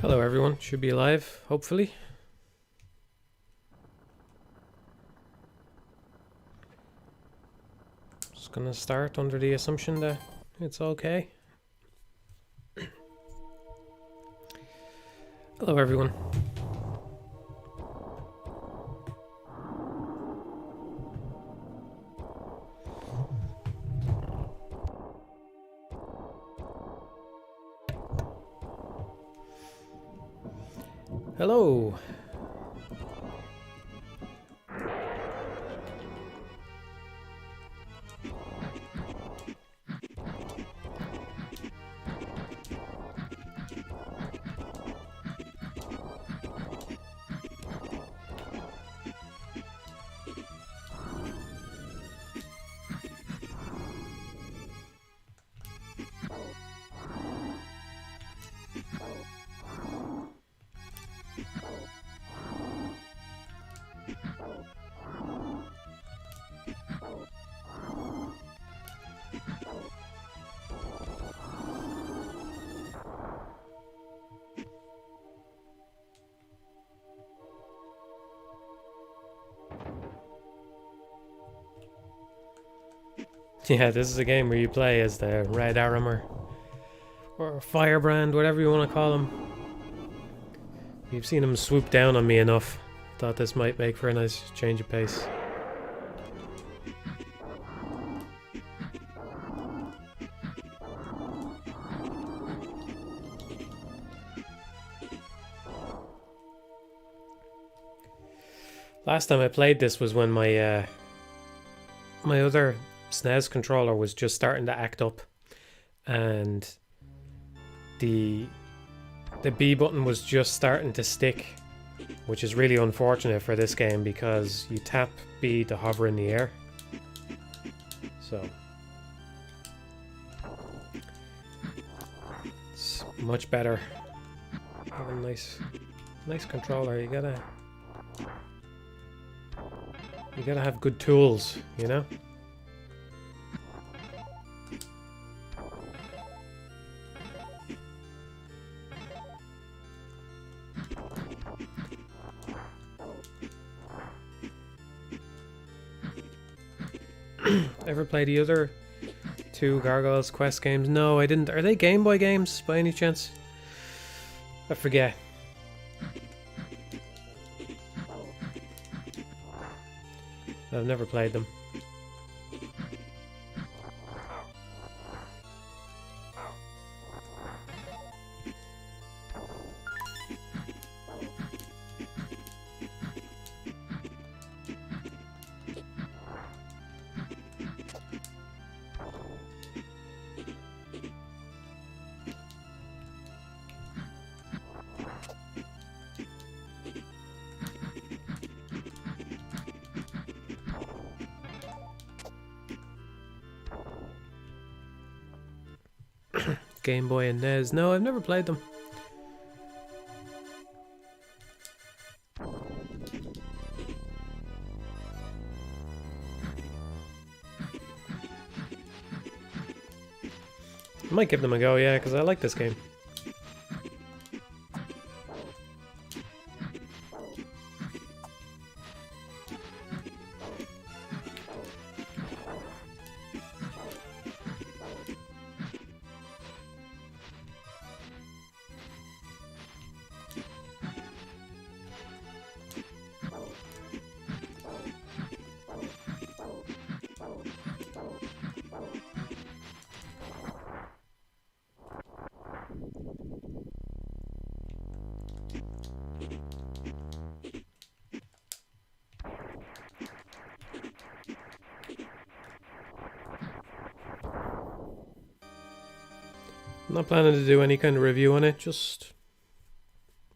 Hello everyone, should be live, hopefully. Just gonna start under the assumption that it's okay. Hello everyone. Hello. Yeah, this is a game where you play as the Red Armor or Firebrand, whatever you want to call him. You've seen him swoop down on me enough. Thought this might make for a nice change of pace. Last time I played this was when my my other SNES controller was just starting to act up, and the B button was just starting to stick, which is really unfortunate for this game because you tap B to hover in the air. So it's much better. Have a nice controller. You gotta have good tools, you know? Ever play the other two Gargoyles Quest games? No, I didn't. Are they Game Boy games by any chance? I forget. I've never played them. Game Boy and NES. No, I've never played them. I might give them a go, yeah, because I like this game. I'm not planning to do any kind of review on it, just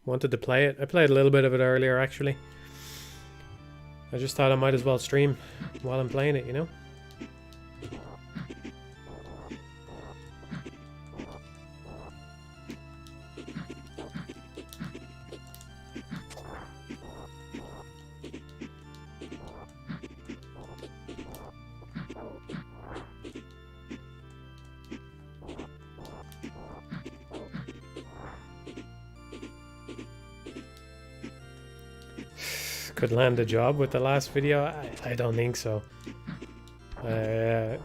wanted to play it. I played a little bit of it earlier, actually. I just thought I might as well stream while I'm playing it, you know? could land a job with the last video. I don't think so. I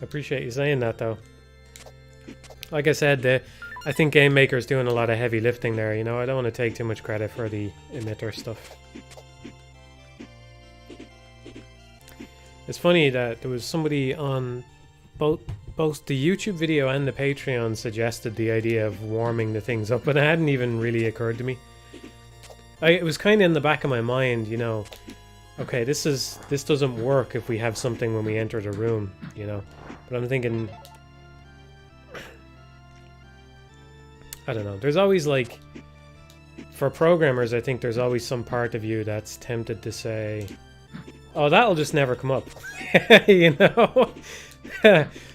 appreciate you saying that, though. Like I said, I think Game Maker's doing a lot of heavy lifting there, you know? I don't want to take too much credit for the emitter stuff. It's funny that there was somebody on both the YouTube video and the Patreon suggested the idea of warming the things up, but it hadn't even really occurred to me. It was kind of in the back of my mind, you know, okay, this doesn't work if we have something when we enter the room, you know? But I'm thinking, I don't know, there's always like, for programmers, I think there's always some part of you that's tempted to say, oh, that'll just never come up. You know?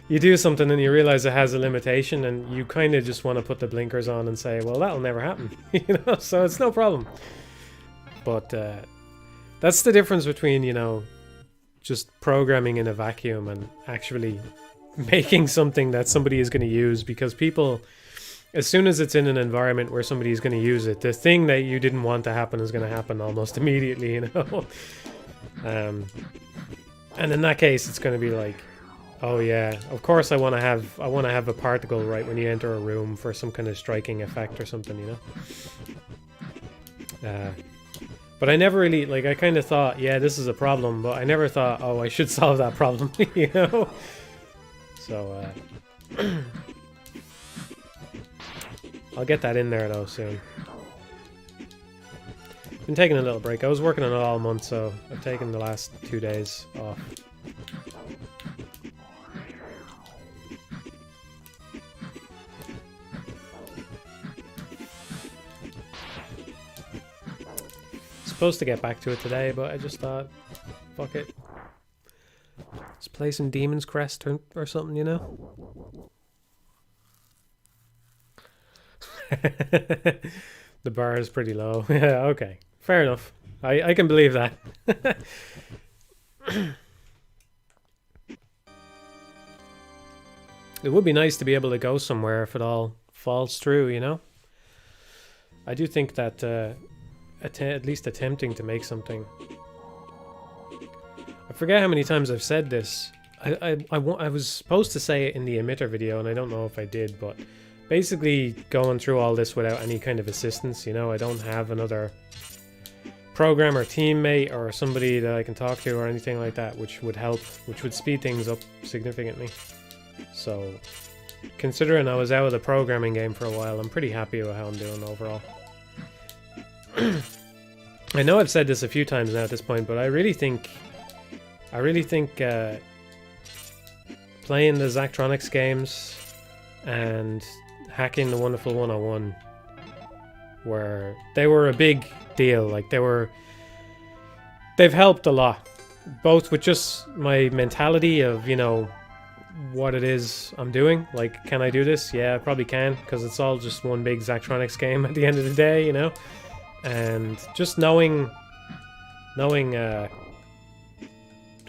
You do something and you realize it has a limitation and you kind of just want to put the blinkers on and say, well, that'll never happen. You know? So it's no problem. But that's the difference between, you know, just programming in a vacuum and actually making something that somebody is going to use, because people, as soon as it's in an environment where somebody is going to use it, the thing that you didn't want to happen is going to happen almost immediately, you know? And in that case, it's going to be like, oh yeah, of course I want to have a particle right when you enter a room for some kind of striking effect or something, you know? But I never really, like, I kind of thought, yeah, this is a problem, but I never thought, oh, I should solve that problem, you know? So, I'll get that in there, though, soon. Been taking a little break. I was working on it all month, so I've taken the last 2 days off. Supposed to get back to it today, but I just thought, fuck it. Let's play some Demon's Crest or something, you know? The bar is pretty low. Yeah, okay. Fair enough. I can believe that. It would be nice to be able to go somewhere if it all falls through, you know? I do think that at least attempting to make something. I forget how many times I've said this. I was supposed to say it in the emitter video, and I don't know if I did, but basically going through all this without any kind of assistance, you know, I don't have another programmer teammate or somebody that I can talk to or anything like that, which would help, which would speed things up significantly. So, considering I was out of the programming game for a while, I'm pretty happy with how I'm doing overall. I know I've said this a few times now at this point, but I really think playing the Zachtronics games and hacking the Wonderful 101 they were a big deal. Like, they've helped a lot, both with just my mentality of, you know, what it is I'm doing. Like, can I do this? Yeah, I probably can, because it's all just one big Zachtronics game at the end of the day, you know? And just knowing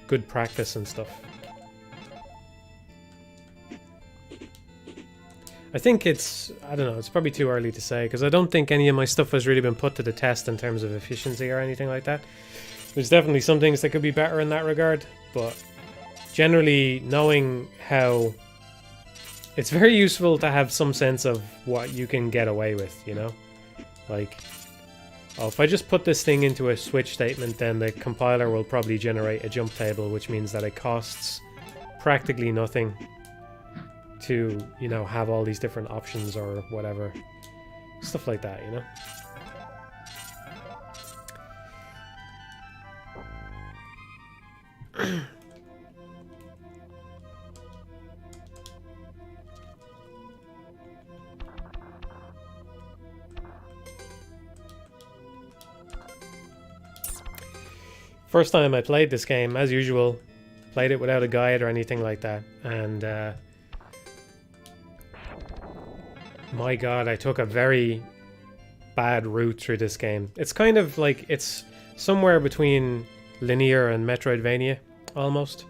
good practice and stuff. I think I don't know, it's probably too early to say, because I don't think any of my stuff has really been put to the test in terms of efficiency or anything like that. There's definitely some things that could be better in that regard, but generally knowing how... It's very useful to have some sense of what you can get away with, you know? Like, oh, if I just put this thing into a switch statement, then the compiler will probably generate a jump table, which means that it costs practically nothing to, you know, have all these different options or whatever. Stuff like that, you know? First time I played this game, as usual, played it without a guide or anything like that, and my god, I took a very bad route through this game. It's kind of like, it's somewhere between linear and Metroidvania, almost.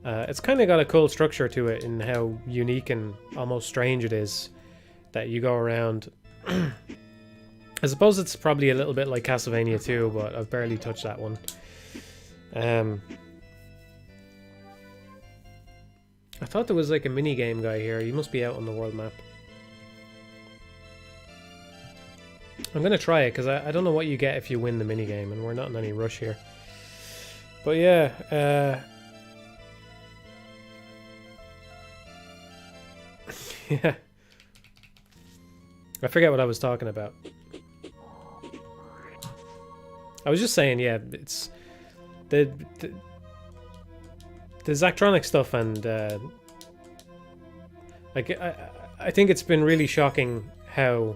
It's kind of got a cool structure to it in how unique and almost strange it is that you go around I suppose it's probably a little bit like Castlevania 2, but I've barely touched that one. I thought there was like a mini game guy here. He must be out on the world map. I'm gonna try it because I don't know what you get if you win the mini game, and we're not in any rush here. But yeah, yeah. I forget what I was talking about. I was just saying, yeah, it's the Zachtronic stuff, and like I think it's been really shocking how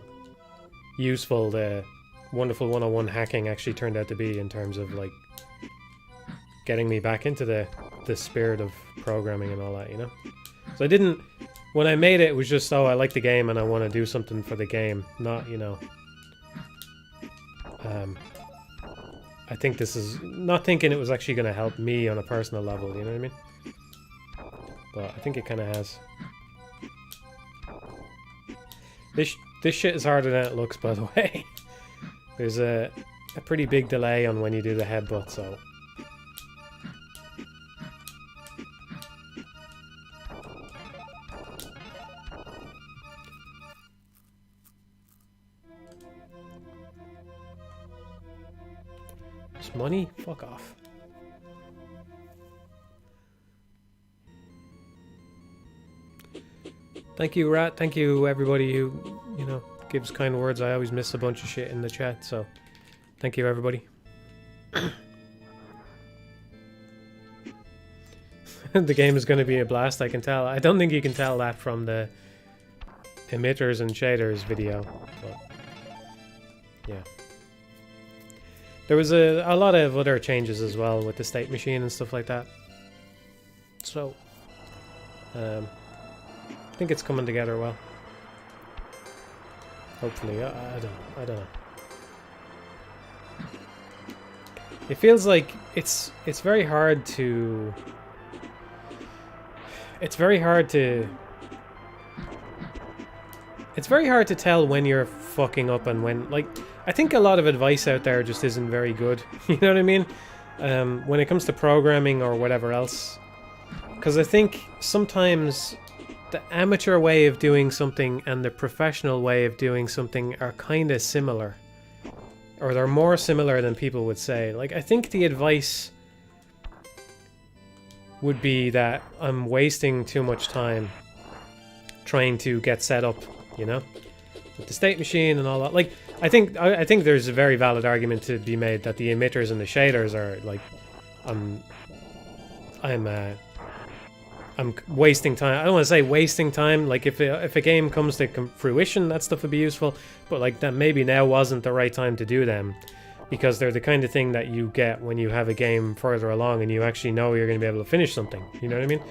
useful the Wonderful 101 hacking actually turned out to be in terms of like getting me back into the spirit of programming and all that, you know. So I didn't, when I made it, it was just, oh, I like the game and I want to do something for the game, not, you know. I think this is not thinking it was actually going to help me on a personal level, you know what I mean? But I think it kind of has. This shit is harder than it looks, by the way. There's a pretty big delay on when you do the headbutt, so. Just money? Fuck off. Thank you, Rat. Thank you, everybody who, you know, gives kind words. I always miss a bunch of shit in the chat, so thank you, everybody. The game is going to be a blast, I can tell. I don't think you can tell that from the emitters and shaders video, but yeah. There was a lot of other changes as well with the state machine and stuff like that. So, I think it's coming together well. Hopefully, I don't know. It feels like it's very hard to. It's very hard to tell when you're fucking up and when, like, I think a lot of advice out there just isn't very good. You know what I mean? When it comes to programming or whatever else, because I think sometimes the amateur way of doing something and the professional way of doing something are kind of similar, or they're more similar than people would say. Like, I think the advice would be that I'm wasting too much time trying to get set up, you know, with the state machine and all that. Like, I think there's a very valid argument to be made that the emitters and the shaders are like, I'm wasting time. I don't want to say wasting time. Like, if a game comes to fruition, that stuff would be useful. But like, that maybe now wasn't the right time to do them, because they're the kind of thing that you get when you have a game further along and you actually know you're going to be able to finish something. You know what I mean?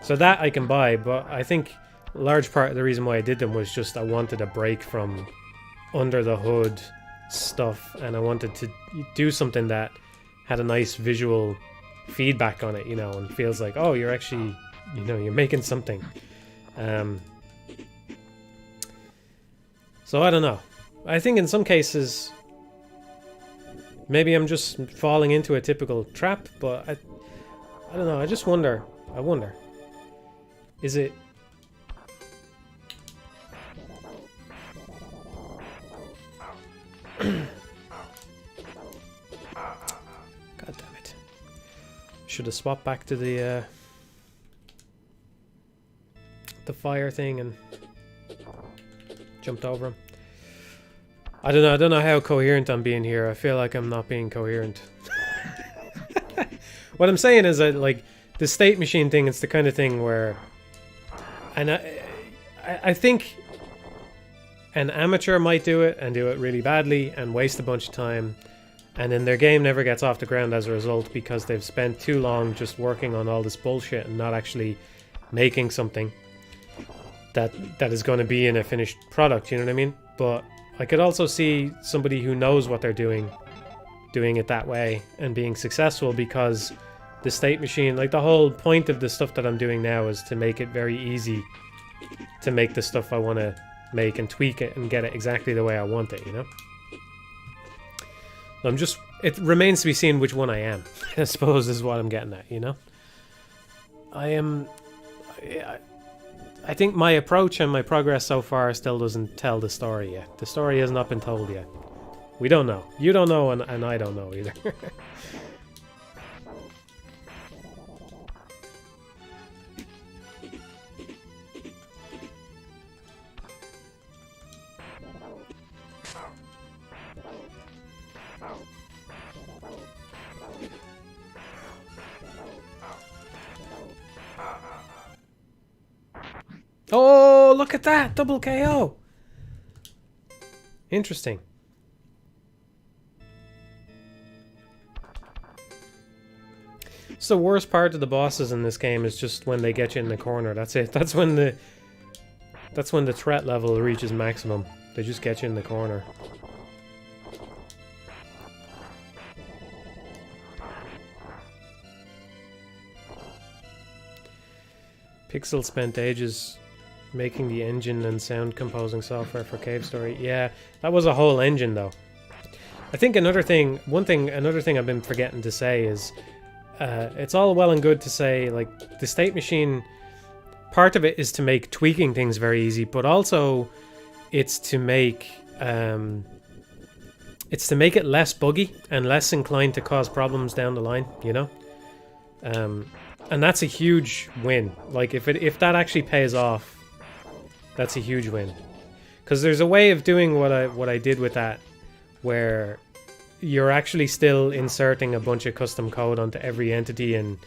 So that I can buy, but I think a large part of the reason why I did them was just I wanted a break from under the hood stuff, and I wanted to do something that had a nice visual feedback on it, you know, and feels like, oh, you're actually, you know, you're making something. So I don't know. I think in some cases maybe I'm just falling into a typical trap, but I don't know. I just wonder. I wonder. Is it? God damn it! Should have swapped back to the fire thing and jumped over him. I don't know how coherent I'm being here. I feel like I'm not being coherent. What I'm saying is that, like, the state machine thing, it's the kind of thing where, and I think an amateur might do it and do it really badly and waste a bunch of time, and then their game never gets off the ground as a result because they've spent too long just working on all this bullshit and not actually making something that is going to be in a finished product, you know what I mean? But I could also see somebody who knows what they're doing it that way and being successful, because the state machine, like, the whole point of the stuff that I'm doing now is to make it very easy to make the stuff I want to make and tweak it and get it exactly the way I want it, you know? It remains to be seen which one I am, I suppose is what I'm getting at, you know? I think my approach and my progress so far still doesn't tell the story yet. The story has not been told yet. We don't know. You don't know, and I don't know either. Oh, look at that! Double KO! Interesting. So the worst part of the bosses in this game is just when they get you in the corner. That's it. That's when the threat level reaches maximum. They just get you in the corner. Pixel spent ages making the engine and sound composing software for Cave Story. Yeah, that was a whole engine though. I think another thing I've been forgetting to say is it's all well and good to say like the state machine, part of it is to make tweaking things very easy, but also it's to make it less buggy and less inclined to cause problems down the line, you know? And that's a huge win. Like if that actually pays off, that's a huge win. Because there's a way of doing what I did with that, where you're actually still inserting a bunch of custom code onto every entity, and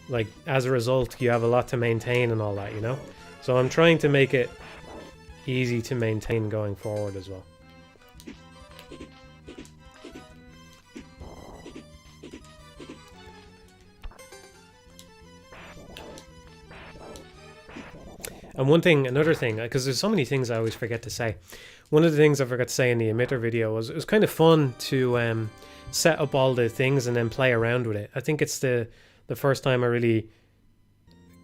like as a result you have a lot to maintain and all that, you know? So I'm trying to make it easy to maintain going forward as well. And another thing, because there's so many things I always forget to say. One of the things I forgot to say in the emitter video was it was kind of fun to set up all the things and then play around with it. I think it's the first time I really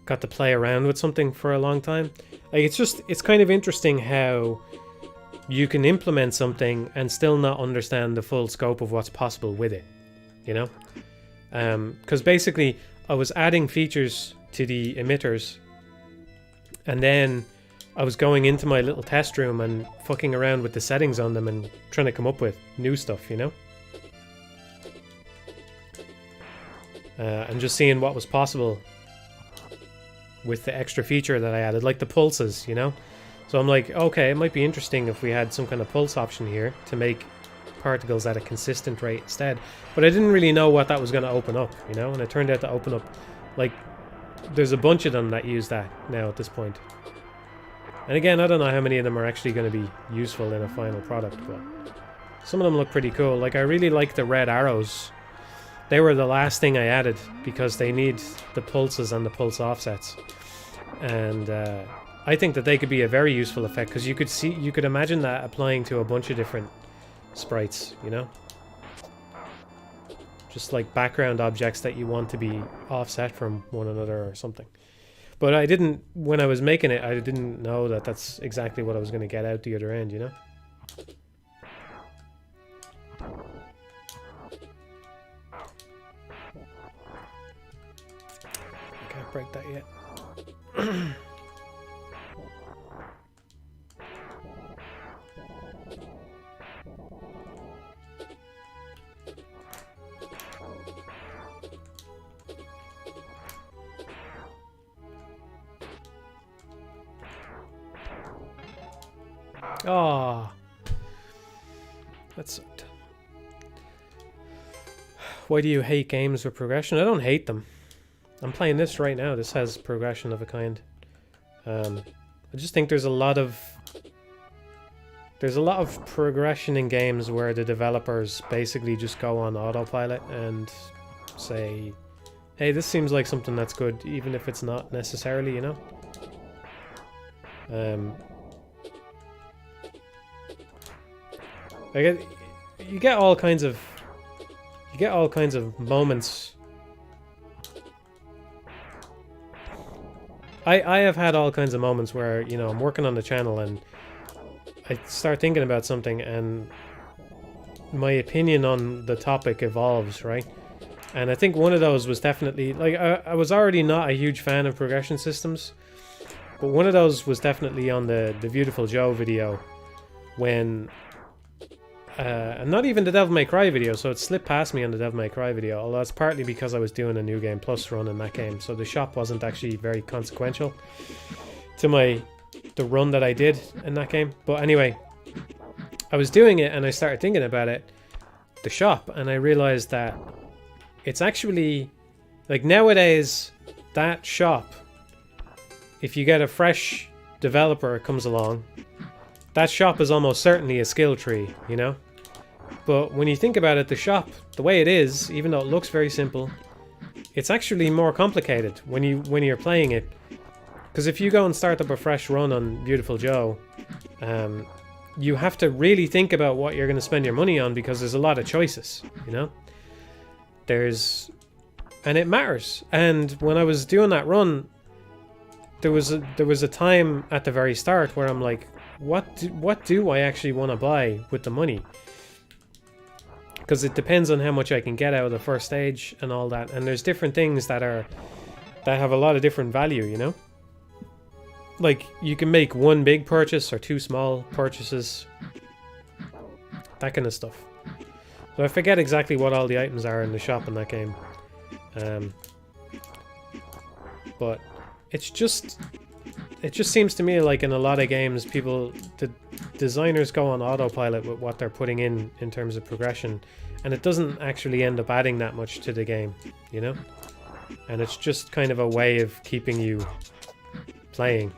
got to play around with something for a long time. Like it's kind of interesting how you can implement something and still not understand the full scope of what's possible with it, you know? Because basically I was adding features to the emitters, and then I was going into my little test room and fucking around with the settings on them and trying to come up with new stuff, you know? And just seeing what was possible with the extra feature that I added, like the pulses, you know? So I'm like, okay, it might be interesting if we had some kind of pulse option here to make particles at a consistent rate instead. But I didn't really know what that was going to open up, you know? And it turned out to open up, like, there's a bunch of them that use that now at this point. And again, I don't know how many of them are actually going to be useful in a final product, but some of them look pretty cool. Like, I really like the red arrows. They were the last thing I added because they need the pulses and the pulse offsets. And I think that they could be a very useful effect, because you could imagine that applying to a bunch of different sprites, you know? Just like background objects that you want to be offset from one another or something. But I didn't, when I was making it, I didn't know that that's exactly what I was going to get out the other end, you know? I can't break that yet. Oh, that sucked. Why do you hate games with progression? I don't hate them. I'm playing this right now. This has progression of a kind. I just think there's a lot of progression in games where the developers basically just go on autopilot and say, hey, this seems like something that's good, even if it's not necessarily, you know? You get all kinds of moments. I have had all kinds of moments where, you know, I'm working on the channel and I start thinking about something and my opinion on the topic evolves, right? And I think one of those was definitely, like, I was already not a huge fan of progression systems, but one of those was definitely on the Beautiful Joe video, when, and not even the Devil May Cry video, so it slipped past me on the Devil May Cry video, although it's partly because I was doing a New Game Plus run in that game, so the shop wasn't actually very consequential to the run that I did in that game. But anyway, I was doing it and I started thinking about it, the shop, and I realized that it's actually, like, nowadays, that shop, if you get a fresh developer comes along, that shop is almost certainly a skill tree, you know? But when you think about it, the shop, the way it is, even though it looks very simple, it's actually more complicated when you're playing it. Because if you go and start up a fresh run on Beautiful Joe, you have to really think about what you're going to spend your money on, because there's a lot of choices, you know? And it matters. And when I was doing that run, there was a time at the very start where I'm like, what do I actually want to buy with the money? Because it depends on how much I can get out of the first stage and all that. And there's different things that have a lot of different value, you know? Like, you can make one big purchase or two small purchases. That kind of stuff. So I forget exactly what all the items are in the shop in that game. But it just seems to me like in a lot of games, the designers go on autopilot with what they're putting in terms of progression, and it doesn't actually end up adding that much to the game, you know? And it's just kind of a way of keeping you playing.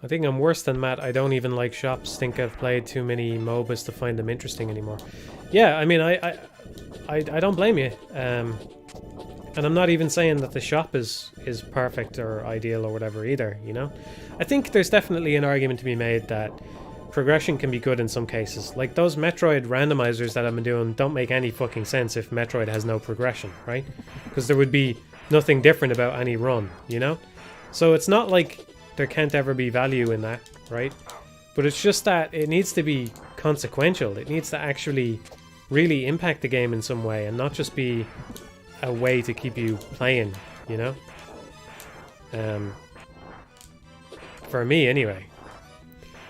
I think I'm worse than Matt. I don't even like shops. Think I've played too many MOBAs to find them interesting anymore. Yeah, I mean, I don't blame you. And I'm not even saying that the shop is perfect or ideal or whatever either, you know? I think there's definitely an argument to be made that progression can be good in some cases. Like, those Metroid randomizers that I've been doing don't make any fucking sense if Metroid has no progression, right? Because there would be nothing different about any run, you know? So it's not like there can't ever be value in that, right? But it's just that it needs to be consequential. It needs to actually really impact the game in some way and not just be a way to keep you playing, you know? For me, anyway.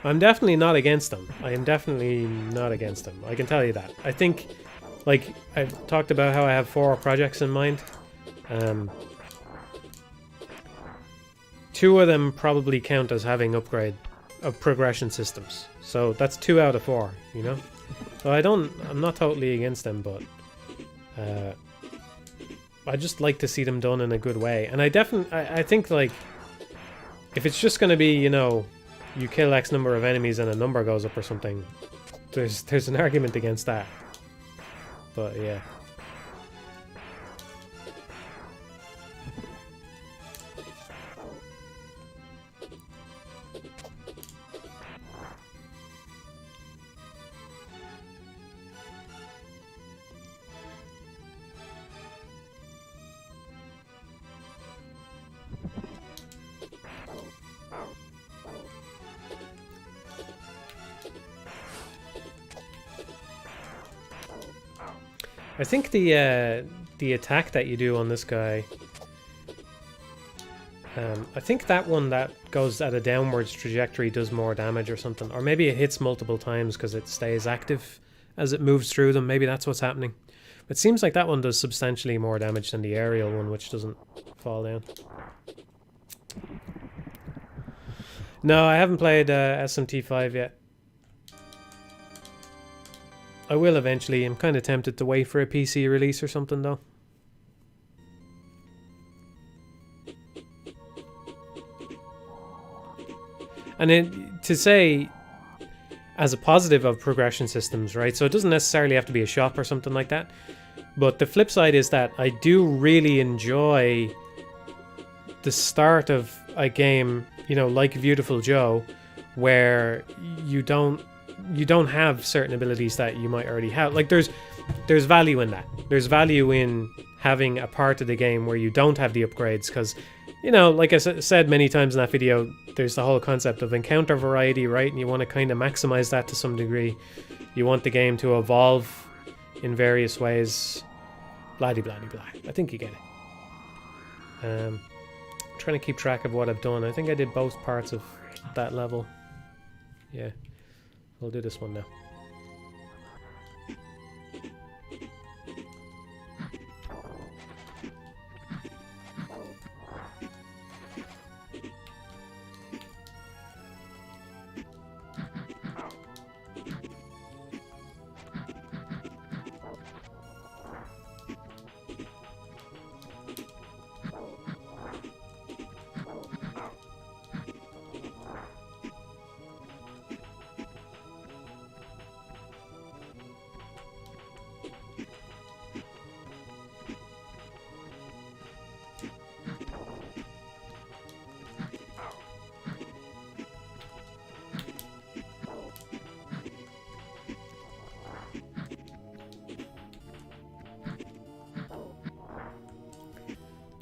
I'm definitely not against them. I am definitely not against them. I can tell you that. I think, like, I've talked about how I have 4 projects in mind. 2 of them probably count as having upgrade of progression systems. So that's 2 out of 4, you know? So I'm not totally against them, but I just like to see them done in a good way. And I think, like, if it's just going to be, you know, you kill X number of enemies and a number goes up or something, there's an argument against that. But yeah. I think the attack that you do on this guy, I think that one that goes at a downwards trajectory does more damage or something. Or maybe it hits multiple times because it stays active as it moves through them. Maybe that's what's happening. It seems like that one does substantially more damage than the aerial one, which doesn't fall down. No, I haven't played SMT5 yet. I will eventually. I'm kind of tempted to wait for a PC release or something, though. And to say, as a positive of progression systems, right? So it doesn't necessarily have to be a shop or something like that. But the flip side is that I do really enjoy the start of a game, you know, like Beautiful Joe, where you don't have certain abilities that you might already have. Like there's value in that. There's value in having a part of the game where you don't have the upgrades, because, you know, like I said many times in that video, there's the whole concept of encounter variety, right? And you want to kind of maximize that to some degree. You want the game to evolve in various ways. Blah de blah de blah. I think you get it. Trying to keep track of what I've done. I think I did both parts of that level. Yeah. We'll do this one now.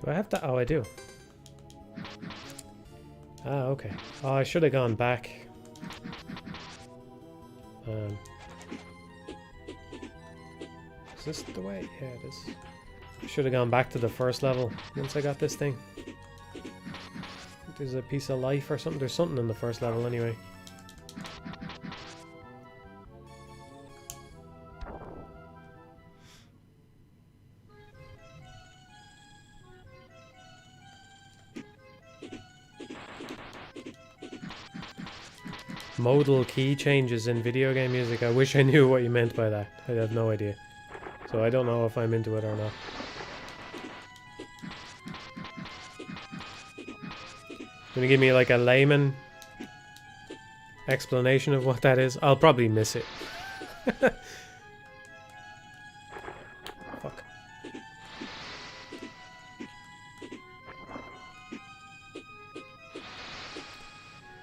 Do I have to? Oh, I do. Ah, okay. Oh, I should have gone back. Is this the way? Yeah, it is. I should have gone back to the first level once I got this thing. There's a piece of life or something. There's something in the first level anyway. Modal key changes in video game music. I wish I knew what you meant by that. I have no idea. So I don't know if I'm into it or not. Gonna give me like a layman explanation of what that is? I'll probably miss it. Fuck.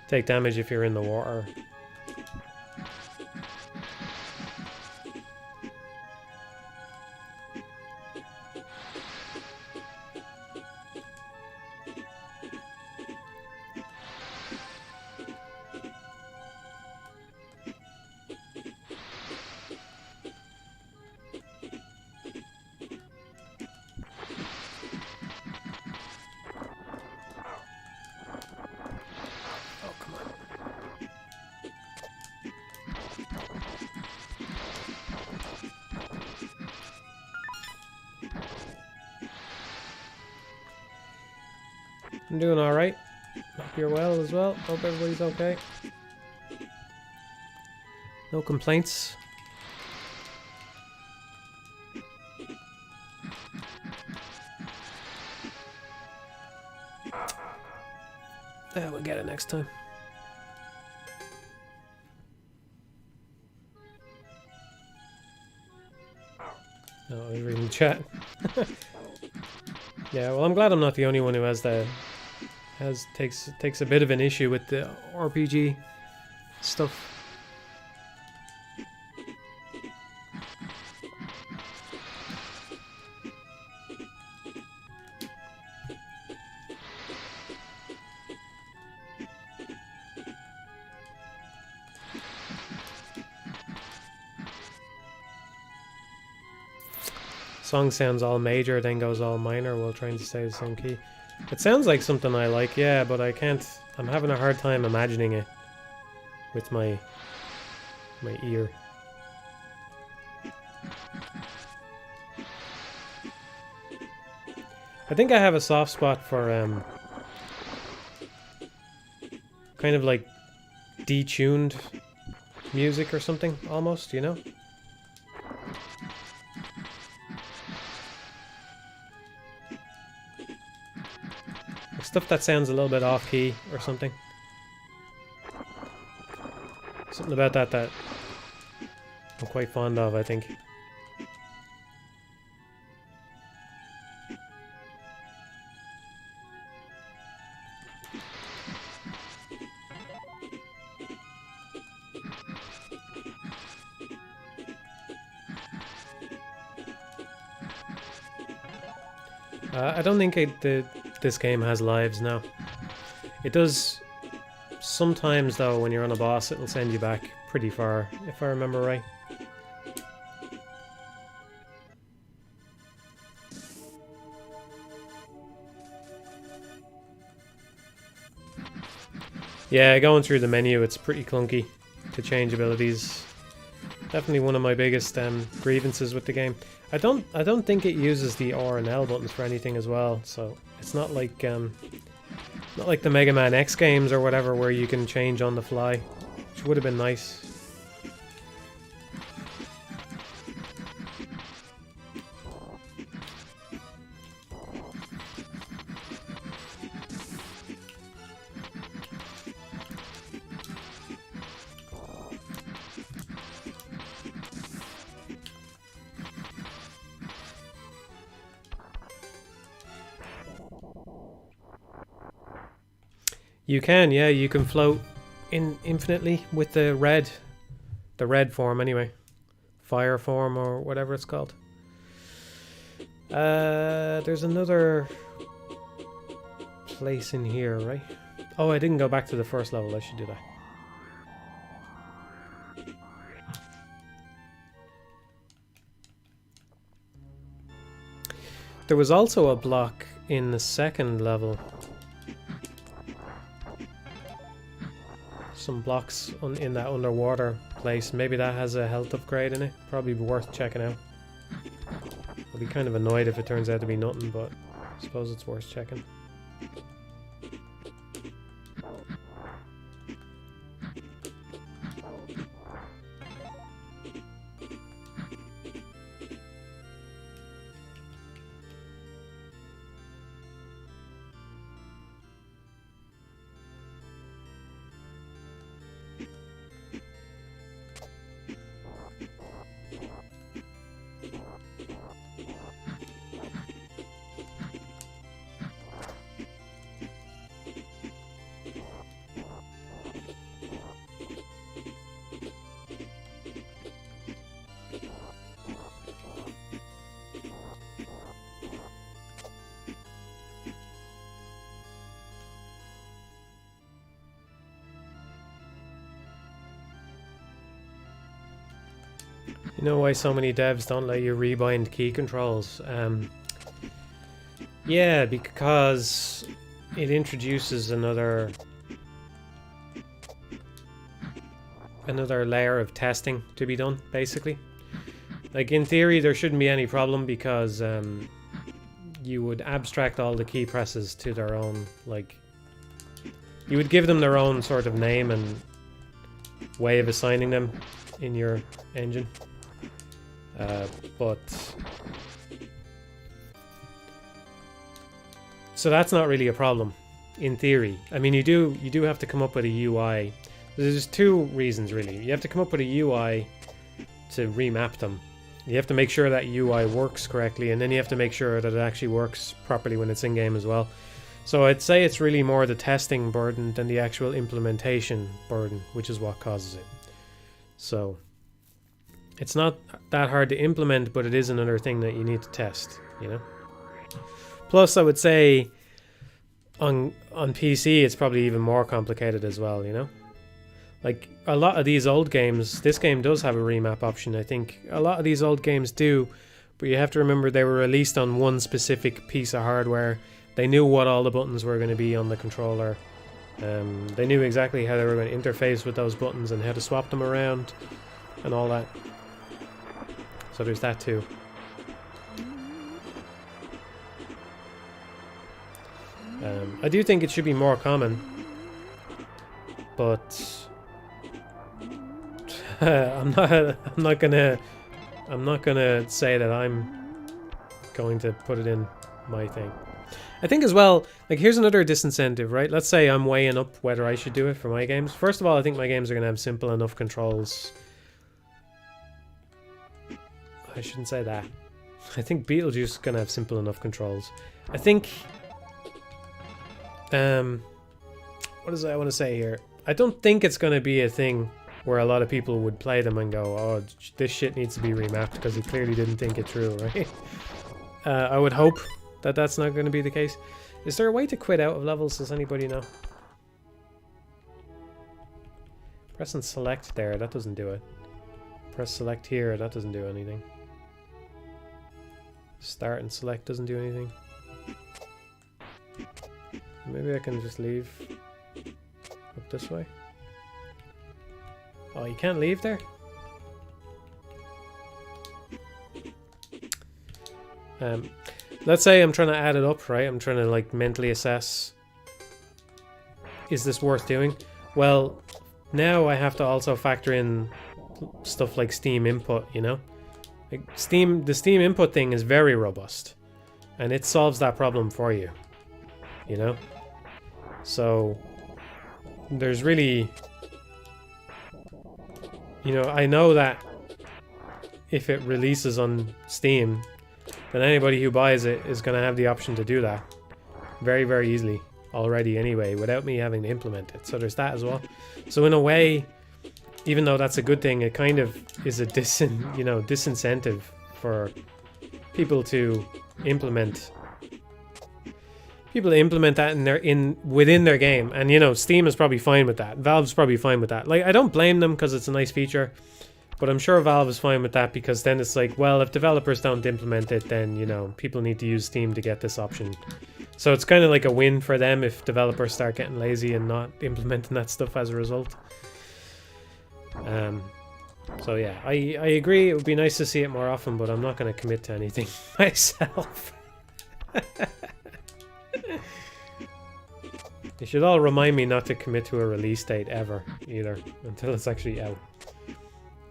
Take damage if you're in the water. I'm doing alright. Hope you're well as well. Hope everybody's okay. No complaints. Yeah, we'll get it next time. No, I was reading the chat. Yeah, well, I'm glad I'm not the only one who has takes a bit of an issue with the RPG stuff. Song sounds all major, then goes all minor while trying to stay the same key. It sounds like something I like, yeah, but I can't. I'm having a hard time imagining it with my ear. I think I have a soft spot for kind of like detuned music or something, almost, you know? Stuff that sounds a little bit off key or something. Something about that I'm quite fond of, I think. I don't think this game has lives now. It does sometimes, though, when you're on a boss, it'll send you back pretty far, if I remember right. Yeah, going through the menu, it's pretty clunky to change abilities. Definitely one of my biggest grievances with the game. I don't think it uses the R and L buttons for anything as well, so it's not like the Mega Man X games or whatever where you can change on the fly, which would have been nice. You can, yeah, you can float infinitely with the red form anyway. Fire form or whatever it's called. There's another place in here, right? Oh, I didn't go back to the first level, I should do that. There was also a block in the second level. Some blocks in that underwater place. Maybe that has a health upgrade in it. Probably worth checking out. I'll be kind of annoyed if it turns out to be nothing, but I suppose it's worth checking. You know why so many devs don't let you rebind key controls? Yeah, because it introduces another layer of testing to be done, basically. Like, in theory, there shouldn't be any problem because you would abstract all the key presses to their own, like... You would give them their own sort of name and way of assigning them in your engine. But so that's not really a problem in theory. I mean, you do have to come up with a UI. There's two reasons really. You have to come up with a UI to remap them. You have to make sure that UI works correctly, and then you have to make sure that it actually works properly when it's in game as well. So I'd say it's really more the testing burden than the actual implementation burden, which is what causes it. So it's not that hard to implement, but it is another thing that you need to test, you know? Plus, I would say on PC, it's probably even more complicated as well, you know? Like, a lot of these old games, this game does have a remap option, I think. A lot of these old games do, but you have to remember they were released on one specific piece of hardware. They knew what all the buttons were going to be on the controller. They knew exactly how they were going to interface with those buttons and how to swap them around and all that. So there's that too. I do think it should be more common, but I'm not gonna say that I'm going to put it in my thing. I think as well, like, here's another disincentive, right? Let's say I'm weighing up whether I should do it for my games. First of all, I think my games are gonna have simple enough controls. I shouldn't say that. I think Beetlejuice is going to have simple enough controls. I think... what is it I want to say here? I don't think it's going to be a thing where a lot of people would play them and go, oh, this shit needs to be remapped, because he clearly didn't think it through, right? I would hope that that's not going to be the case. Is there a way to quit out of levels? Does anybody know? Press and select there, that doesn't do it. Press select here, that doesn't do anything. Start and select doesn't do anything. Maybe I can just leave up this way. Oh, you can't leave there? Let's say I'm trying to add it up, right? I'm trying to like mentally assess, is this worth doing? Well, now I have to also factor in stuff like Steam input, you know? Like the Steam input thing is very robust, and it solves that problem for you, you know? So there's really, you know, I know that if it releases on Steam, then anybody who buys it is going to have the option to do that very, very easily already anyway, without me having to implement it. So there's that as well. So in a way, even though that's a good thing, it kind of is a disincentive for people to implement that within their game. And you know, Steam is probably fine with that. Valve's probably fine with that. Like, I don't blame them because it's a nice feature. But I'm sure Valve is fine with that, because then it's like, well, if developers don't implement it, then, you know, people need to use Steam to get this option. So it's kind of like a win for them if developers start getting lazy and not implementing that stuff as a result. So yeah, I agree, it would be nice to see it more often, but I'm not going to commit to anything myself. You should all remind me not to commit to a release date ever, either, until it's actually out.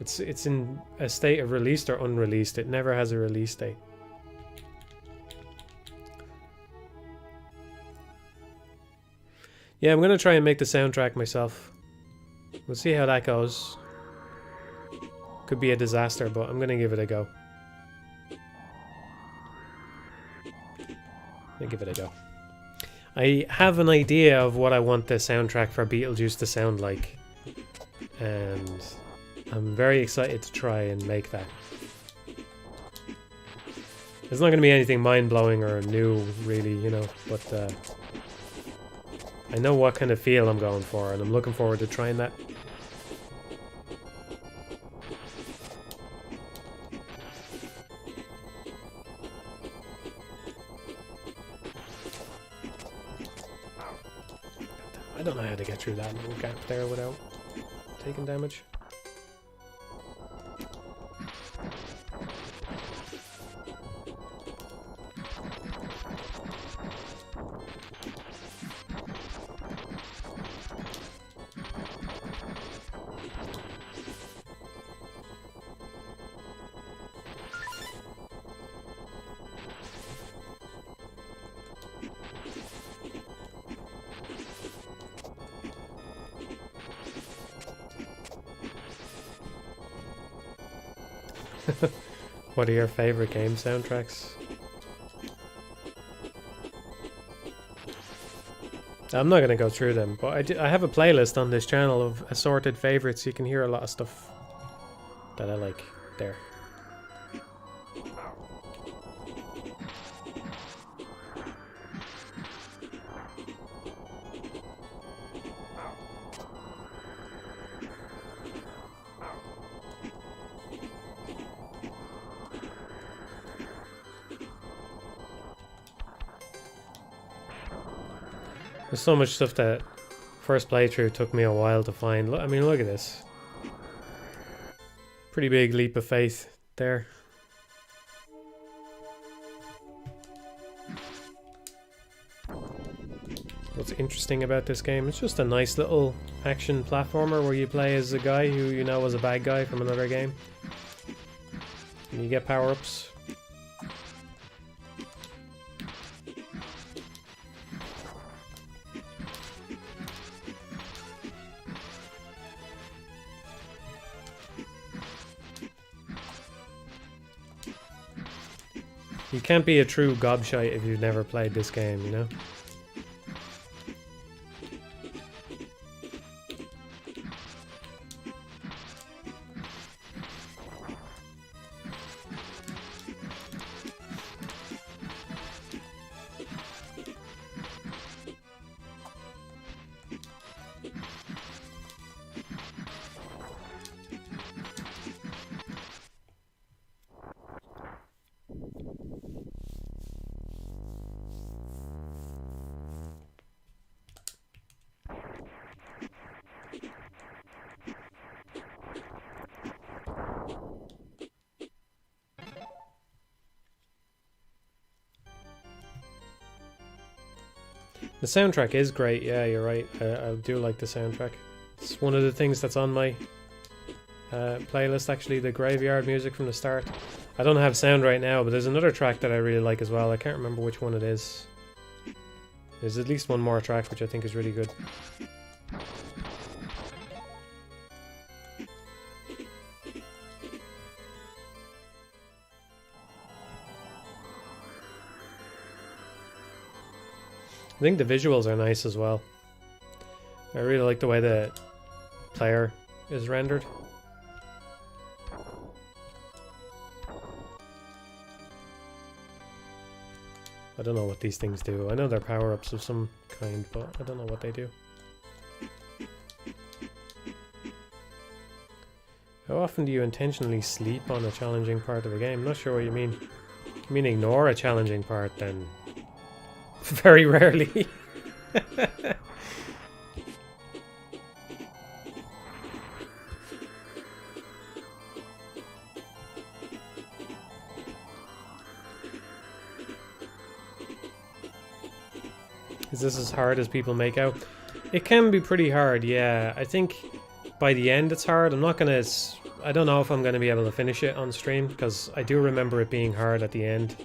It's in a state of released or unreleased. It never has a release date. Yeah, I'm gonna try and make the soundtrack myself. We'll see how that goes. Could be a disaster, but I'm gonna give it a go. I'll give it a go. I have an idea of what I want the soundtrack for Beetlejuice to sound like, and I'm very excited to try and make that. It's not going to be anything mind-blowing or new, really, you know, but I know what kind of feel I'm going for, and I'm looking forward to trying that. I don't know how to get through that little gap there without taking damage. What are your favorite game soundtracks? I'm not gonna go through them, but I have a playlist on this channel of assorted favorites. You can hear a lot of stuff that I like there. There's so much stuff that first playthrough took me a while to find. I mean, look at this. Pretty big leap of faith there. What's interesting about this game, it's just a nice little action platformer where you play as a guy who you know was a bad guy from another game. And you get power-ups. You can't be a true gobshite if you've never played this game, you know? The soundtrack is great, yeah, you're right. I do like the soundtrack. It's one of the things that's on my playlist, actually, the graveyard music from the start. I don't have sound right now, but there's another track that I really like as well. I can't remember which one it is. There's at least one more track which I think is really good. I think the visuals are nice as well. I really like the way the player is rendered. I don't know what these things do. I know they're power-ups of some kind, but I don't know what they do. How often do you intentionally sleep on a challenging part of a game? I'm not sure what you mean. You mean ignore a challenging part, then very rarely. Is this as hard as people make out? It can be pretty hard, yeah. I think by the end it's hard. I'm not gonna... I don't know if I'm gonna be able to finish it on stream, because I do remember it being hard at the end.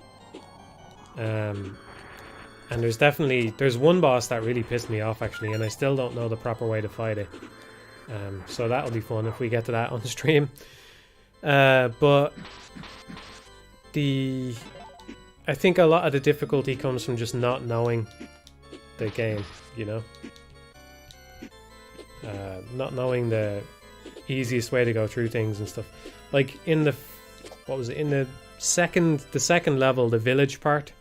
And there's one boss that really pissed me off, actually, and I still don't know the proper way to fight it. So that'll be fun if we get to that on stream. But I think a lot of the difficulty comes from just not knowing the game, you know? Not knowing the easiest way to go through things and stuff. Like in the... what was it? In the second level, the village part,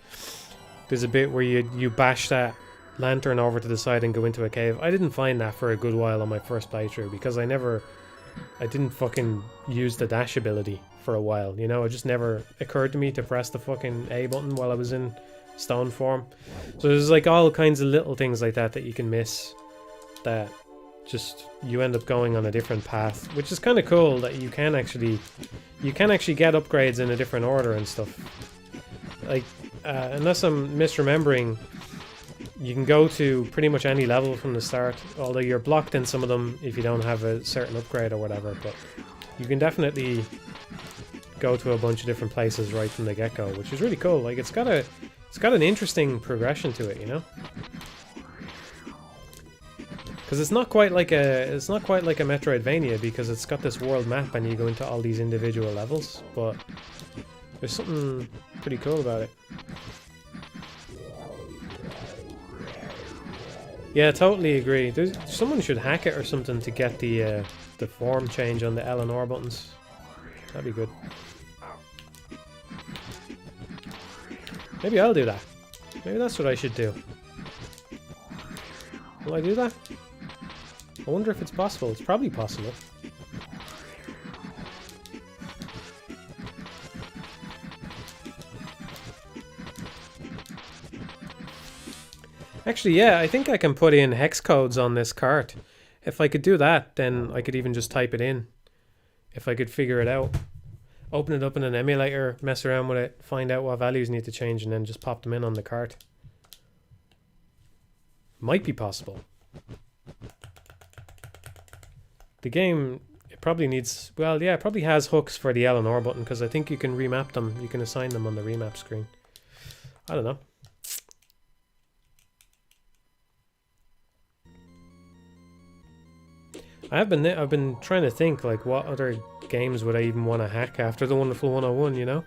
there's a bit where you bash that lantern over to the side and go into a cave. I didn't find that for a good while on my first playthrough, because I didn't fucking use the dash ability for a while, you know? It just never occurred to me to press the fucking A button while I was in stone form. So there's like all kinds of little things like that that you can miss, that just you end up going on a different path, which is kind of cool that you can actually get upgrades in a different order and stuff. Like, unless I'm misremembering, you can go to pretty much any level from the start, although you're blocked in some of them if you don't have a certain upgrade or whatever, but you can definitely go to a bunch of different places right from the get-go, which is really cool. Like, it's got an interesting progression to it, you know? Because it's not quite like a Metroidvania, because it's got this world map and you go into all these individual levels, but there's something pretty cool about it. Yeah, totally agree. Someone should hack it or something to get the form change on the L and R buttons. That'd be good. Maybe I'll do that. Maybe that's what I should do. Will I do that? I wonder if it's possible. It's probably possible. Actually, yeah, I think I can put in hex codes on this cart. If I could do that, then I could even just type it in. If I could figure it out. Open it up in an emulator, mess around with it, find out what values need to change, and then just pop them in on the cart. Might be possible. The game, it probably needs... well, yeah, it probably has hooks for the L and R button, because I think you can remap them. You can assign them on the remap screen. I don't know. I've been trying to think, like, what other games would I even want to hack after the Wonderful 101, you know?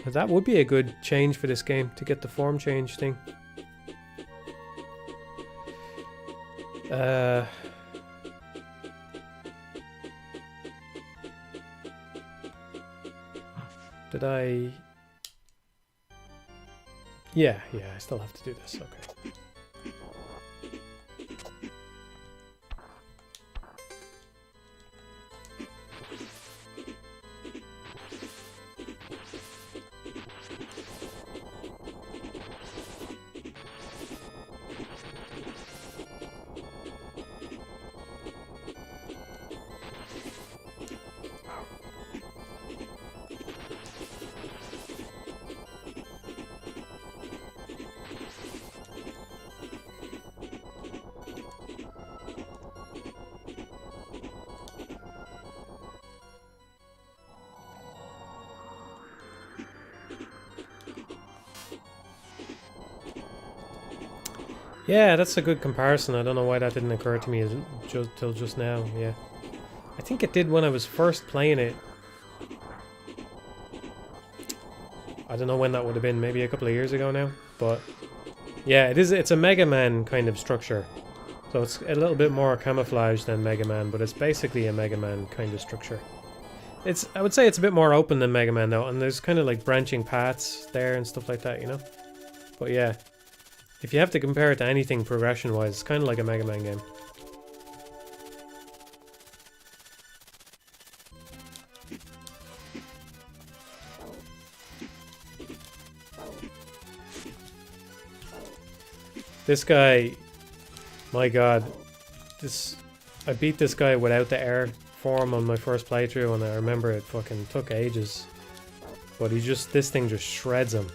But that would be a good change for this game, to get the form change thing. Did I... yeah, I still have to do this, okay. Yeah, that's a good comparison. I don't know why that didn't occur to me till just now. Yeah, I think it did when I was first playing it. I don't know when that would have been, maybe a couple of years ago now. But yeah, it's a Mega Man kind of structure. So it's a little bit more camouflage than Mega Man, but it's basically a Mega Man kind of structure. I would say it's a bit more open than Mega Man though, and there's kind of like branching paths there and stuff like that, you know? But yeah, if you have to compare it to anything progression-wise, it's kind of like a Mega Man game. This guy, my god, I beat this guy without the air form on my first playthrough, and I remember it fucking took ages. But this thing just shreds him.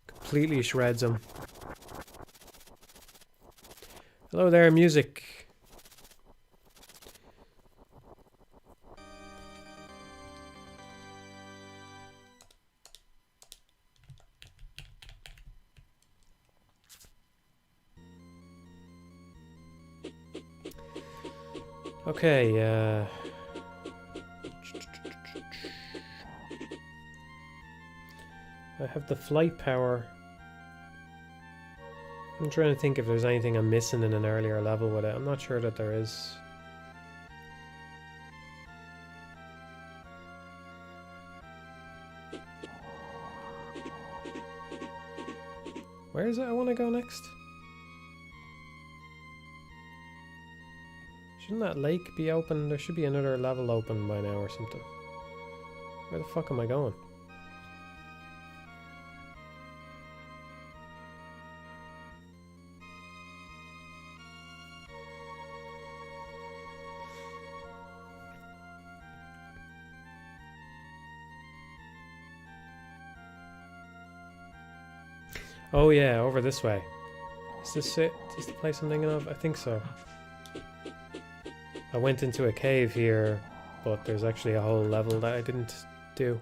Completely shreds him. Hello there, music. Okay, I have the flight power. I'm trying to think if there's anything I'm missing in an earlier level with it. I'm not sure that there is. Where is it I want to go next? Shouldn't that lake be open? There should be another level open by now or something. Where the fuck am I going? Oh yeah, over this way. Is this it? Is this the place I'm thinking of? I think so. I went into a cave here, but there's actually a whole level that I didn't do.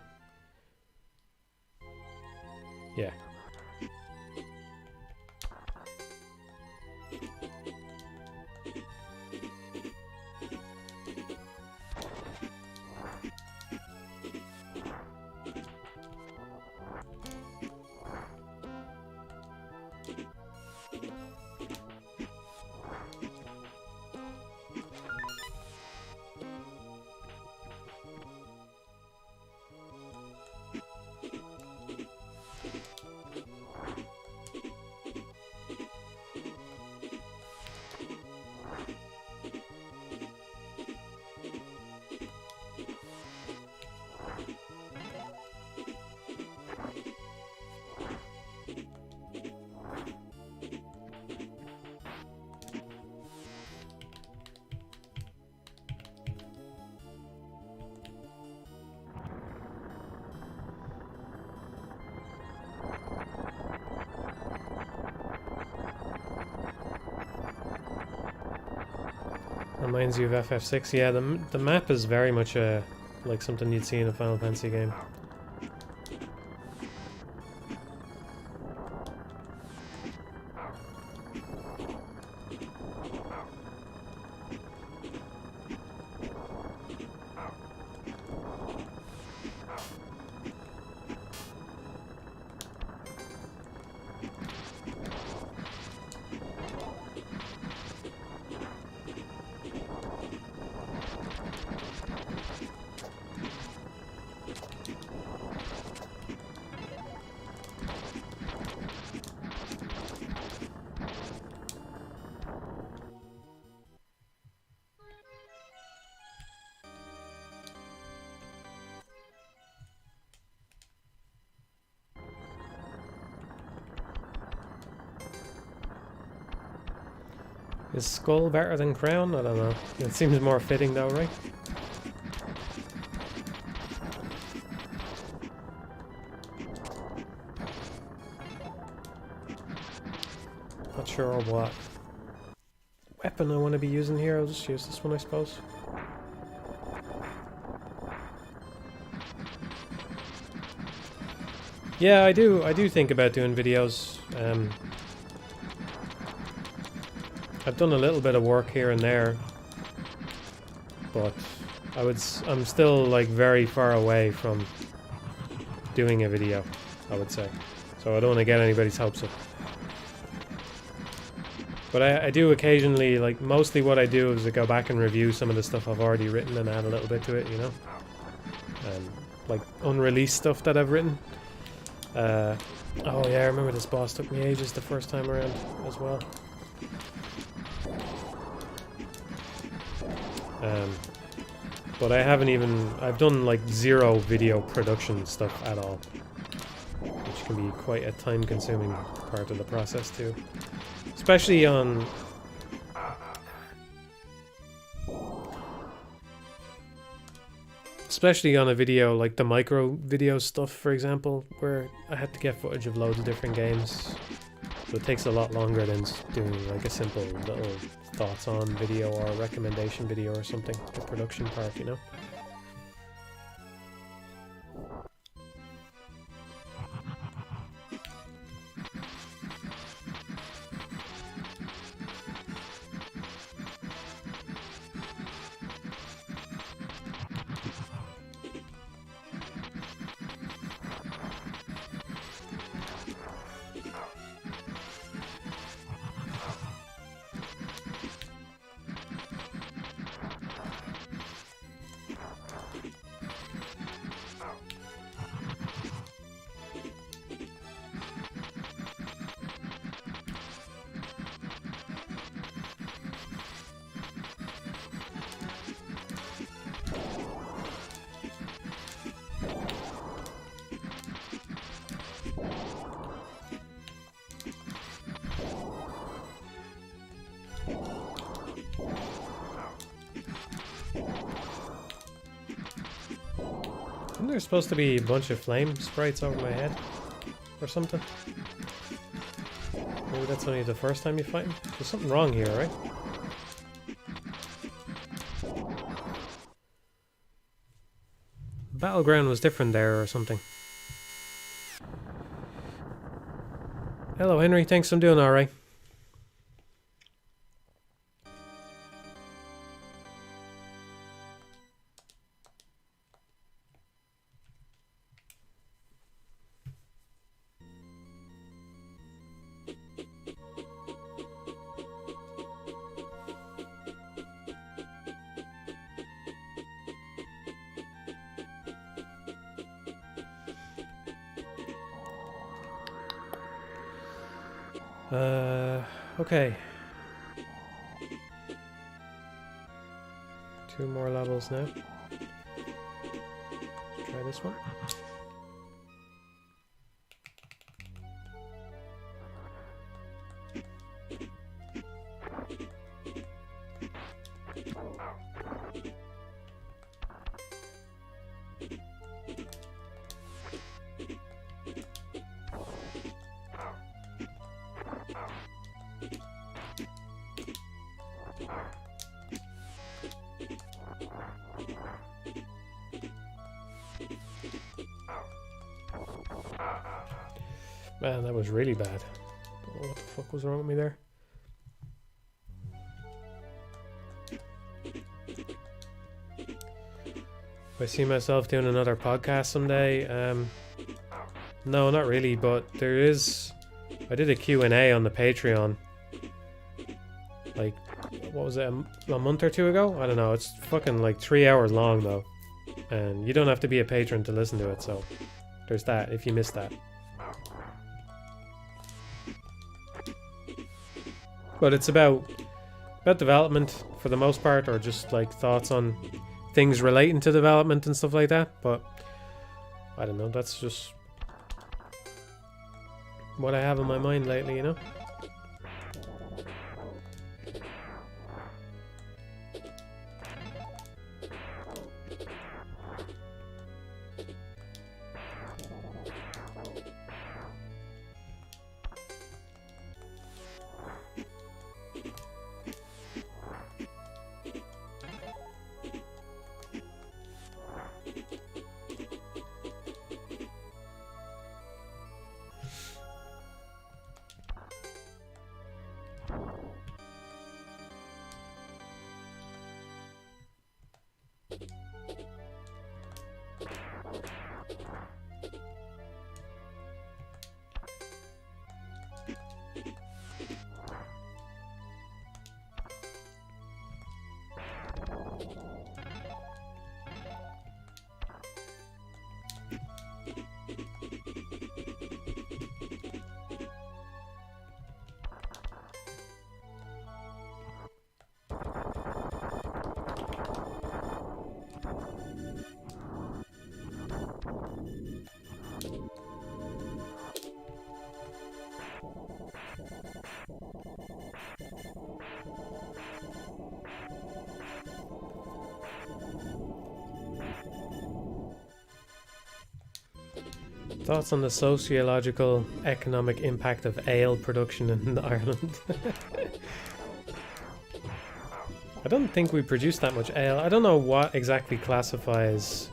Yeah. Reminds you of FF6. Yeah, the map is very much like something you'd see in a Final Fantasy game. Is skull better than crown? I don't know. It seems more fitting though, right? Not sure what weapon I want to be using here. I'll just use this one, I suppose. Yeah, I do think about doing videos. I've done a little bit of work here and there, but I'm still like very far away from doing a video, I would say. So I don't want to get anybody's hopes up. But I do occasionally, like, mostly what I do is I go back and review some of the stuff I've already written and add a little bit to it, you know? Like, unreleased stuff that I've written. Oh yeah, I remember this boss took me ages the first time around as well. But I've done like 0 video production stuff at all. Which can be quite a time-consuming part of the process too. Especially on a video like the micro video stuff, for example, where I had to get footage of loads of different games. So it takes a lot longer than doing like a simple little thoughts on video or recommendation video or something, the production part, you know? Isn't there supposed to be a bunch of flame sprites over my head? Or something? Maybe that's only the first time you fight him? There's something wrong here, right? Battleground was different there or something. Hello Henry, thanks, I'm doing alright. Okay. 2 more levels now. Let's try this one. Man, that was really bad. What the fuck was wrong with me there? If I see myself doing another podcast someday, no, not really, but there is... I did a Q&A on the Patreon. Like, what was it, a month or 2 ago? I don't know, it's fucking like 3 hours long though. And you don't have to be a patron to listen to it, so there's that, if you missed that. But it's about development for the most part, or just like thoughts on things relating to development and stuff like that. But I don't know, that's just what I have in my mind lately, you know? Thoughts on the sociological economic impact of ale production in Ireland? I don't think we produce that much ale. I don't know what exactly classifies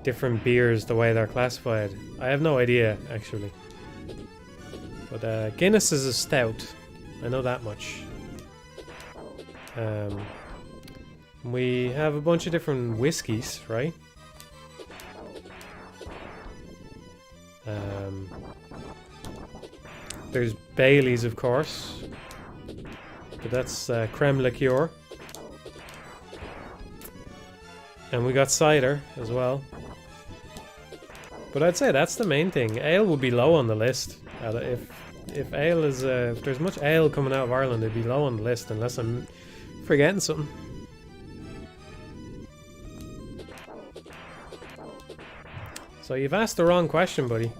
different beers the way they're classified. I have no idea, actually. But Guinness is a stout. I know that much. We have a bunch of different whiskies, right? There's Bailey's, of course, but that's creme liqueur. And we got cider as well. But I'd say that's the main thing. Ale would be low on the list. If ale is if there's much ale coming out of Ireland, it'd be low on the list unless I'm forgetting something. So you've asked the wrong question, buddy.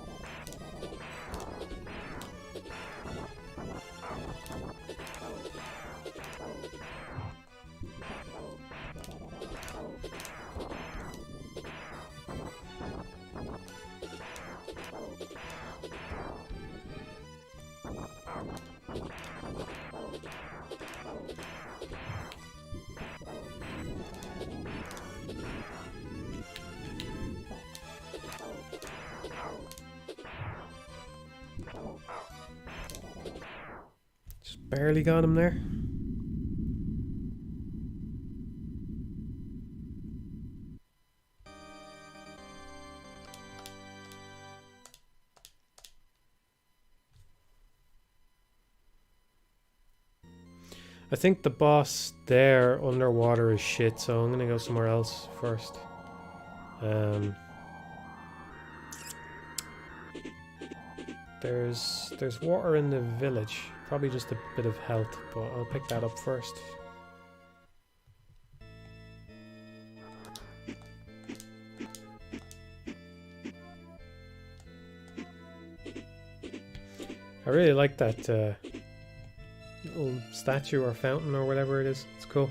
Barely got him there. I think the boss there underwater is shit, so I'm gonna go somewhere else first. There's water in the village. Probably just a bit of health, but I'll pick that up first. I really like that little statue or fountain or whatever it is. It's cool.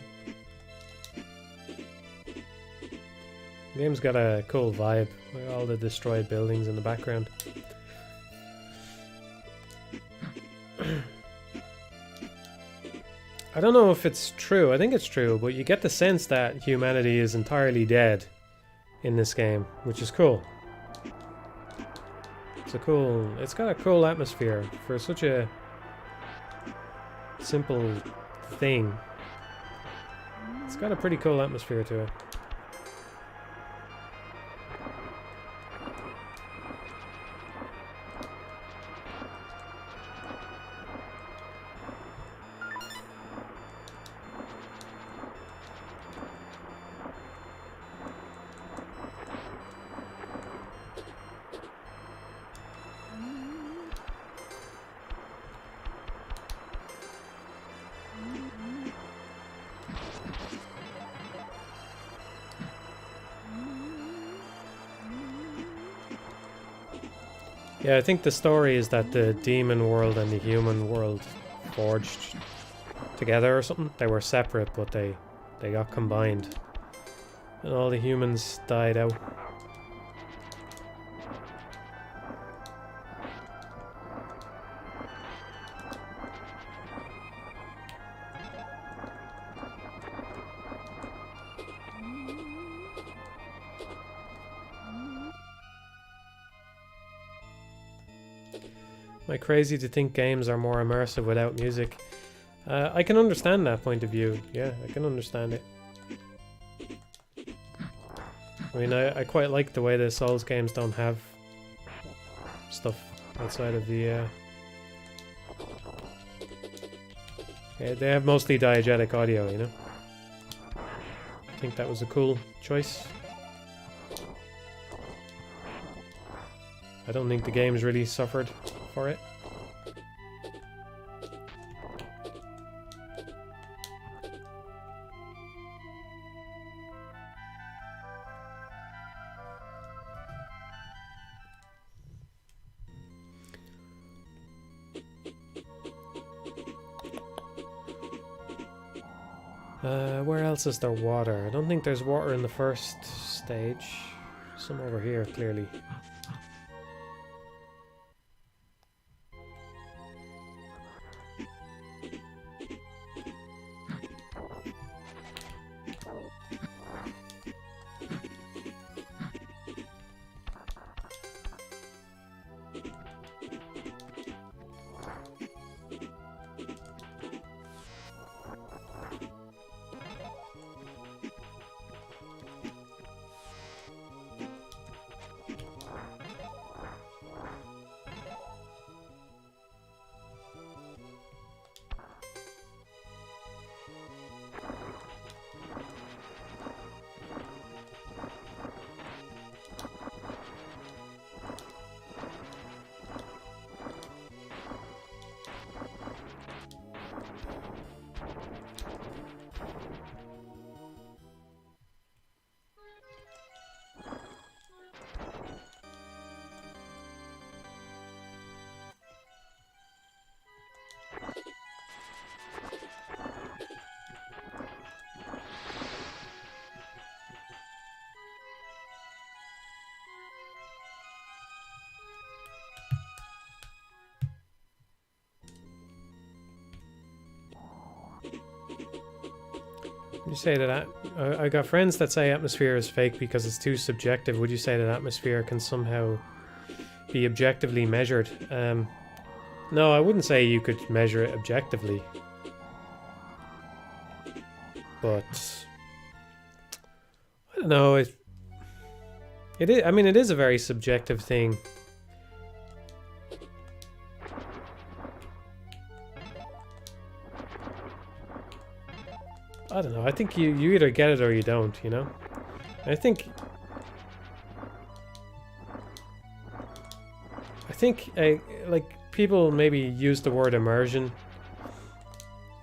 The game's got a cool vibe, like all the destroyed buildings in the background. I don't know if it's true, I think it's true, but you get the sense that humanity is entirely dead in this game, which is cool. It's got a cool atmosphere for such a simple thing. It's got a pretty cool atmosphere to it. Yeah, I think the story is that the demon world and the human world forged together or something. They were separate, but they got combined. And all the humans died out. Am I crazy to think games are more immersive without music? I can understand that point of view. Yeah, I can understand it. I mean, I quite like the way the Souls games don't have stuff outside of the... Yeah, they have mostly diegetic audio, you know? I think that was a cool choice. I don't think the game's really suffered for it. Where else is there water? I don't think there's water in the first stage. Some over here, clearly. Would you say that I got friends that say atmosphere is fake because it's too subjective. Would you say that atmosphere can somehow be objectively measured? No, I wouldn't say you could measure it objectively. But I don't know. It is. I mean, it is a very subjective thing. I don't know. I think you either get it or you don't, you know? I think like people maybe use the word immersion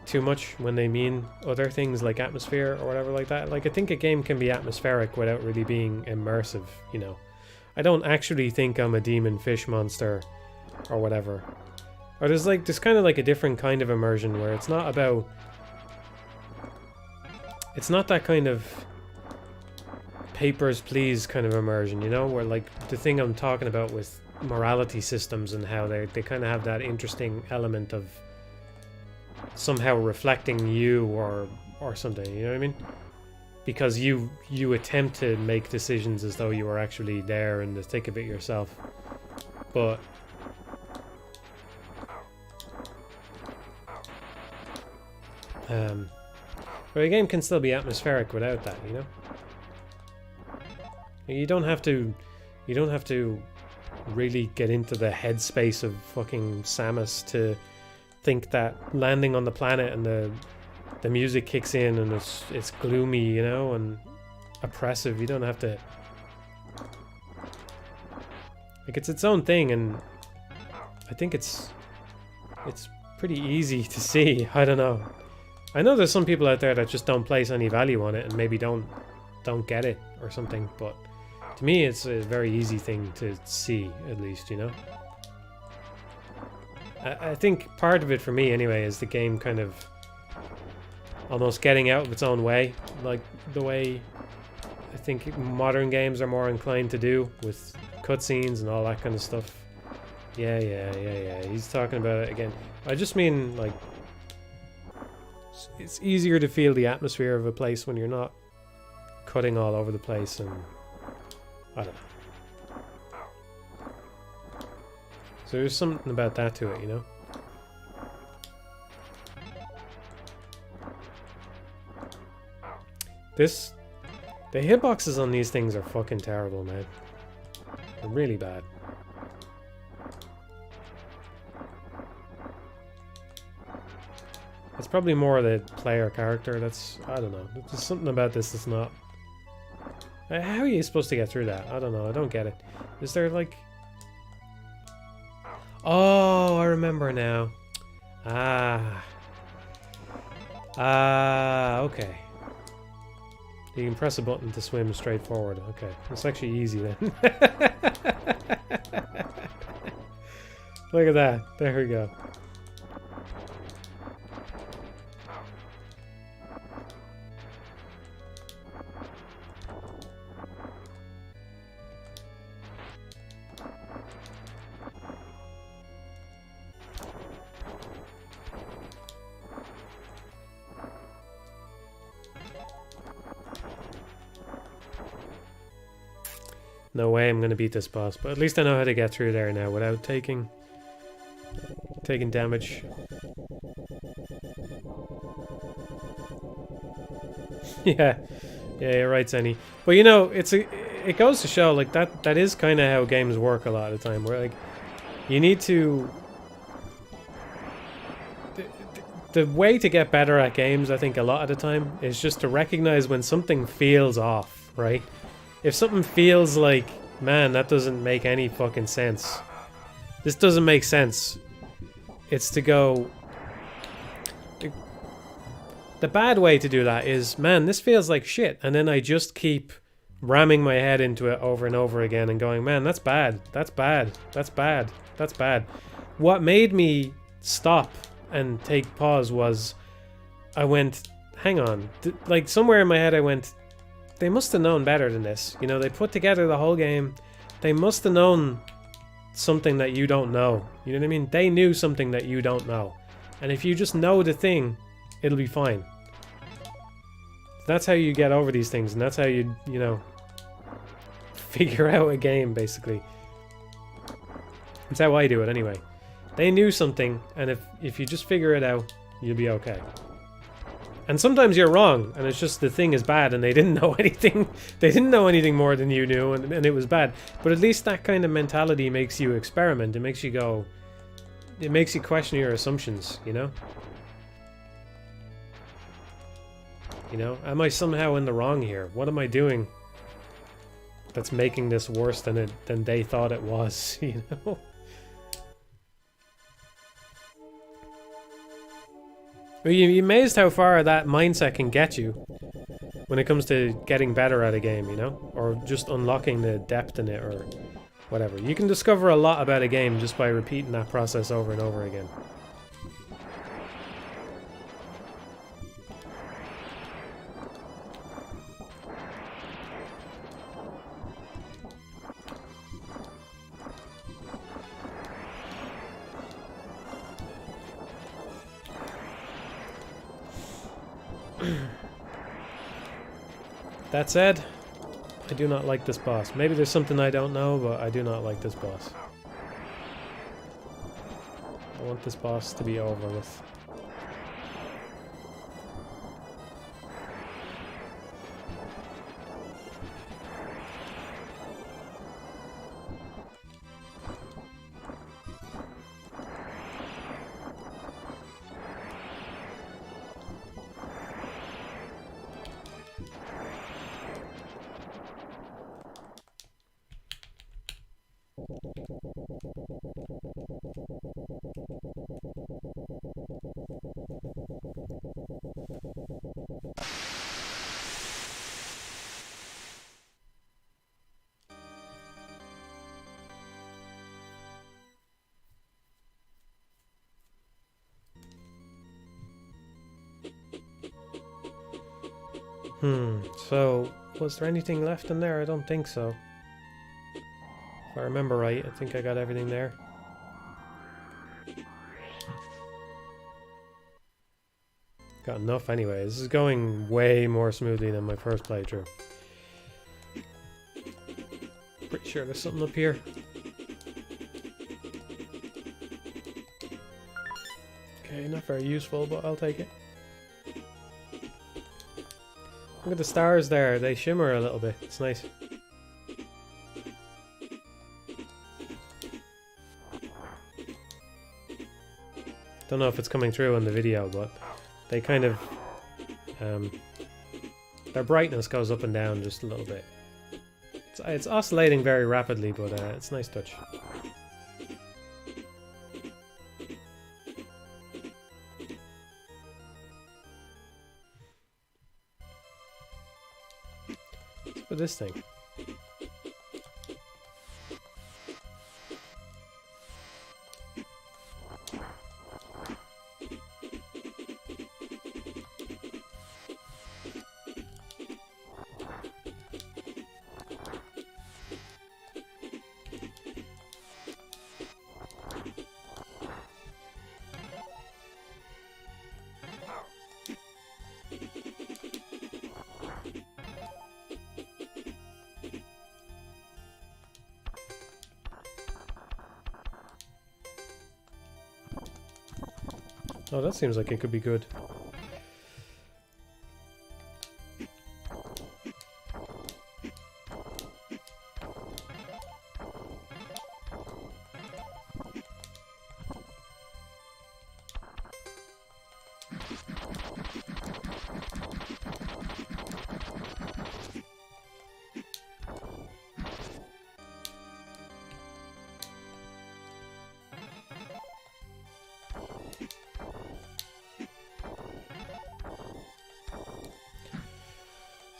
too much when they mean other things like atmosphere or whatever like that. Like I think a game can be atmospheric without really being immersive, you know? I don't actually think I'm a demon fish monster or whatever. Or there's kind of like a different kind of immersion where it's not about... It's not that kind of papers, please kind of immersion, you know? Where like the thing I'm talking about with morality systems and how they kind of have that interesting element of somehow reflecting you or something, you know what I mean? Because you attempt to make decisions as though you were actually there in the thick of it yourself. But but a game can still be atmospheric without that, you know? You don't have to really get into the headspace of fucking Samus to think that landing on the planet and the music kicks in and it's gloomy, you know, and oppressive. You don't have to... Like, it's its own thing, and I think it's pretty easy to see. I don't know. I know there's some people out there that just don't place any value on it and maybe don't get it or something, but to me it's a very easy thing to see, at least, you know? I think part of it for me anyway is the game kind of almost getting out of its own way, like the way I think modern games are more inclined to do with cutscenes and all that kind of stuff. Yeah, he's talking about it again. I just mean, like, it's easier to feel the atmosphere of a place when you're not cutting all over the place, and I don't know. So there's something about that to it, you know? The hitboxes on these things are fucking terrible, man. They're really bad. It's probably more the player character that's... I don't know. There's something about this that's not... How are you supposed to get through that? I don't know. I don't get it. Is there, like... Oh, I remember now. Okay. You can press a button to swim straight forward. Okay. It's actually easy then. Look at that. There we go. No way I'm gonna beat this boss, but at least I know how to get through there now without taking damage. Yeah, you're right, Zenny. But you know, it goes to show like that is kind of how games work a lot of the time. Where like you need to. The way to get better at games, I think, a lot of the time is just to recognize when something feels off, right? If something feels like, man, that doesn't make any fucking sense. This doesn't make sense. It's to go... The bad way to do that is, man, this feels like shit. And then I just keep ramming my head into it over and over again and going, man, that's bad. That's bad. That's bad. That's bad. What made me stop and take pause was I went, hang on, like somewhere in my head I went, they must have known better than this. You know, they put together the whole game. They must have known something that you don't know. You know what I mean? They knew something that you don't know. And if you just know the thing, it'll be fine. That's how you get over these things, and that's how you know, figure out a game, basically. That's how I do it anyway. They knew something, and if you just figure it out, you'll be okay. And sometimes you're wrong, and it's just the thing is bad, and they didn't know anything. They didn't know anything more than you knew, and it was bad. But at least that kind of mentality makes you experiment. It makes you go... It makes you question your assumptions, you know? You know? Am I somehow in the wrong here? What am I doing that's making this worse than they thought it was, you know? Well, you're amazed how far that mindset can get you when it comes to getting better at a game, you know? Or just unlocking the depth in it or whatever. You can discover a lot about a game just by repeating that process over and over again. That said, I do not like this boss. Maybe there's something I don't know, but I do not like this boss. I want this boss to be over with. So, was there anything left in there? I don't think so. If I remember right, I think I got everything there. Got enough anyway. This is going way more smoothly than my first playthrough. Pretty sure there's something up here. Okay, not very useful, but I'll take it. Look at the stars there, they shimmer a little bit, it's nice. Don't know if it's coming through in the video, but they kind of... their brightness goes up and down just a little bit. It's oscillating very rapidly, but it's a nice touch. With this thing. Oh, that seems like it could be good.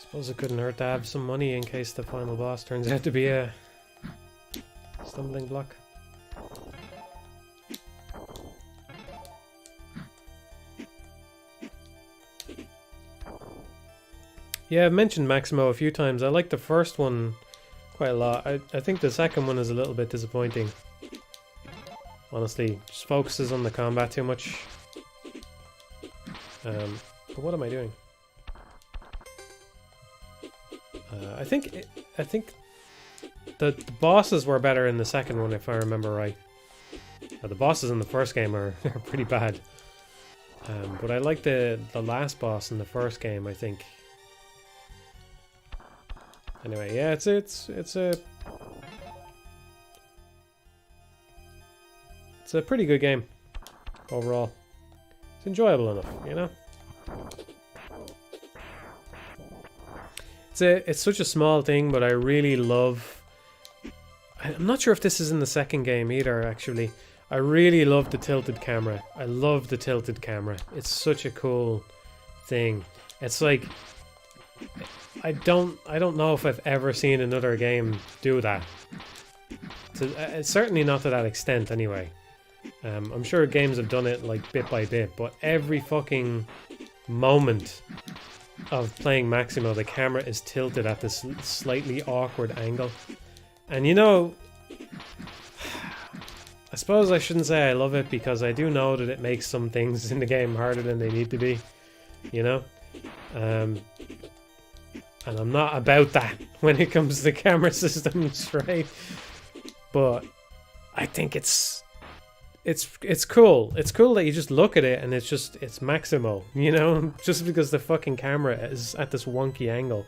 Suppose it couldn't hurt to have some money in case the final boss turns out to be a stumbling block. Yeah, I've mentioned Maximo a few times. I like the first one quite a lot. I think the second one is a little bit disappointing. Honestly, just focuses on the combat too much. But what am I doing? I think the bosses were better in the second one, if I remember right. The bosses in the first game are pretty bad. But I like the last boss in the first game, I think. Anyway, yeah, it's a pretty good game overall. It's enjoyable enough, you know. It's such a small thing, but I really love... I'm not sure if this is in the second game either, actually. I really love the tilted camera. I love the tilted camera. It's such a cool thing. It's like... I don't know if I've ever seen another game do that. Certainly not to that extent, anyway. I'm sure games have done it like bit by bit, but every fucking moment of playing Maximo, the camera is tilted at this slightly awkward angle. And you know, I suppose I shouldn't say I love it, because I do know that it makes some things in the game harder than they need to be, you know? And I'm not about that when it comes to camera systems, right? But I think it's cool. It's cool that you just look at it and it's Maximo, you know? Just because the fucking camera is at this wonky angle.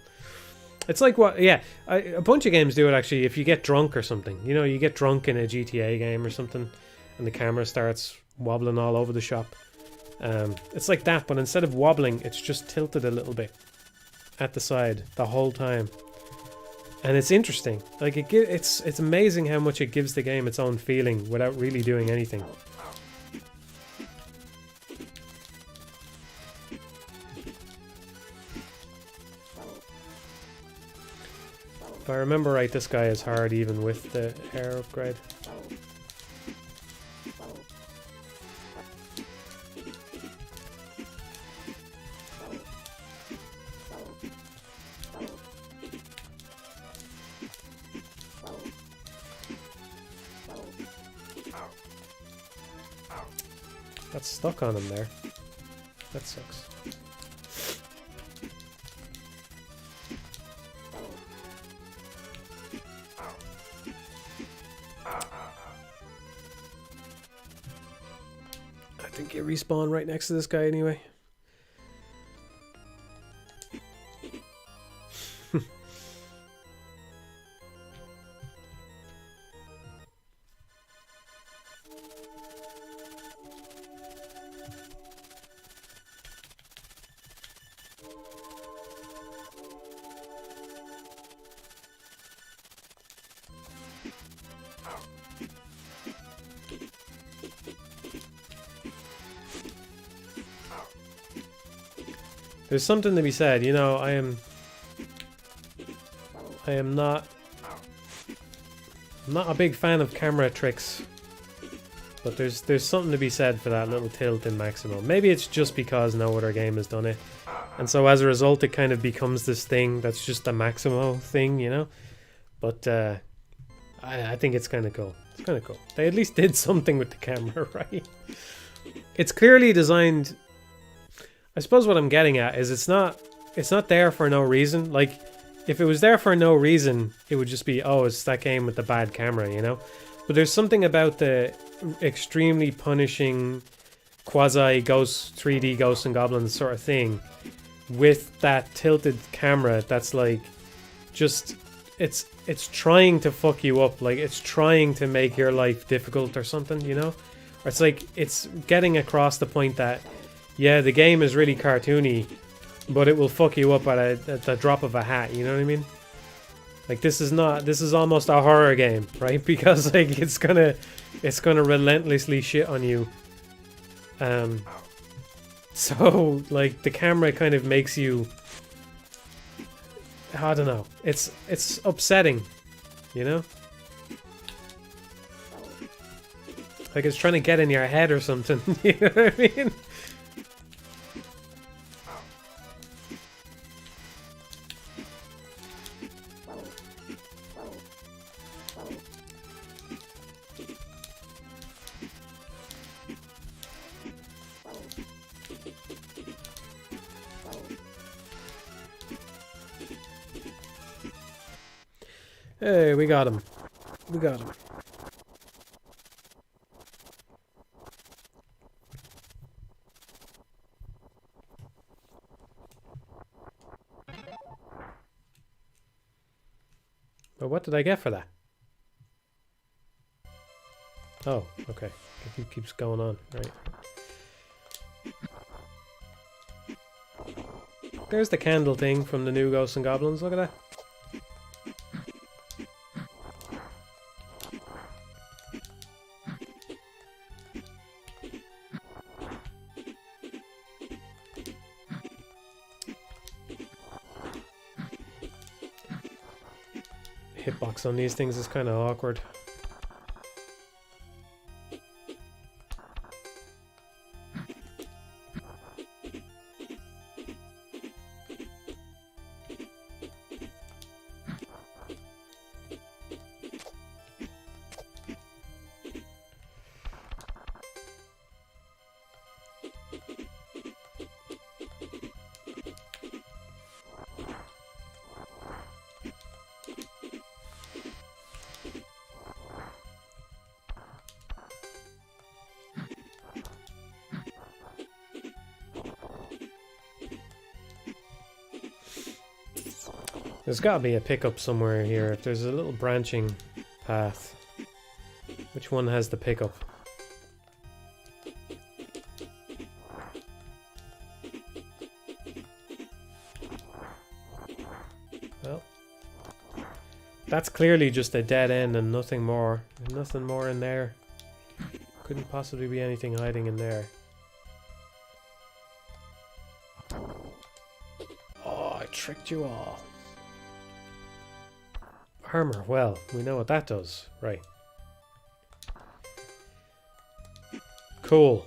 It's like what, yeah, a bunch of games do it actually. If you get drunk or something, you know, you get drunk in a GTA game or something and the camera starts wobbling all over the shop. It's like that, but instead of wobbling, it's just tilted a little bit at the side the whole time. And it's interesting. Like it's amazing how much it gives the game its own feeling without really doing anything. If I remember right, this guy is hard even with the hair upgrade. That's stuck on him there. That sucks. I think you respawn right next to this guy anyway. There's something to be said, you know, I am not a big fan of camera tricks, but there's something to be said for that little tilt in Maximo. Maybe it's just because no other game has done it, and so as a result it kind of becomes this thing that's just a Maximo thing, you know. But I think it's kind of cool. It's kind of cool. They at least did something with the camera, right? It's clearly designed. I suppose what I'm getting at is it's not there for no reason. Like, if it was there for no reason, it would just be, oh, it's that game with the bad camera, you know? But there's something about the extremely punishing quasi ghost 3D Ghosts and Goblins sort of thing with that tilted camera that's like just it's trying to fuck you up, like it's trying to make your life difficult or something, you know? Or it's like it's getting across the point that yeah, the game is really cartoony, but it will fuck you up at the drop of a hat, you know what I mean? Like this is almost a horror game, right? Because like it's gonna relentlessly shit on you. So like the camera kind of makes you, I don't know, it's upsetting, you know? Like it's trying to get in your head or something, you know what I mean? Hey, we got him. We got him. But what did I get for that? Oh, okay. It keeps going on, right. There's the candle thing from the new Ghosts and Goblins, look at that. Hitbox on these things is kind of awkward. There's got to be a pickup somewhere here. If there's a little branching path, which one has the pickup? Well, that's clearly just a dead end and nothing more. There's nothing more in there. Couldn't possibly be anything hiding in there. Oh, I tricked you all. Armor, well, we know what that does. Right. Cool.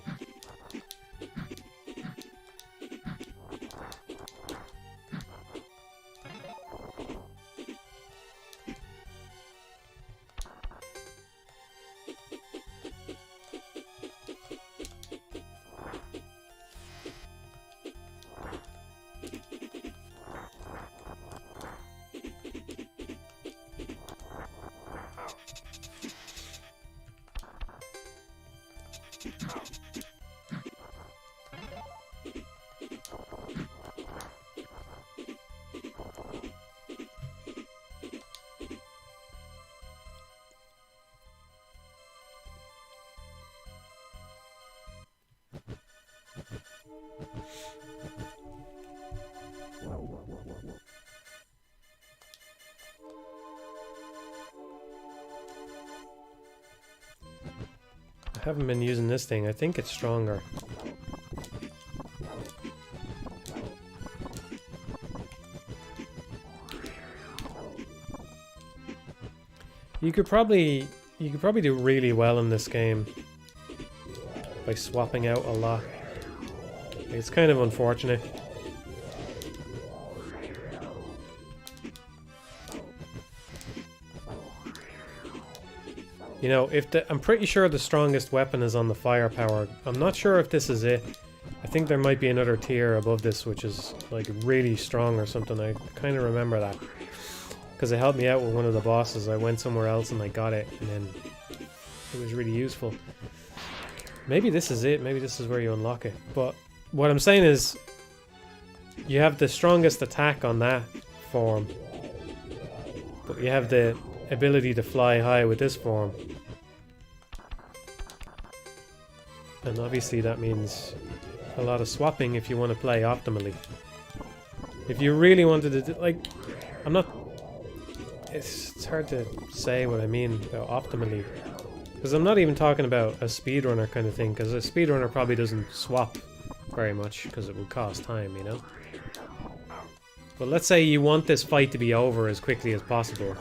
I haven't been using this thing. I think it's stronger. You could probably do really well in this game by swapping out a lot. It's kind of unfortunate. You know, I'm pretty sure the strongest weapon is on the firepower. I'm not sure if this is it. I think there might be another tier above this which is like really strong or something. I kind of remember that. Because it helped me out with one of the bosses. I went somewhere else and I got it, and then it was really useful. Maybe this is it. Maybe this is where you unlock it. But what I'm saying is, you have the strongest attack on that form, but you have the ability to fly high with this form. And obviously that means a lot of swapping if you want to play optimally. If you really wanted to do, like, I'm not... It's hard to say what I mean about optimally. Because I'm not even talking about a speedrunner kind of thing, because a speedrunner probably doesn't swap very much, because it would cost time, you know? But let's say you want this fight to be over as quickly as possible.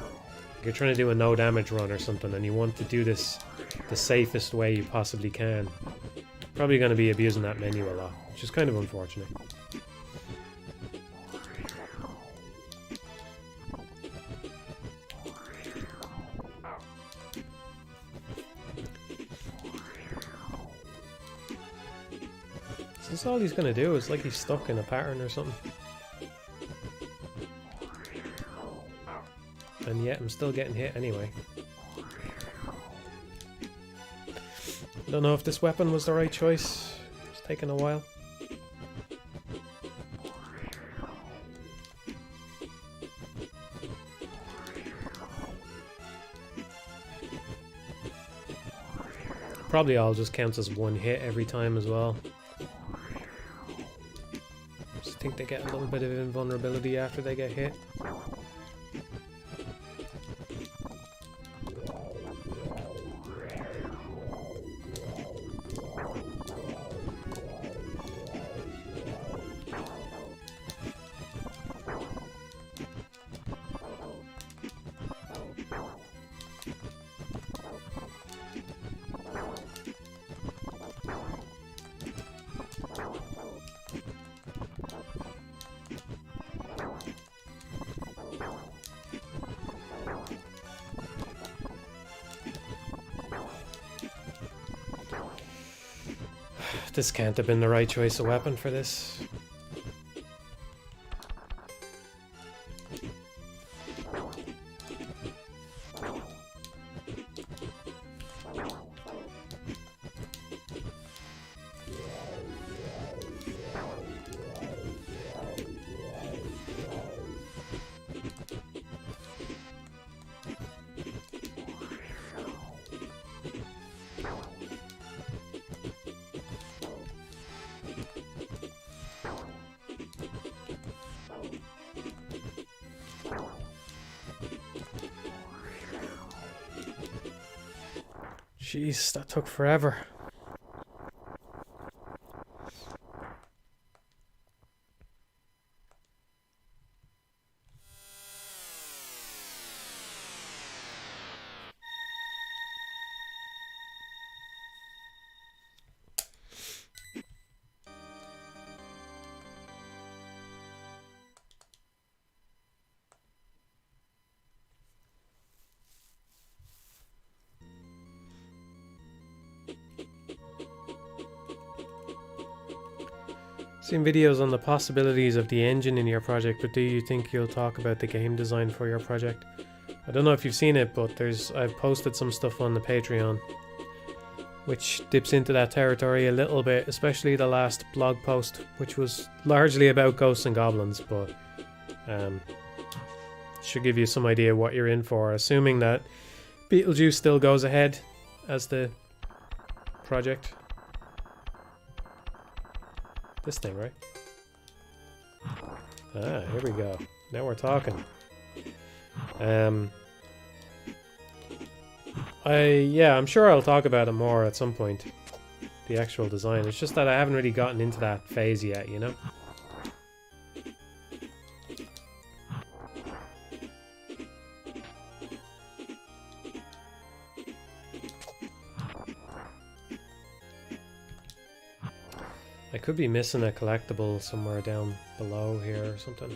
You're trying to do a no damage run or something, and you want to do this the safest way you possibly can. Probably going to be abusing that menu a lot, which is kind of unfortunate. Is this all he's going to do? It's like he's stuck in a pattern or something. And yet I'm still getting hit anyway. Don't know if this weapon was the right choice. It's taking a while. Probably all just counts as one hit every time as well. Just think they get a little bit of invulnerability after they get hit. This can't have been the right choice of weapon for this. Jeez, that took forever. Seen videos on the possibilities of the engine in your project, but do you think you'll talk about the game design for your project? I don't know if you've seen it, but I've posted some stuff on the Patreon which dips into that territory a little bit, especially the last blog post, which was largely about Ghosts and Goblins, but should give you some idea what you're in for, assuming that Beetlejuice still goes ahead as the project. This thing, right? Ah, here we go. Now we're talking. Yeah, I'm sure I'll talk about it more at some point. The actual design. It's just that I haven't really gotten into that phase yet, you know? I could be missing a collectible somewhere down below here or something.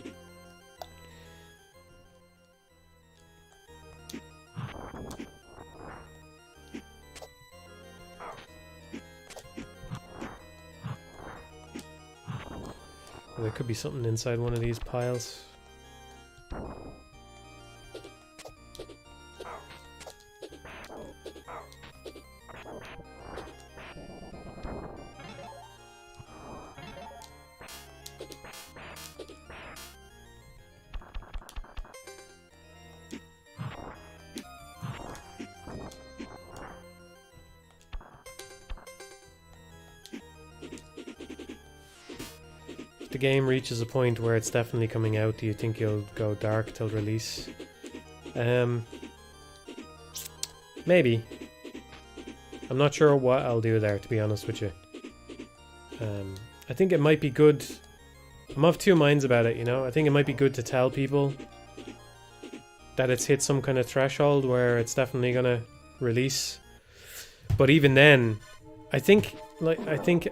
There could be something inside one of these piles. If the game reaches a point where it's definitely coming out, do you think you'll go dark till release? Maybe. I'm not sure what I'll do there, to be honest with you. I think it might be good. I'm of two minds about it, you know? I think it might be good to tell people that it's hit some kind of threshold where it's definitely gonna release. But even then, I think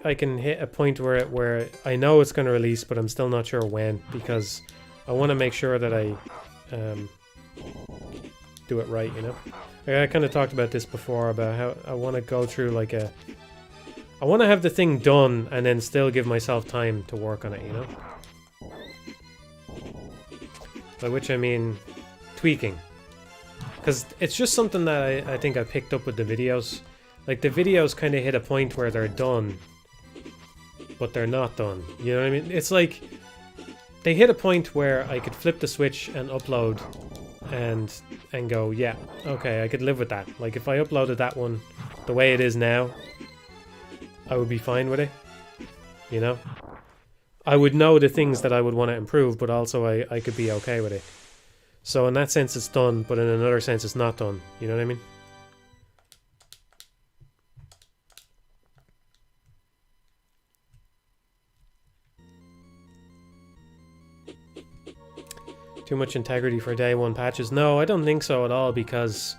I can hit a point where I know it's gonna release, but I'm still not sure when, because I want to make sure that I do it right, you know? I kind of talked about this before, about how I want to go through like I want to have the thing done and then still give myself time to work on it, you know? By which I mean tweaking. Because it's just something that I think I picked up with the videos. Like, the videos kind of hit a point where they're done, but they're not done. You know what I mean? It's like, they hit a point where I could flip the switch and upload and go, yeah, okay, I could live with that. Like, if I uploaded that one the way it is now, I would be fine with it, you know? I would know the things that I would want to improve, but also I could be okay with it. So in that sense it's done, but in another sense it's not done, you know what I mean? Too much integrity for day one patches? No, I don't think so at all, because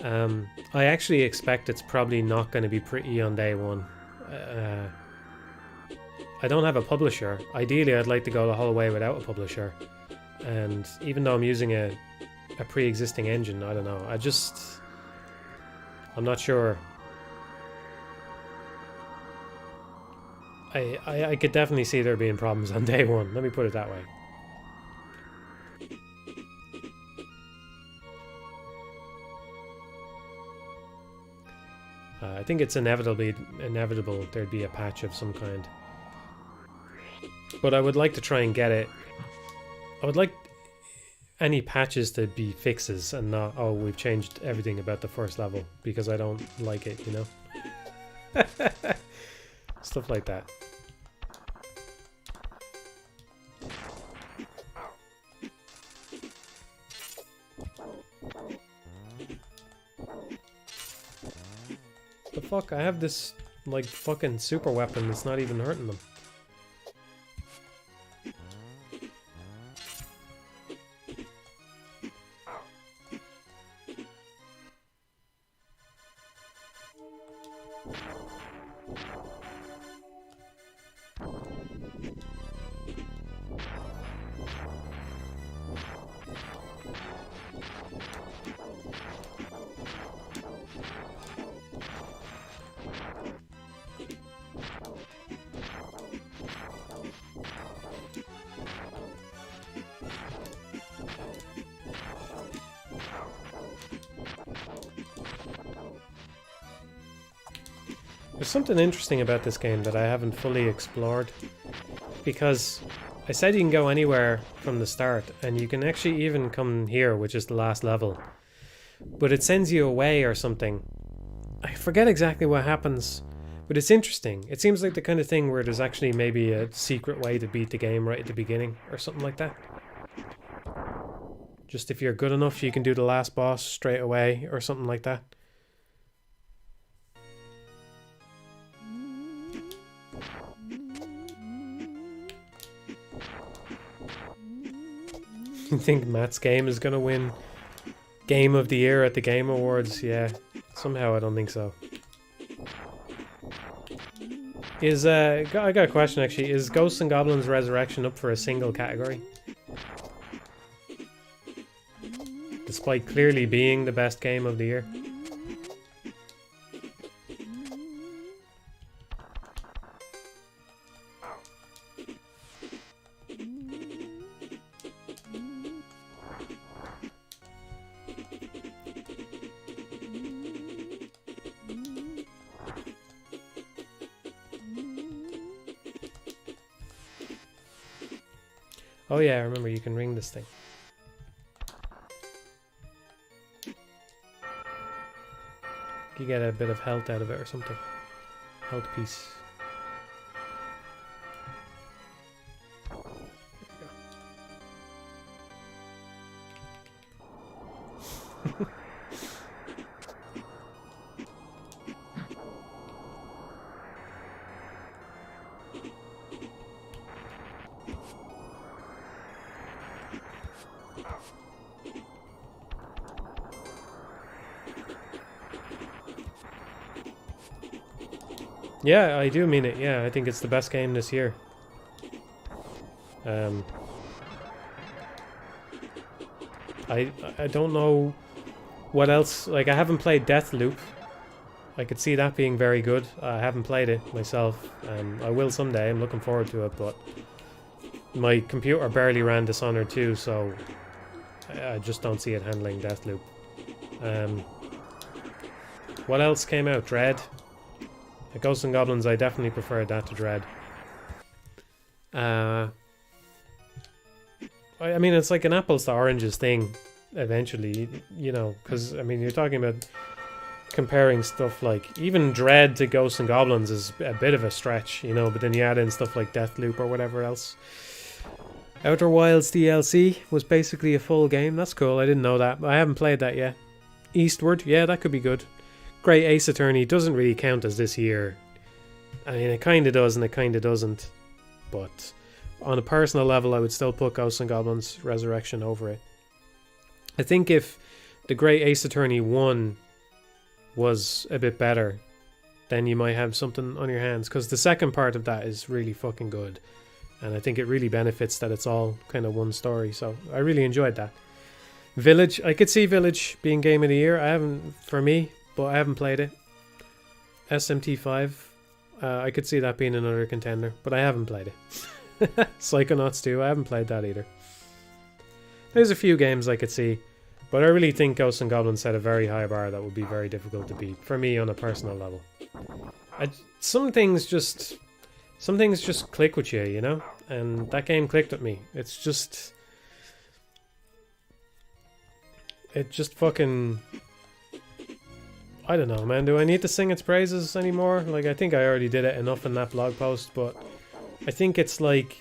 I actually expect it's probably not going to be pretty on day one. I don't have a publisher. Ideally, I'd like to go the whole way without a publisher. And even though I'm using a pre-existing engine, I don't know. I'm not sure. I could definitely see there being problems on day one. Let me put it that way. I think it's inevitable there'd be a patch of some kind. But I would like to try and get it. I would like any patches to be fixes and not, oh, we've changed everything about the first level, because I don't like it, you know? Stuff like that. The fuck? I have this, like, fucking super weapon that's not even hurting them. There's something interesting about this game that I haven't fully explored, because I said you can go anywhere from the start, and you can actually even come here, which is the last level, but it sends you away or something. I forget exactly what happens, but it's interesting. It seems like the kind of thing where there's actually maybe a secret way to beat the game right at the beginning, or something like that. Just if you're good enough, you can do the last boss straight away, or something like that. You think Matt's game is gonna win Game of the Year at the Game Awards? Yeah, somehow I don't think so. I got a question actually. Is Ghosts and Goblins Resurrection up for a single category? Despite clearly being the best game of the year. Oh yeah, I remember you can ring this thing. You get a bit of health out of it or something. Health piece. There you go. Yeah, I do mean it. Yeah, I think it's the best game this year. I don't know what else. Like, I haven't played Deathloop. I could see that being very good. I haven't played it myself. I will someday. I'm looking forward to it, but my computer barely ran Dishonored 2, so I just don't see it handling Deathloop. What else came out? Dread. Ghosts and Goblins, I definitely prefer that to Dread. I mean, it's like an apples to oranges thing, eventually, you know, because, I mean, you're talking about comparing stuff like, even Dread to Ghosts and Goblins is a bit of a stretch, you know, but then you add in stuff like Deathloop or whatever else. Outer Wilds DLC was basically a full game. That's cool, I didn't know that. I haven't played that yet. Eastward, yeah, that could be good. Great Ace Attorney doesn't really count as this year. I mean, it kind of does and it kind of doesn't. But on a personal level, I would still put Ghosts and Goblins Resurrection over it. I think if the Great Ace Attorney 1 was a bit better, then you might have something on your hands. Because the second part of that is really fucking good. And I think it really benefits that it's all kind of one story. So I really enjoyed that. Village, I could see Village being Game of the Year. I haven't, for me, but I haven't played it. SMT5, I could see that being another contender, but I haven't played it. Psychonauts 2, I haven't played that either. There's a few games I could see, but I really think Ghosts and Goblins set a very high bar that would be very difficult to beat, for me on a personal level. Some things just click with you, you know? And that game clicked with me. It just fucking... I don't know, man. Do I need to sing its praises anymore? Like, I think I already did it enough in that blog post, but I think it's like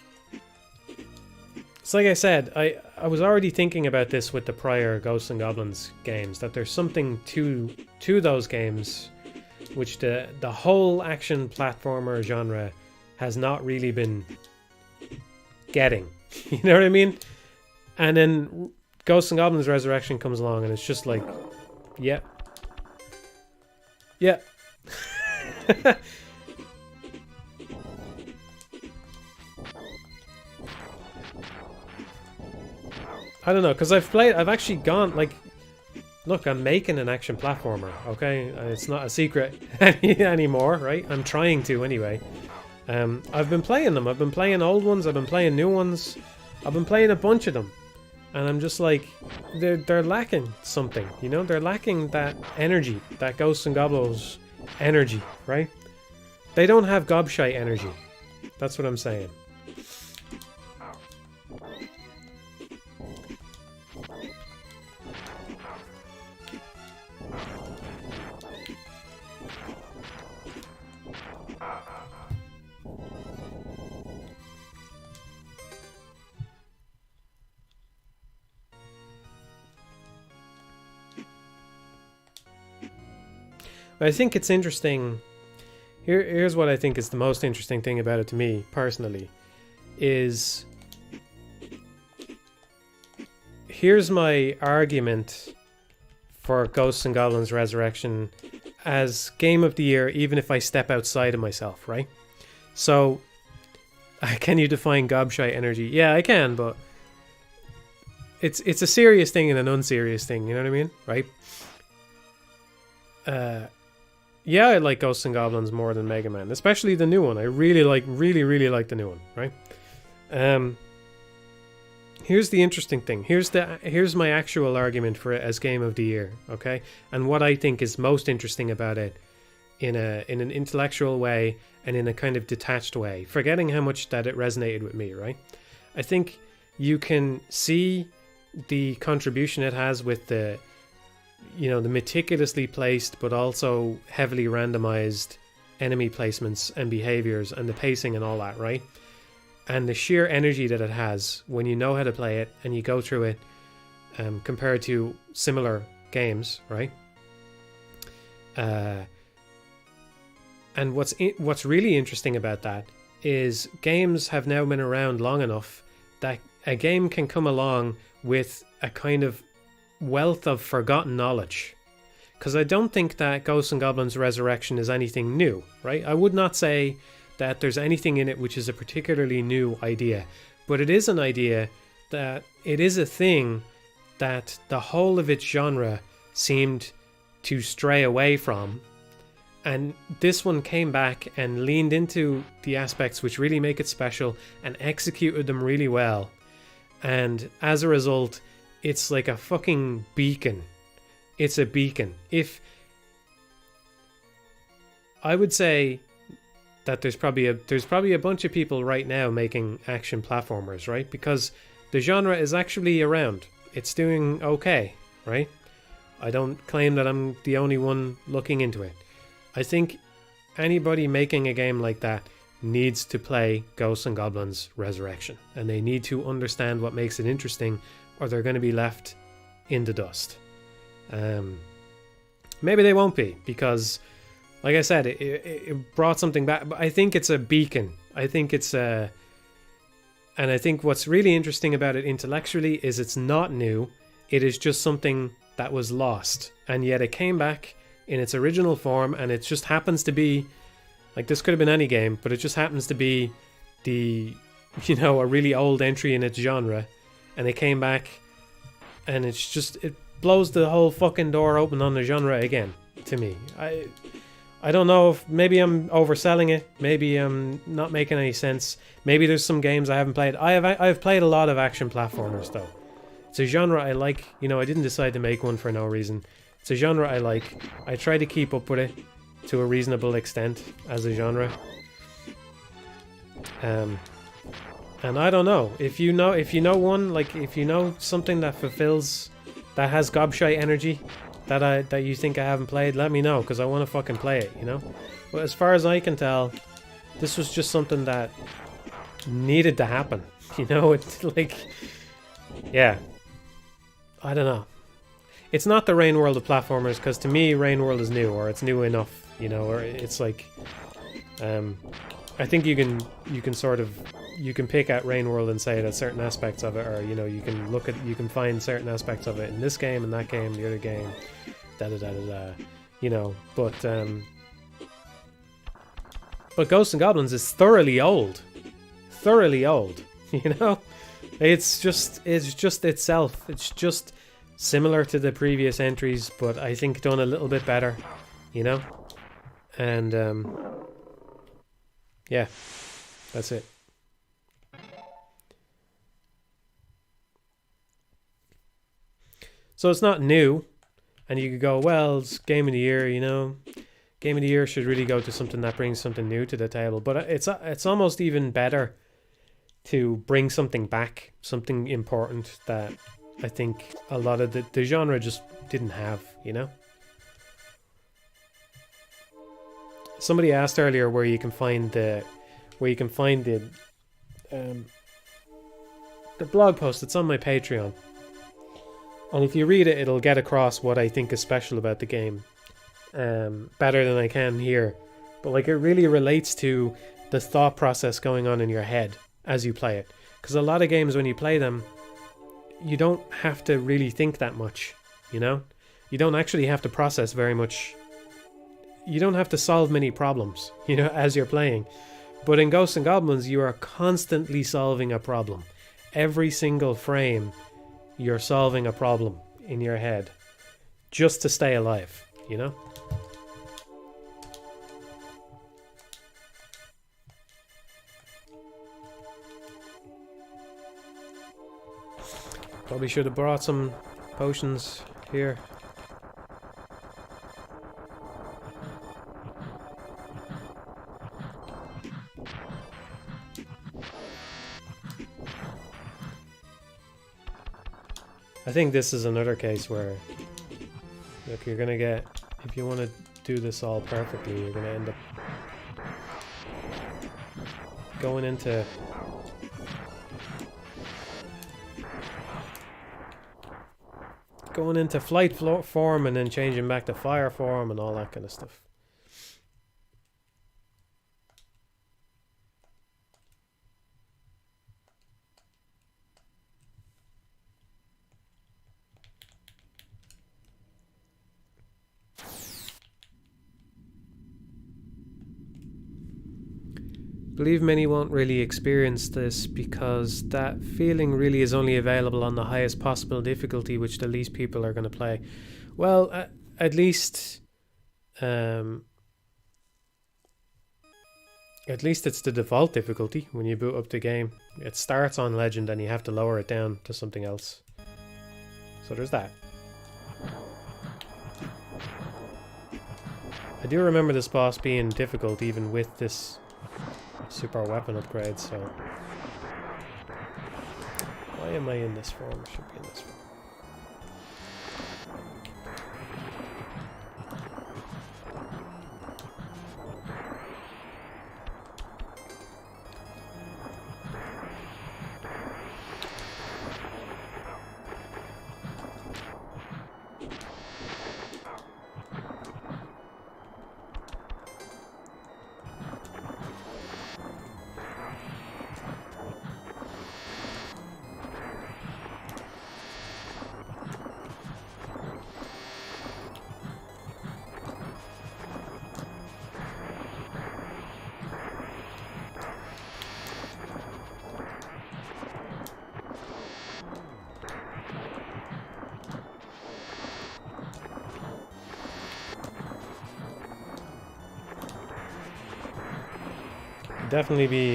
I said, I was already thinking about this with the prior Ghosts and Goblins games, that there's something to those games which the whole action platformer genre has not really been getting. You know what I mean? And then Ghosts and Goblins Resurrection comes along and it's just like, yeah. Yeah. I don't know, because I've actually gone, like, look, I'm making an action platformer, okay? It's not a secret anymore, right? I'm trying to, anyway. I've been playing them. I've been playing old ones. I've been playing new ones. I've been playing a bunch of them. And I'm just like, they're lacking something, you know? They're lacking that energy, that Ghosts and Goblins energy, right? They don't have gobshite energy. That's what I'm saying. I think it's interesting. Here's what I think is the most interesting thing about it to me, personally, is... Here's my argument for Ghosts and Goblins Resurrection as Game of the Year, even if I step outside of myself, right? So, can you define gobshite energy? Yeah, I can, but... It's a serious thing and an unserious thing, you know what I mean? Right? Yeah, I like Ghosts and Goblins more than Mega Man, especially the new one. I really like the new one, right? Here's the interesting thing. Here's my actual argument for it as Game of the Year, okay? And what I think is most interesting about it in an intellectual way and in a kind of detached way, forgetting how much that it resonated with me, right? I think you can see the contribution it has with the, you know, the meticulously placed but also heavily randomized enemy placements and behaviors and the pacing and all that, right? And the sheer energy that it has when you know how to play it and you go through it, compared to similar games, right? And what's really interesting about that is games have now been around long enough that a game can come along with a kind of wealth of forgotten knowledge. Because I don't think that Ghosts and Goblins Resurrection is anything new, right? I would not say that there's anything in it which is a particularly new idea, but it is an idea that it is a thing that the whole of its genre seemed to stray away from. And this one came back and leaned into the aspects which really make it special and executed them really well. And as a result, it's like a fucking beacon. It's a beacon. If I would say that there's probably a bunch of people right now making action platformers, right? Because the genre is actually around. It's doing okay, right? I don't claim that I'm the only one looking into it. I think anybody making a game like that needs to play Ghosts and Goblins Resurrection, and they need to understand what makes it interesting, or they're going to be left in the dust. Maybe they won't be, because, like I said, it brought something back. But I think it's a beacon. I think it's a... And I think what's really interesting about it intellectually is it's not new. It is just something that was lost. And yet it came back in its original form, and it just happens to be... Like, this could have been any game, but it just happens to be the... You know, a really old entry in its genre. And it came back, and it's just... It blows the whole fucking door open on the genre again, to me. I don't know if maybe I'm overselling it. Maybe I'm not making any sense. Maybe there's some games I haven't played. I've played a lot of action platformers though. It's a genre I like. You know, I didn't decide to make one for no reason. It's a genre I like. I try to keep up with it to a reasonable extent as a genre. And I don't know if you know one, like if you know something that fulfills, that has gobshite energy, that you think I haven't played, let me know, because I want to fucking play it, you know? But as far as I can tell, this was just something that needed to happen, you know? It's like, yeah. I don't know. It's not the Rain World of platformers, because to me, Rain World is new, or it's new enough, you know, or it's like... I think you can sort of... You can pick at Rain World and say that certain aspects of it, or, you know, you can find certain aspects of it in this game, and that game, the other game, da-da-da-da-da, you know, but Ghosts and Goblins is thoroughly old, you know? It's just itself. It's just similar to the previous entries, but I think done a little bit better, you know? And, yeah, that's it. So it's not new, and you could go, well, it's Game of the Year, you know. Game of the Year should really go to something that brings something new to the table. But it's almost even better to bring something back, something important that I think a lot of the genre just didn't have, you know. Somebody asked earlier where you can find the blog post. It's on my Patreon. And if you read it, it'll get across what I think is special about the game, better than I can here. But like, it really relates to the thought process going on in your head as you play it. Because a lot of games, when you play them, you don't have to really think that much, you know? You don't actually have to process very much. You don't have to solve many problems, you know, as you're playing. But in Ghosts and Goblins, you are constantly solving a problem. Every single frame, you're solving a problem in your head just to stay alive, you know? Probably should have brought some potions here. I think this is another case where, look, you're gonna get, if you want to do this all perfectly, you're gonna end up going into flight form and then changing back to fire form and all that kind of stuff. I believe many won't really experience this because that feeling really is only available on the highest possible difficulty, which the least people are going to play. Well, at least it's the default difficulty when you boot up the game. It starts on Legend and you have to lower it down to something else. So there's that. I do remember this boss being difficult even with this super weapon upgrade, so why am I in this form? I should be in this form. Definitely be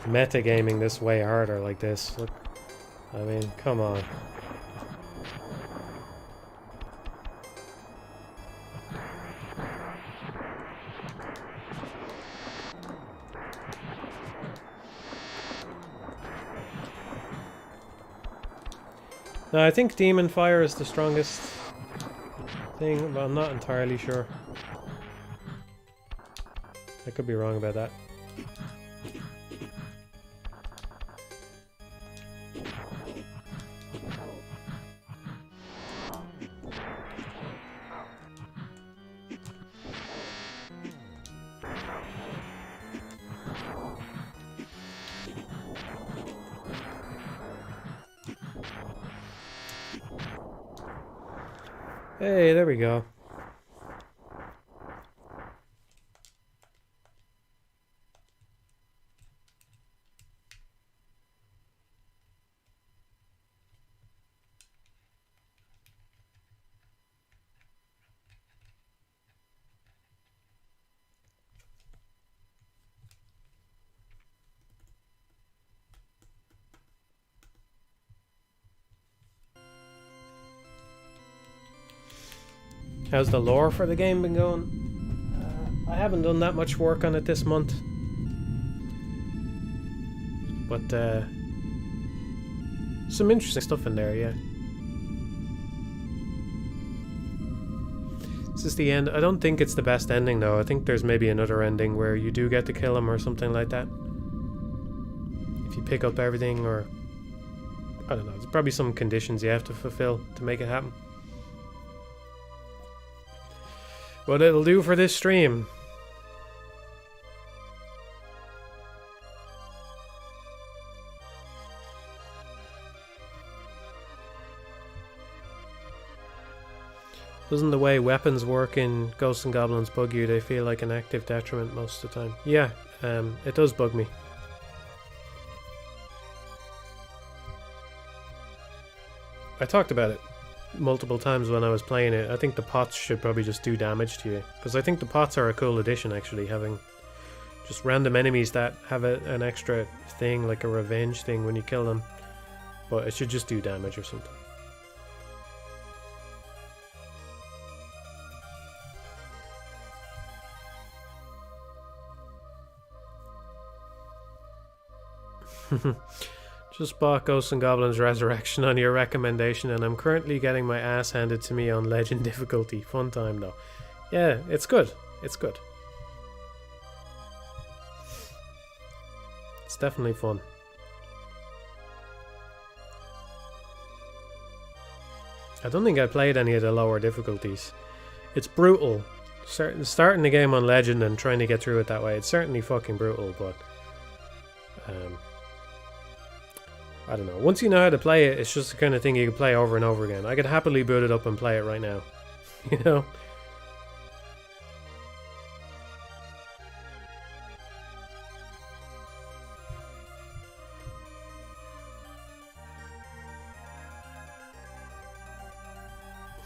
metagaming this way harder like this. Look, I mean, come on. No, I think Demon Fire is the strongest thing, but I'm not entirely sure. I could be wrong about that. Hey, there we go. How's the lore for the game been going? I haven't done that much work on it this month. But some interesting stuff in there, yeah. This is the end. I don't think it's the best ending though. I think there's maybe another ending where you do get to kill him or something like that. If you pick up everything, or I don't know, there's probably some conditions you have to fulfill to make it happen. What it'll do for this stream. Doesn't the way weapons work in Ghosts and Goblins bug you? They feel like an active detriment most of the time. Yeah, it does bug me. I talked about it multiple times when I was playing it. I think the pots should probably just do damage to you, because I think the pots are a cool addition, actually, having just random enemies that have an extra thing, like a revenge thing when you kill them, but it should just do damage or something. Just bought Ghosts and Goblins Resurrection on your recommendation, and I'm currently getting my ass handed to me on Legend difficulty. Fun time though. Yeah, it's good. It's good. It's definitely fun. I don't think I played any of the lower difficulties. It's brutal. Starting the game on Legend and trying to get through it that way, it's certainly fucking brutal, but I don't know. Once you know how to play it, it's just the kind of thing you can play over and over again. I could happily boot it up and play it right now. You know?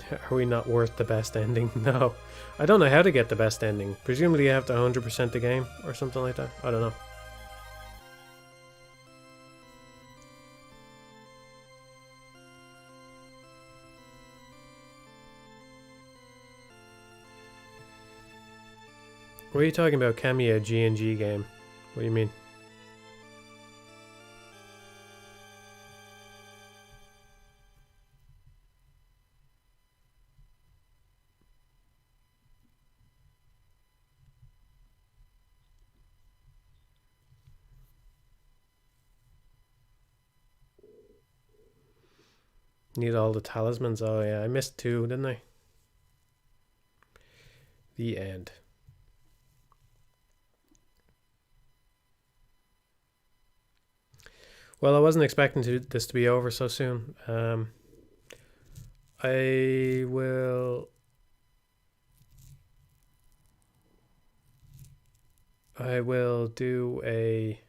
Are we not worth the best ending? No. I don't know how to get the best ending. Presumably you have to 100% the game or something like that. I don't know. What are you talking about, Cameo G&G game? What do you mean? Need all the talismans. Oh yeah, I missed 2, didn't I? The end. Well, I wasn't expecting this to be over so soon. I will do a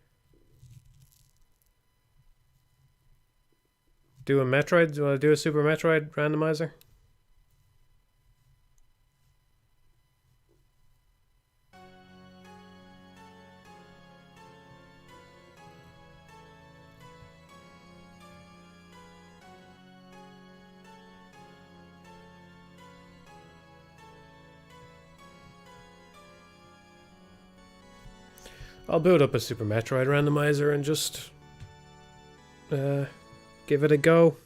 Metroid. Do you want to do a Super Metroid randomizer? I'll boot up a Super Metroid randomizer and just give it a go.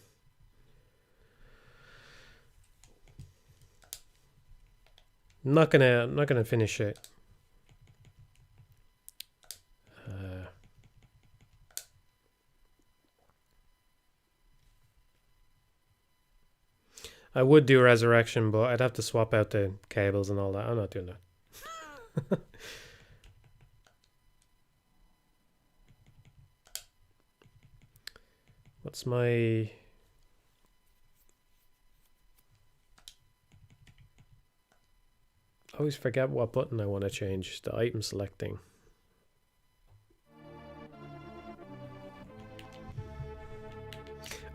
I'm not gonna finish it. I would do Resurrection, but I'd have to swap out the cables and all that. I'm not doing that. What's my... I always forget what button I want to change. The item selecting.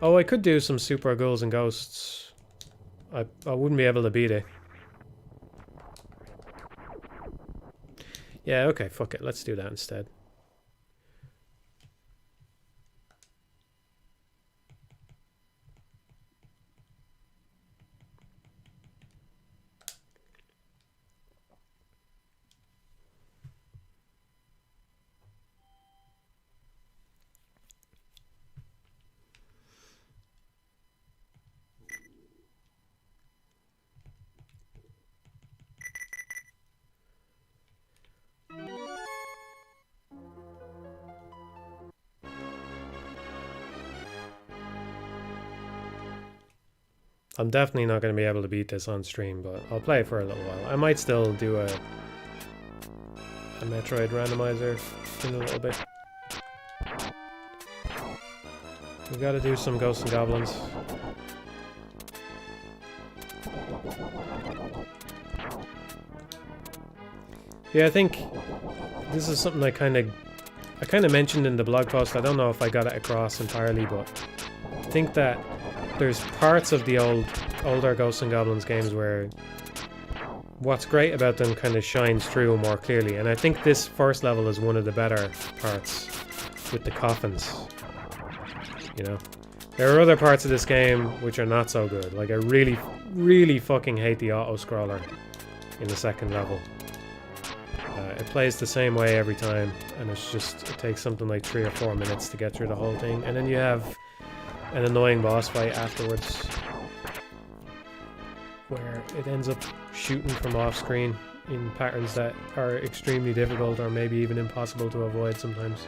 Oh, I could do some Super Ghouls and Ghosts. I wouldn't be able to beat it. Yeah, okay, fuck it. Let's do that instead. I'm definitely not going to be able to beat this on stream, but I'll play it for a little while. I might still do a Metroid randomizer in a little bit. We got to do some Ghosts and Goblins. Yeah, I think this is something I kind of mentioned in the blog post. I don't know if I got it across entirely, but I think that there's parts of the older Ghosts and Goblins games where what's great about them kind of shines through more clearly, and I think this first level is one of the better parts with the coffins. You know, there are other parts of this game which are not so good. Like I really fucking hate the auto scroller in the second level. It plays the same way every time, and it takes something like 3 or 4 minutes to get through the whole thing, and then you have an annoying boss fight afterwards where it ends up shooting from off screen in patterns that are extremely difficult or maybe even impossible to avoid sometimes.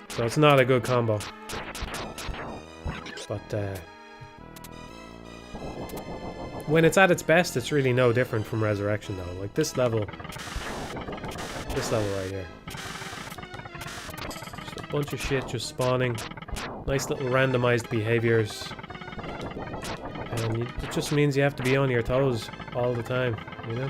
So it's not a good combo. But when it's at its best, it's really no different from Resurrection though. Like this level right here. Just a bunch of shit just spawning. Nice little randomized behaviors. And it just means you have to be on your toes all the time, you know?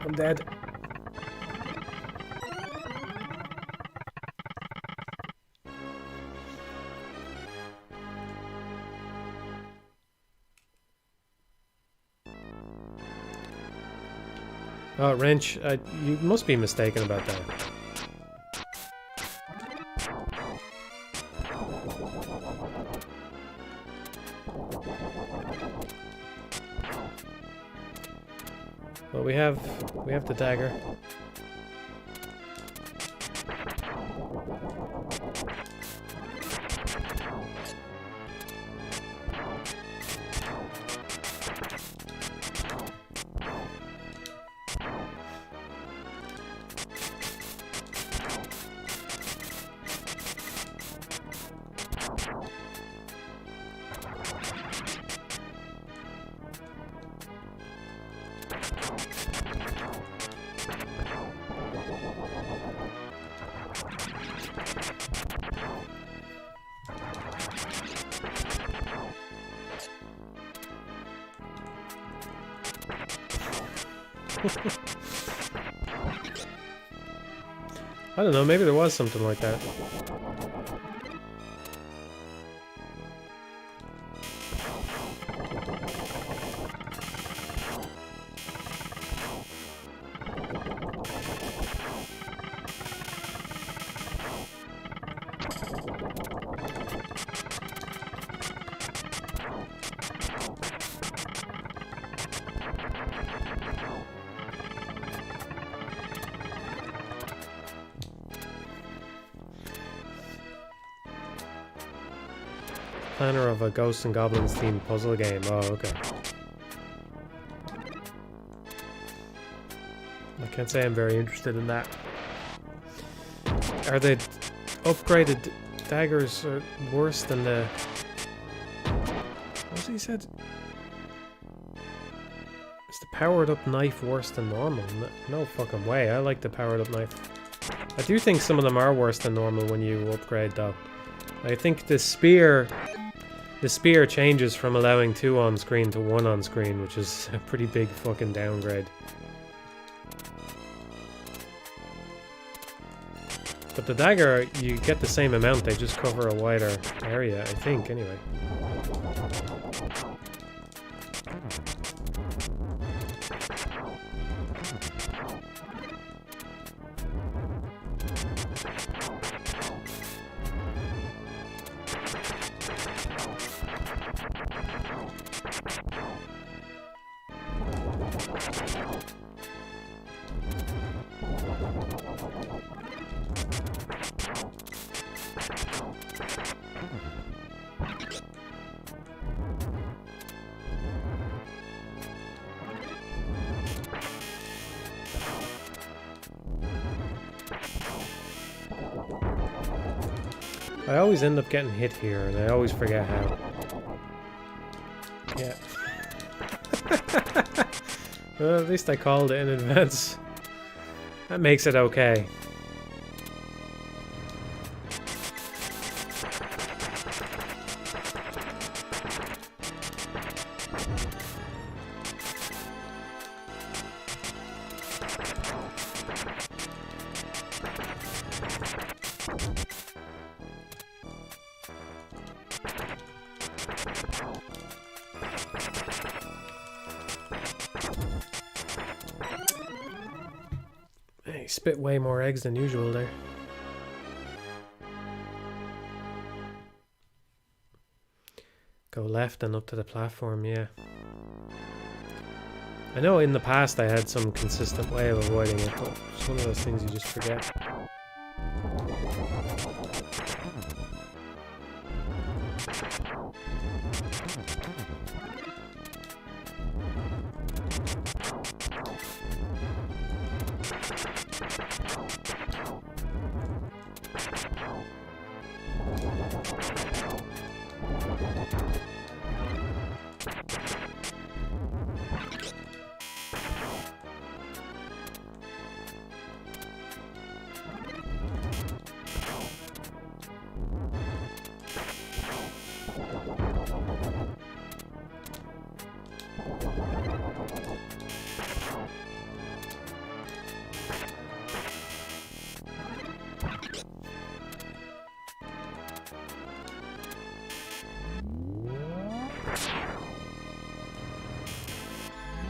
I'm dead. Oh, wrench. You must be mistaken about that. Well, we have the dagger. I don't know, maybe there was something like that. Planner of a Ghosts and Goblins themed puzzle game. Oh, okay. I can't say I'm very interested in that. Are the upgraded daggers worse than the... What was he said? Is the powered up knife worse than normal? No fucking way. I like the powered up knife. I do think some of them are worse than normal when you upgrade though. I think the spear changes from allowing 2 on screen to 1 on screen, which is a pretty big fucking downgrade. But the dagger, you get the same amount, they just cover a wider area, I think, anyway. I always end up getting hit here, and I always forget how. Yeah. Well, at least I called it in advance. That makes it okay. He spit way more eggs than usual there. Go left and up to the platform, yeah. I know in the past I had some consistent way of avoiding it, but it's one of those things you just forget.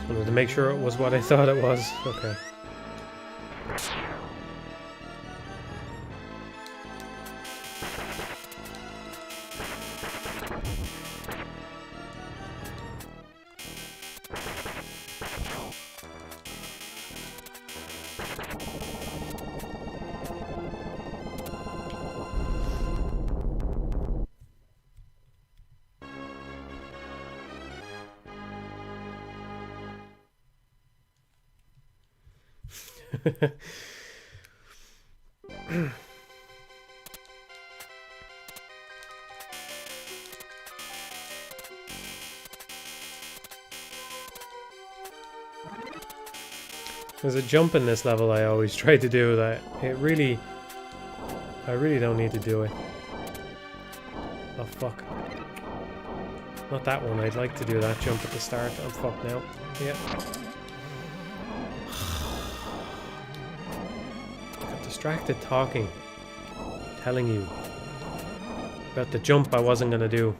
Wanted to make sure it was what I thought it was. Okay. There's a jump in this level I always try to do that I really don't need to do it. Oh fuck. Not that one, I'd like to do that jump at the start. I'm fucked now. Yeah. I got distracted talking. Telling you about the jump I wasn't gonna do.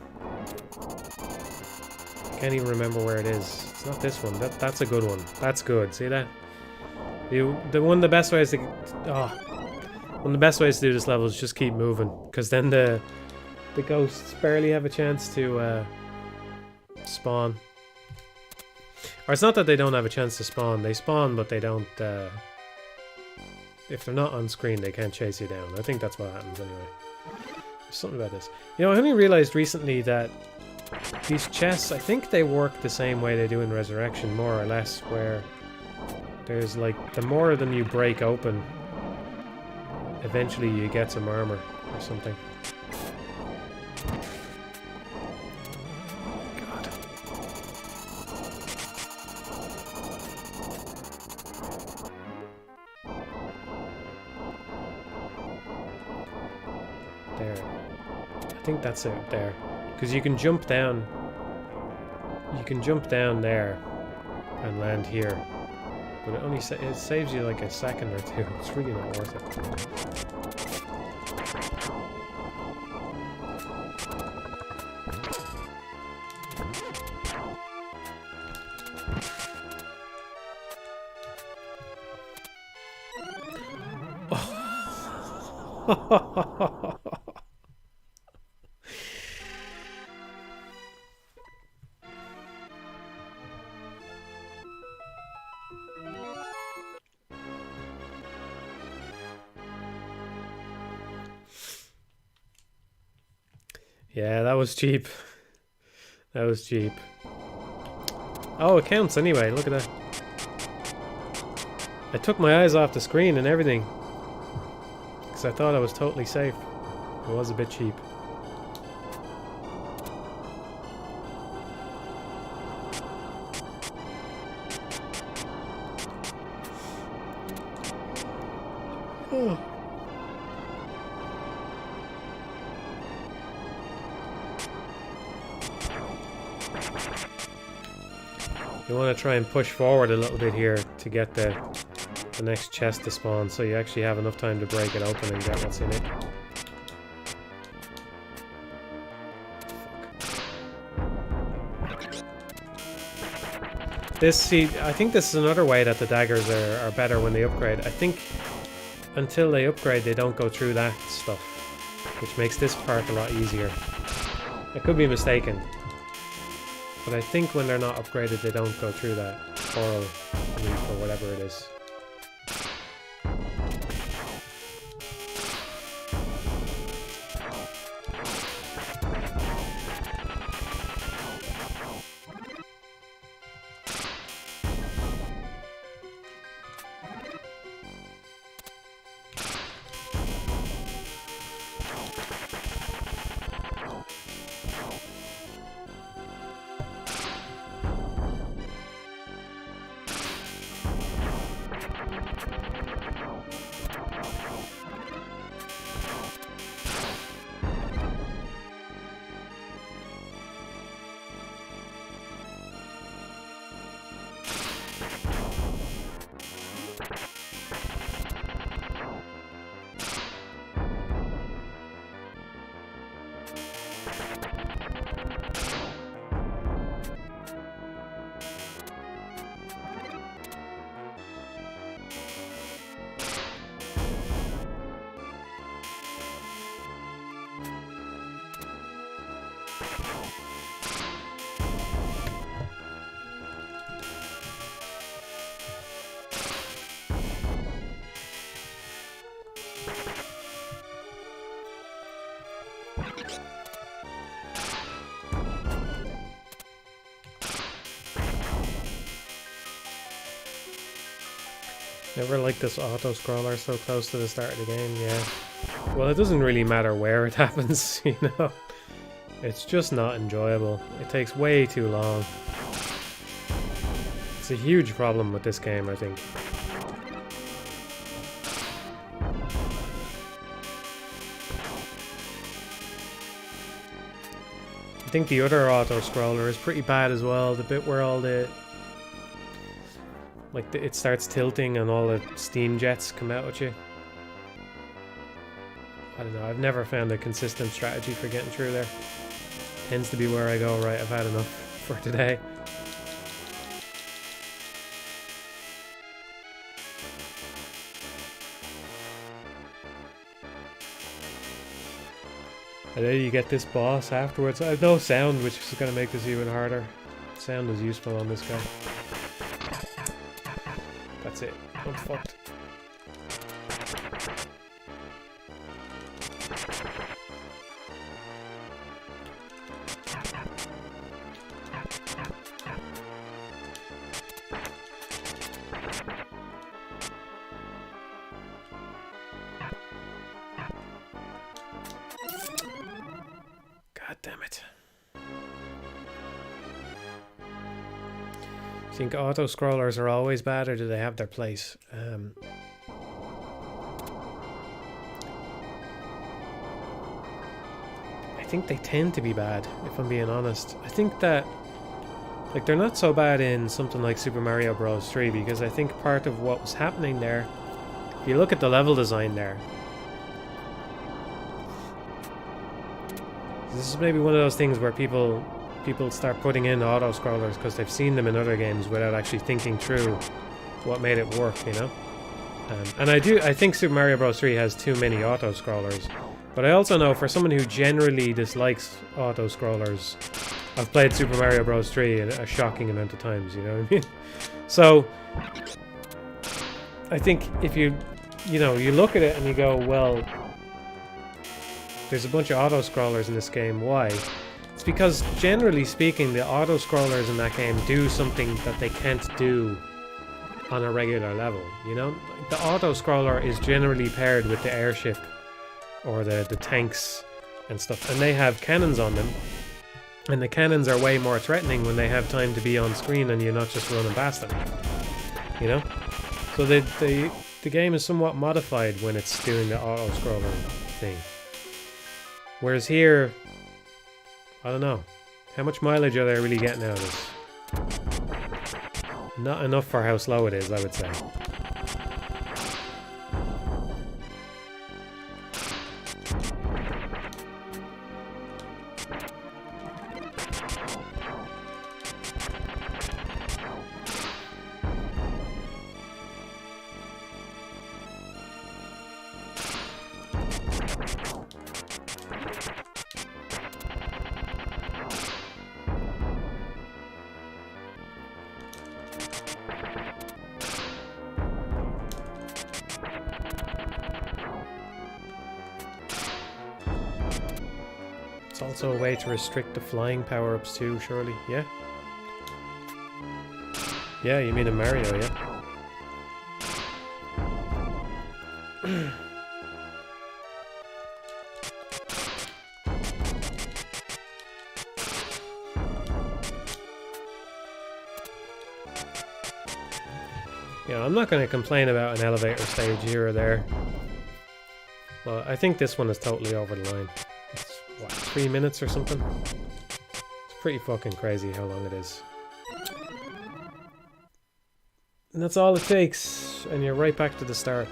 Can't even remember where it is. It's not this one. That's a good one. That's good. See that? One of the best ways to one of the best ways to do this level is just keep moving, because then the ghosts barely have a chance to spawn. Or it's not that they don't have a chance to spawn. They spawn, but they don't. If they're not on screen, they can't chase you down. I think that's what happens anyway. There's something about this. You know, I only realized recently that these chests, I think they work the same way they do in Resurrection, more or less, where there's like, the more of them you break open, eventually you get some armor or something. God. There. I think that's it there. Because you can jump down. You can jump down there and land here. But it only it saves you like a second or two. It's really not worth it. Oh. Yeah, that was cheap. That was cheap. Oh, it counts anyway. Look at that. I took my eyes off the screen and everything, because I thought I was totally safe. It was a bit cheap. Oh. You want to try and push forward a little bit here to get the next chest to spawn, so you actually have enough time to break it open and get what's in it. I think this is another way that the daggers are better when they upgrade. I think until they upgrade, they don't go through that stuff, which makes this part a lot easier. I could be mistaken, but I think when they're not upgraded, they don't go through that coral reef or whatever it is. Never liked this auto-scroller so close to the start of the game, yeah. Well, it doesn't really matter where it happens, you know? It's just not enjoyable. It takes way too long. It's a huge problem with this game, I think. I think the other auto-scroller is pretty bad as well. The bit where all the... like, it starts tilting and all the steam jets come out at you. I don't know, I've never found a consistent strategy for getting through there. Tends to be where I go, right, I've had enough for today. And then you get this boss afterwards. I have no sound, which is going to make this even harder. Sound is useful on this guy. That's it. I'm fucked. God damn it. Think auto-scrollers are always bad, or do they have their place? I think they tend to be bad, if I'm being honest. I think that, like, they're not so bad in something like Super Mario Bros. 3, because I think part of what was happening there, if you look at the level design there, this is maybe one of those things where people start putting in auto-scrollers because they've seen them in other games without actually thinking through what made it work, you know? And I think Super Mario Bros. 3 has too many auto-scrollers. But I also know, for someone who generally dislikes auto-scrollers, I've played Super Mario Bros. 3 a shocking amount of times, you know what I mean? So, I think if you look at it and you go, well, there's a bunch of auto-scrollers in this game, why? It's because, generally speaking, the auto-scrollers in that game do something that they can't do on a regular level, you know? The auto-scroller is generally paired with the airship or the tanks and stuff, and they have cannons on them, and the cannons are way more threatening when they have time to be on screen and you're not just running past them, you know? So the game is somewhat modified when it's doing the auto-scroller thing. Whereas here, I don't know. How much mileage are they really getting out of this? Not enough for how slow it is, I would say. It's also a way to restrict the flying power-ups too, surely, yeah? Yeah, you mean in Mario, yeah? Yeah, I'm not going to complain about an elevator stage here or there. Well, I think this one is totally over the line. It's, what, 3 minutes or something? It's pretty fucking crazy how long it is. And that's all it takes, and you're right back to the start.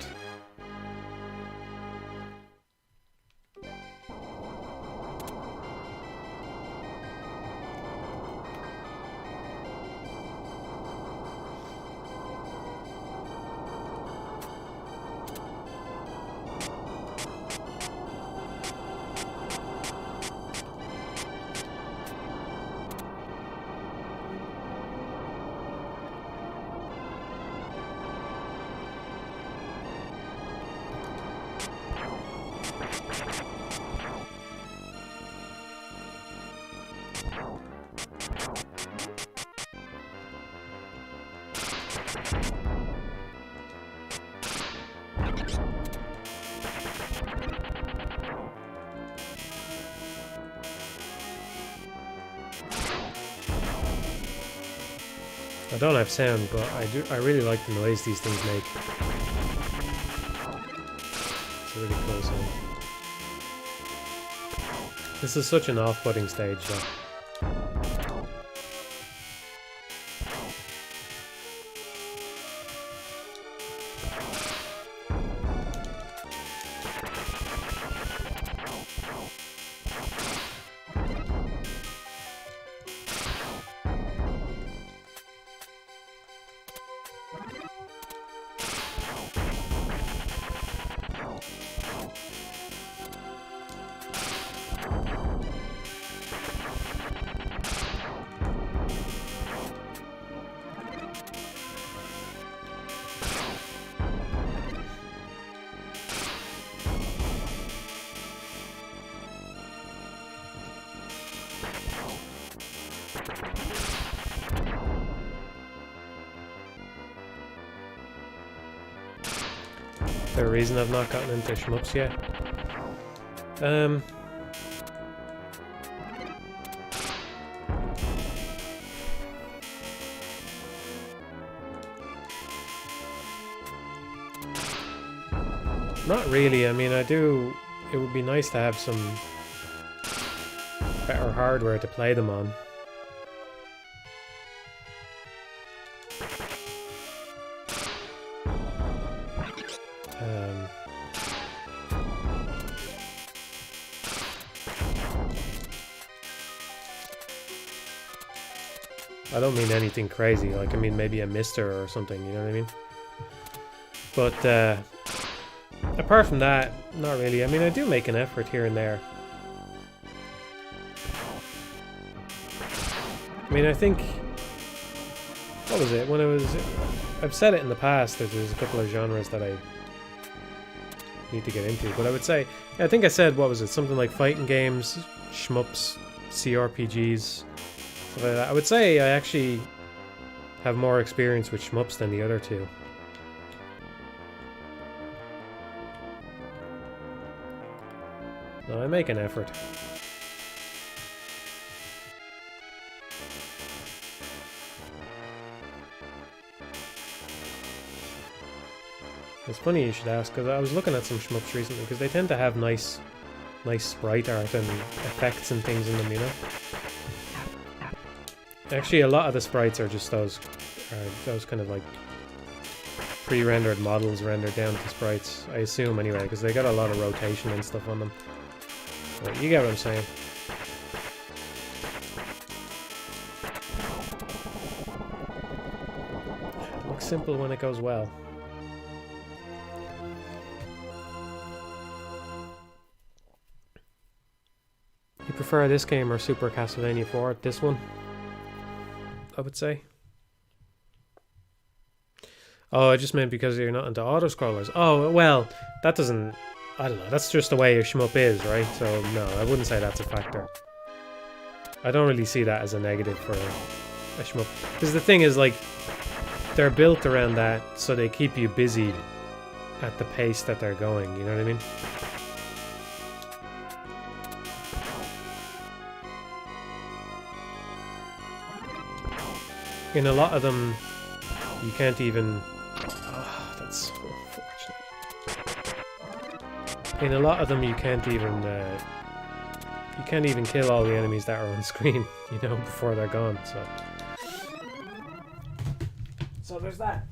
I don't have sound, but I really like the noise these things make. It's a really cool sound. This is such an off-putting stage, though. Is there a reason I've not gotten into shmups yet? Not really. I mean, I do. It would be nice to have some better hardware to play them on. I don't mean anything crazy, like I mean maybe a mister or something, you know what I mean? But apart from that, not really. I mean, I do make an effort here and there. I mean, I think... What was it? When I was... I've said it in the past that there's a couple of genres that I need to get into, but I would say... I think I said, what was it? Something like fighting games, shmups, CRPGs, stuff like that. I would say I actually have more experience with shmups than the other two. No, I make an effort. It's funny you should ask, because I was looking at some shmups recently, because they tend to have nice sprite art and effects and things in them, you know? Actually, a lot of the sprites are just those kind of like pre-rendered models rendered down to sprites, I assume anyway, because they got a lot of rotation and stuff on them. But you get what I'm saying. It looks simple when it goes well. you prefer this game or Super Castlevania 4? This one, I would say. Oh, I just meant because you're not into auto-scrollers. Oh, well, that doesn't... I don't know, that's just the way a shmup is, right? So, no, I wouldn't say that's a factor. I don't really see that as a negative for a shmup. Because the thing is, like, they're built around that so they keep you busy at the pace that they're going, you know what I mean? In a lot of them, you can't even... Oh, that's so unfortunate. In a lot of them, you can't even kill all the enemies that are on screen, you know, before they're gone, so there's that.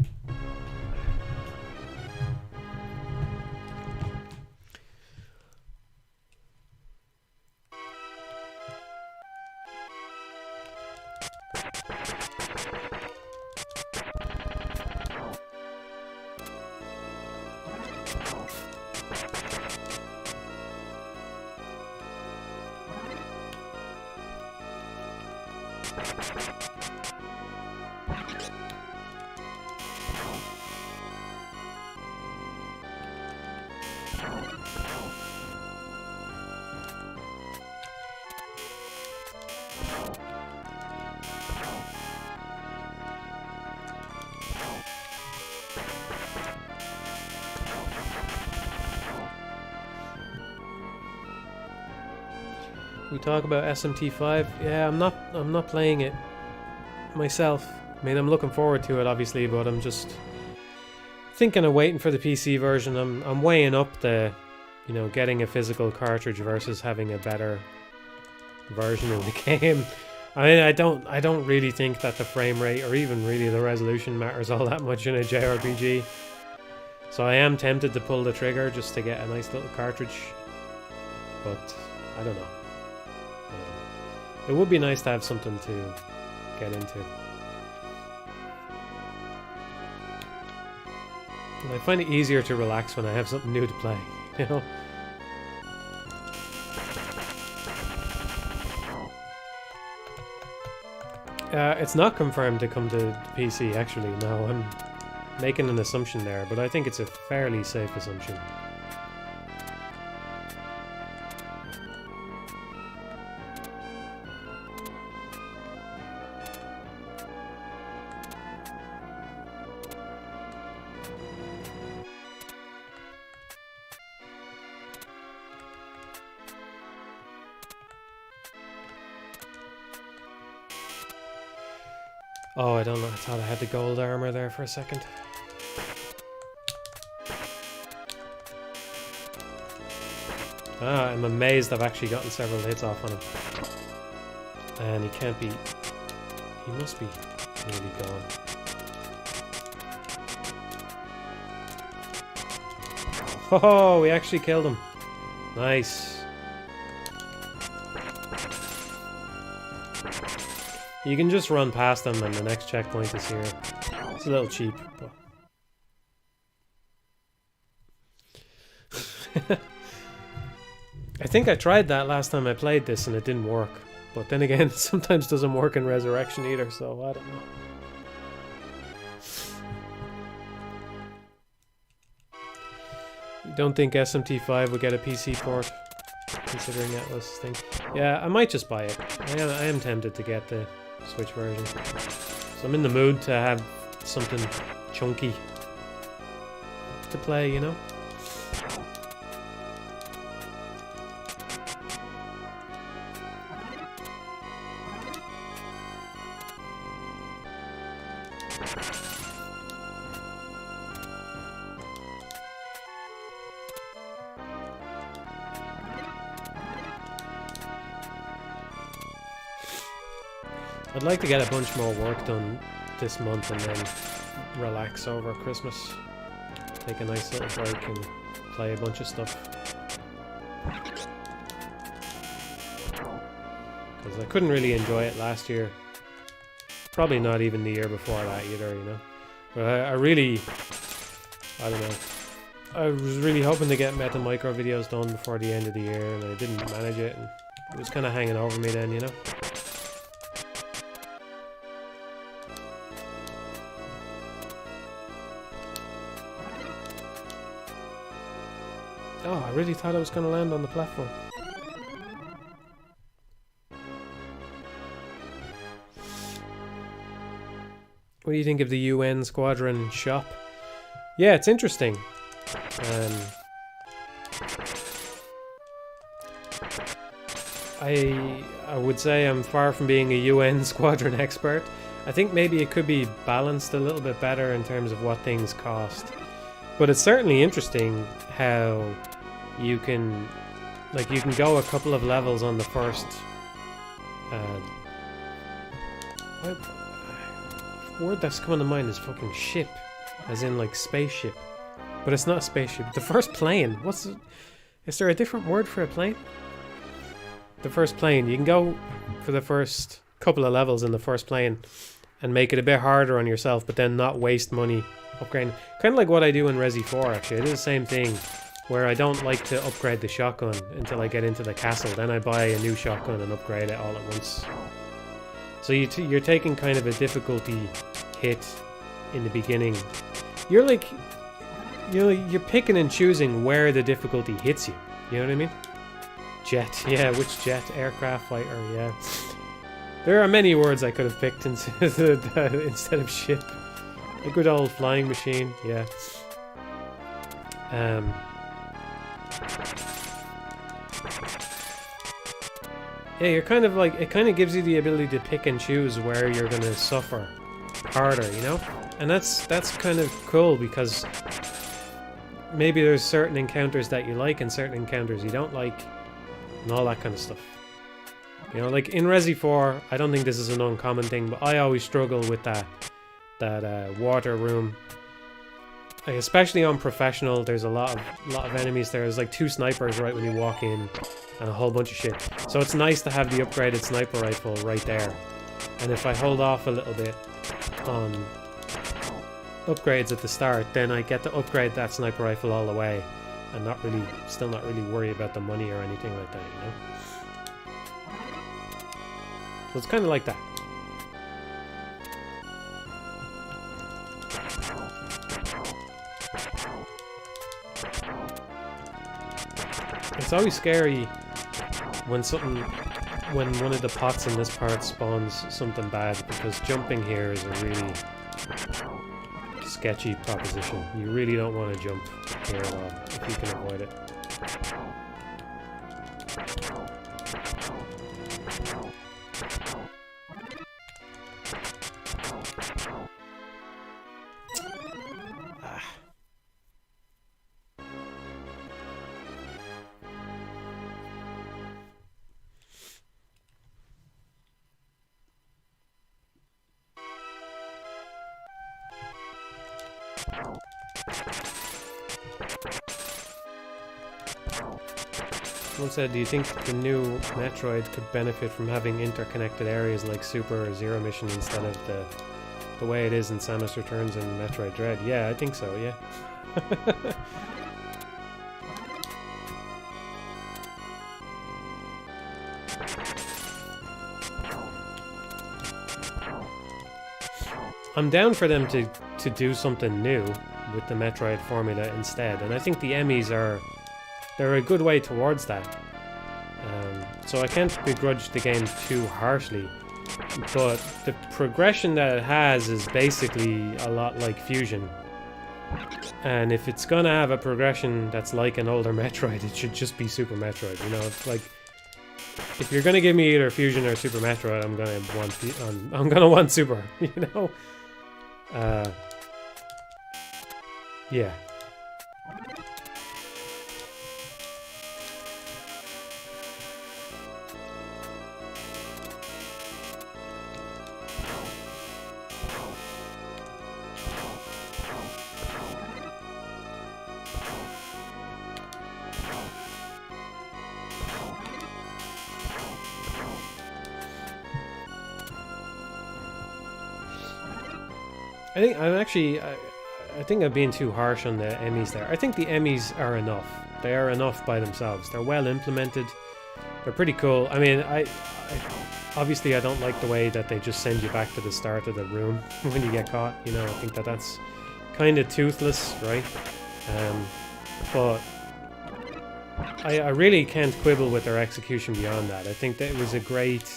We talk about SMT5. Yeah, I'm not playing it myself. I mean, I'm looking forward to it, obviously, but I'm just thinking of waiting for the PC version. I'm weighing up the, you know, getting a physical cartridge versus having a better version of the game. I mean, I don't really think that the frame rate or even really the resolution matters all that much in a JRPG. So I am tempted to pull the trigger just to get a nice little cartridge, but I don't know. It would be nice to have something to get into. And I find it easier to relax when I have something new to play, you know? It's not confirmed to come to PC, actually. No, I'm making an assumption there, but I think it's a fairly safe assumption. Oh, I don't know. I thought I had the gold armor there for a second. Ah, I'm amazed I've actually gotten several hits off on him. And he can't be... He must be nearly gone. Oh, we actually killed him. Nice. You can just run past them and the next checkpoint is here. It's a little cheap, but... I think I tried that last time I played this and it didn't work. But then again, it sometimes doesn't work in Resurrection either, so I don't know. You don't think SMT5 would get a PC port? Considering that was the thing. Yeah, I might just buy it. I am tempted to get the Switch version. So I'm in the mood to have something chunky to play, you know? I'd like to get a bunch more work done this month and then relax over Christmas. Take a nice little break and play a bunch of stuff. Because I couldn't really enjoy it last year. Probably not even the year before that either, you know. But I don't know. I was really hoping to get Meta Micro videos done before the end of the year and I didn't manage it. And It was kind of hanging over me then, you know? Oh, I really thought I was going to land on the platform. What do you think of the UN Squadron shop? Yeah, it's interesting. I would say I'm far from being a UN Squadron expert. I think maybe it could be balanced a little bit better in terms of what things cost. But it's certainly interesting how you can go a couple of levels on the first word that's coming to mind is fucking ship, as in like spaceship, but it's not a spaceship. The first plane. Is there a different word for a plane? The first plane. You can go for the first couple of levels in the first plane and make it a bit harder on yourself, but then not waste money upgrading. Kind of like what I do in Resi 4. Actually, it is the same thing, where I don't like to upgrade the shotgun until I get into the castle. Then I buy a new shotgun and upgrade it all at once. So you're taking kind of a difficulty hit in the beginning. You're like, you're picking and choosing where the difficulty hits you. You know what I mean? Jet, yeah, which jet? Aircraft, fighter, yeah. There are many words I could have picked instead of ship. A good old flying machine, yeah. Yeah, you're kind of like, it kind of gives you the ability to pick and choose where you're going to suffer harder, you know? And that's kind of cool, because maybe there's certain encounters that you like and certain encounters you don't like, and all that kind of stuff. You know, like in Resi 4, I don't think this is an uncommon thing, but I always struggle with that water room. Like, especially on Professional, there's a lot of enemies there. There's like 2 snipers right when you walk in, and a whole bunch of shit. So it's nice to have the upgraded sniper rifle right there. And if I hold off a little bit on upgrades at the start, then I get to upgrade that sniper rifle all the way, and still not really worry about the money or anything like that, you know? So it's kind of like that. It's always scary when one of the pots in this part spawns something bad, because jumping here is a really sketchy proposition. You really don't want to jump here at all if you can avoid it. Someone said, do you think the new Metroid could benefit from having interconnected areas like Super or Zero Mission instead of the way it is in Samus Returns and Metroid Dread? Yeah, I think so, yeah. I'm down for them to do something new with the Metroid formula instead, and I think the Emmys they're a good way towards that. So I can't begrudge the game too harshly, but the progression that it has is basically a lot like Fusion. And if it's gonna have a progression that's like an older Metroid, it should just be Super Metroid, you know? It's like, if you're gonna give me either Fusion or Super Metroid, I'm gonna want Super, you know? Yeah. I think I'm being too harsh on the Emmys there. I think the Emmys are enough. They are enough by themselves. They're well implemented. They're pretty cool. I mean, obviously I don't like the way that they just send you back to the start of the room when you get caught. You know, I think that that's kind of toothless, right? But I really can't quibble with their execution beyond that. I think that it was a great...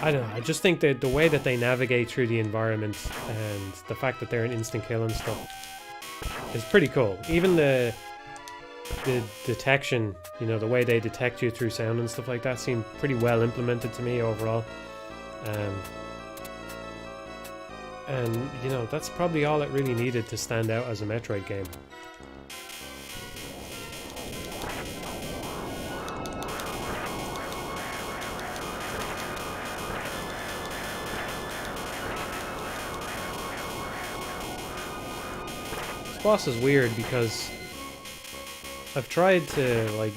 I don't know, I just think that the way that they navigate through the environment and the fact that they're an instant kill and stuff is pretty cool. Even the detection, you know, the way they detect you through sound and stuff like that seemed pretty well implemented to me overall. And, you know, that's probably all it really needed to stand out as a Metroid game. This boss is weird because I've tried to, like,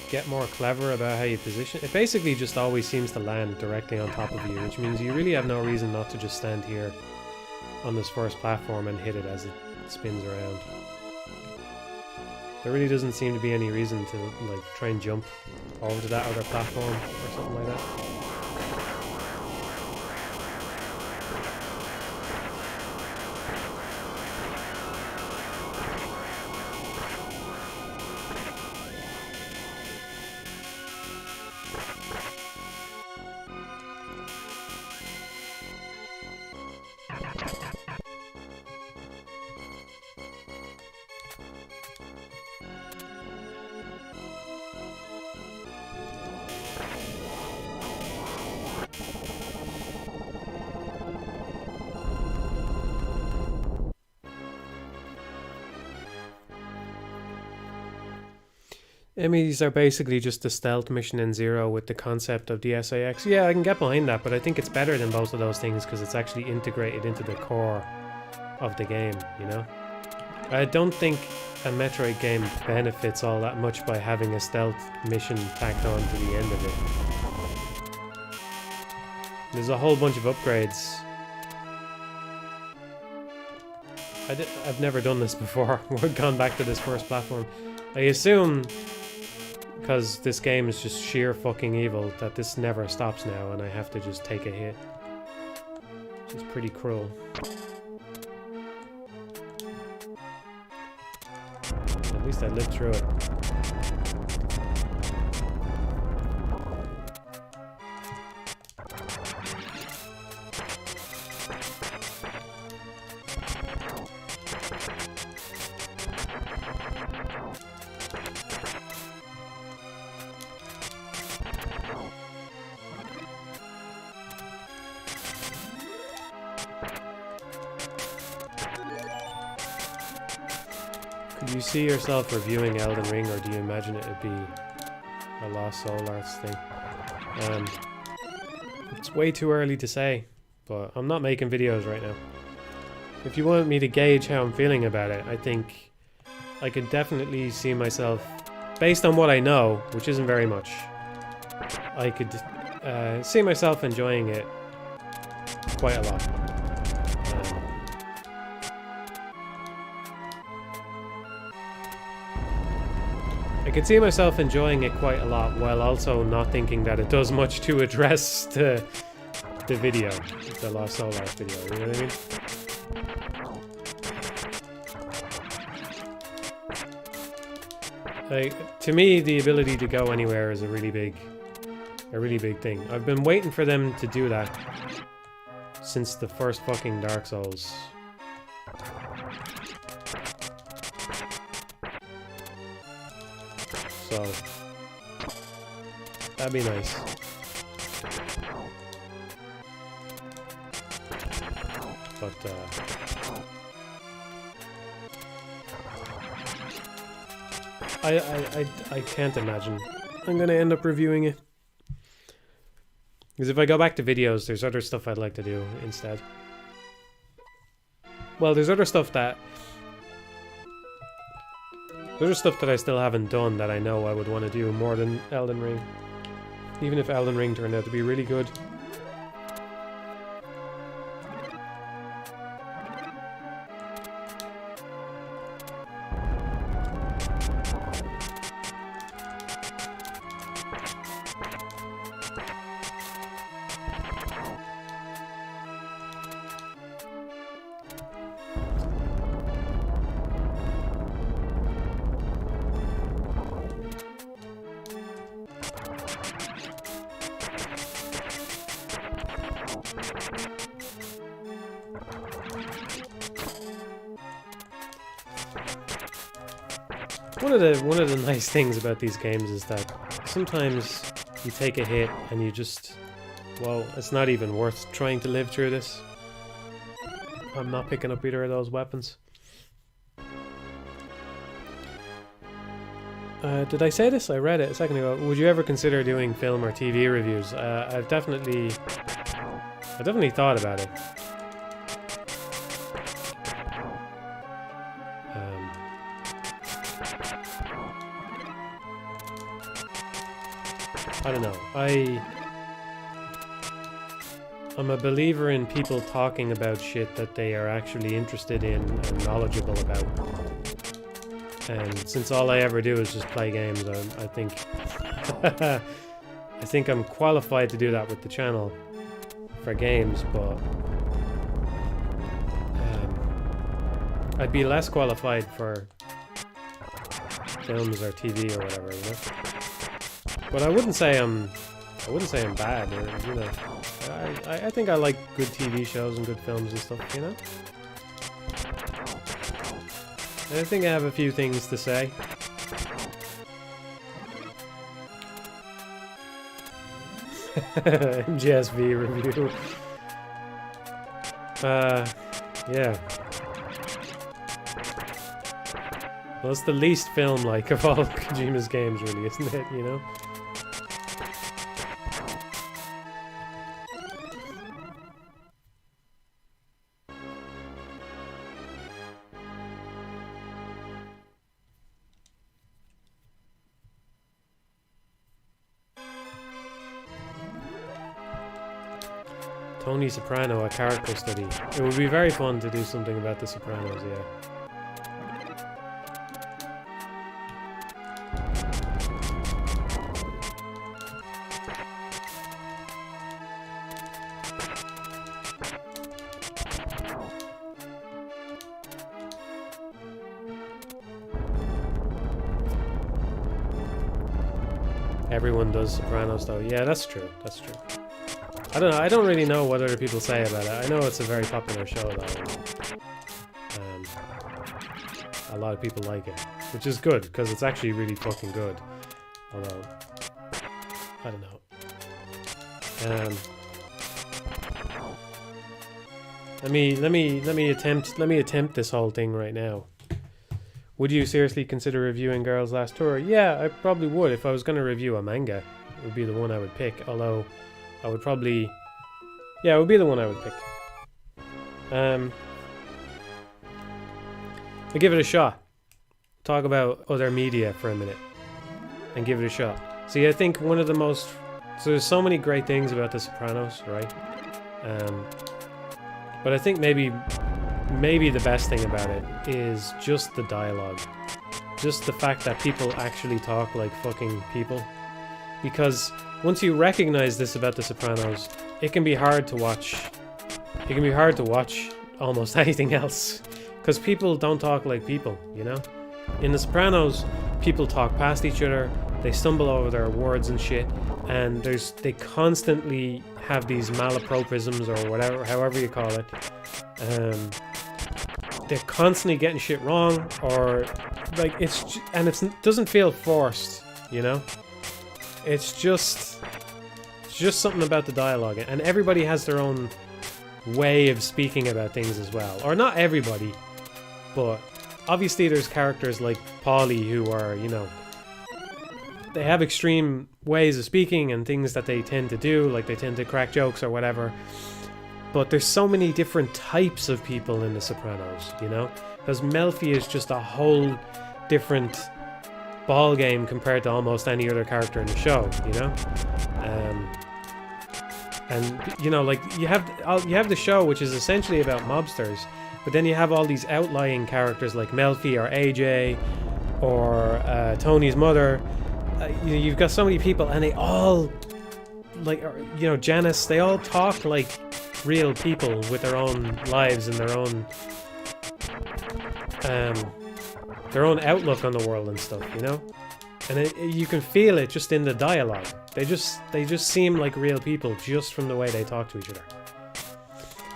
get more clever about how you position. It basically just always seems to land directly on top of you, which means you really have no reason not to just stand here on this first platform and hit it as it spins around. There really doesn't seem to be any reason to, like, try and jump over to that other platform or something like that. These are basically just the stealth mission in Zero with the concept of the SAX. Yeah, I can get behind that, but I think it's better than both of those things because it's actually integrated into the core of the game, you know? I don't think a Metroid game benefits all that much by having a stealth mission tacked on to the end of it. There's a whole bunch of upgrades. I've never done this before. We've gone back to this first platform. I assume, because this game is just sheer fucking evil, that this never stops now and I have to just take a hit. Which is pretty cruel. At least I lived through it. Could you see yourself reviewing Elden Ring, or do you imagine it would be a Lost Soul Arts thing? It's way too early to say, but I'm not making videos right now. If you want me to gauge how I'm feeling about it, I think I could definitely see myself, based on what I know, which isn't very much, I could see myself enjoying it quite a lot. I could see myself enjoying it quite a lot while also not thinking that it does much to address the video, the Lost Soul Arts video, you know what I mean? To me, the ability to go anywhere is a really big thing. I've been waiting for them to do that since the first fucking Dark Souls. So that'd be nice. But I can't imagine I'm gonna end up reviewing it. Because if I go back to videos, there's other stuff I'd like to do instead. Well, there's other stuff that I still haven't done that I know I would want to do more than Elden Ring. Even if Elden Ring turned out to be really good. One of the nice things about these games is that sometimes you take a hit and you just, well, it's not even worth trying to live through this. I'm not picking up either of those weapons. Did I say this? I read it a second ago. Would you ever consider doing film or TV reviews? I've definitely thought about it. I don't know. I'm a believer in people talking about shit that they are actually interested in and knowledgeable about. And since all I ever do is just play games, I think I think I'm qualified to do that with the channel for games, but I'd be less qualified for films or TV or whatever, you know. But I wouldn't say I'm bad, or, you know. I think I like good TV shows and good films and stuff, you know. I think I have a few things to say. MGSV review. Yeah. Well, it's the least film-like of all Kojima's games, really, isn't it, you know? Tony Soprano, a character study. It would be very fun to do something about the Sopranos, yeah. Everyone does Sopranos though. Yeah, that's true. That's true. I don't know. I don't really know what other people say about it. I know it's a very popular show though. A lot of people like it, which is good because it's actually really fucking good. Although I don't know. Let me attempt this whole thing right now. Would you seriously consider reviewing Girls' Last Tour? Yeah, I probably would. If I was going to review a manga, it would be the one I would pick. Although, I would probably... Yeah, it would be the one I would pick. I'll give it a shot. Talk about other media for a minute. And give it a shot. See, I think one of the most... So there's so many great things about The Sopranos, right? But I think maybe the best thing about it is just the dialogue. Just the fact that people actually talk like fucking people. Because once you recognize this about The Sopranos, it can be hard to watch. It can be hard to watch almost anything else. Because people don't talk like people, you know? In The Sopranos, people talk past each other, they stumble over their words and shit, and they constantly have these malapropisms or whatever, however you call it. They're constantly getting shit wrong, or like it doesn't feel forced, you know. It's just something about the dialogue, and everybody has their own way of speaking about things as well, or not everybody, but obviously there's characters like Paulie who are, you know, they have extreme ways of speaking and things that they tend to do, like they tend to crack jokes or whatever. But there's so many different types of people in The Sopranos, you know? Because Melfi is just a whole different ball game compared to almost any other character in the show, you know? And, you know, like, you have the show, which is essentially about mobsters, but then you have all these outlying characters like Melfi or AJ or Tony's mother. You've got so many people, and they all, like, you know, Janice, they all talk like real people with their own lives and their own outlook on the world and stuff, you know? And you can feel it just in the dialogue. They just seem like real people just from the way they talk to each other.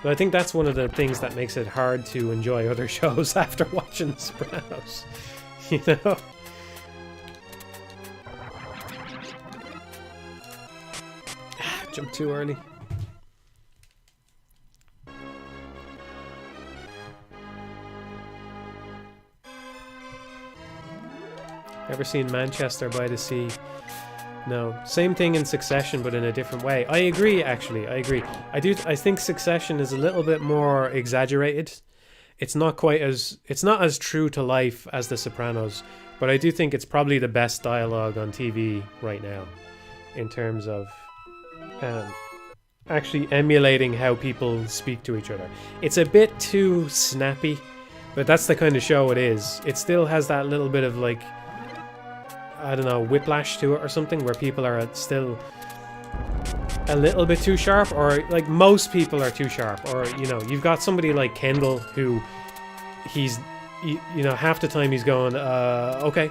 But I think that's one of the things that makes it hard to enjoy other shows after watching The Sopranos. You know? Jump too early. Ever seen Manchester by the Sea? No. Same thing in Succession, but in a different way. I agree, actually. I agree. I think Succession is a little bit more exaggerated. It's not quite as... It's not as true to life as The Sopranos, but I do think it's probably the best dialogue on TV right now in terms of actually emulating how people speak to each other. It's a bit too snappy, but that's the kind of show it is. It still has that little bit of, like, I don't know, whiplash to it or something, where people are still a little bit too sharp, or like most people are too sharp, or, you know, you've got somebody like Kendall who he's, you know, half the time he's going, okay,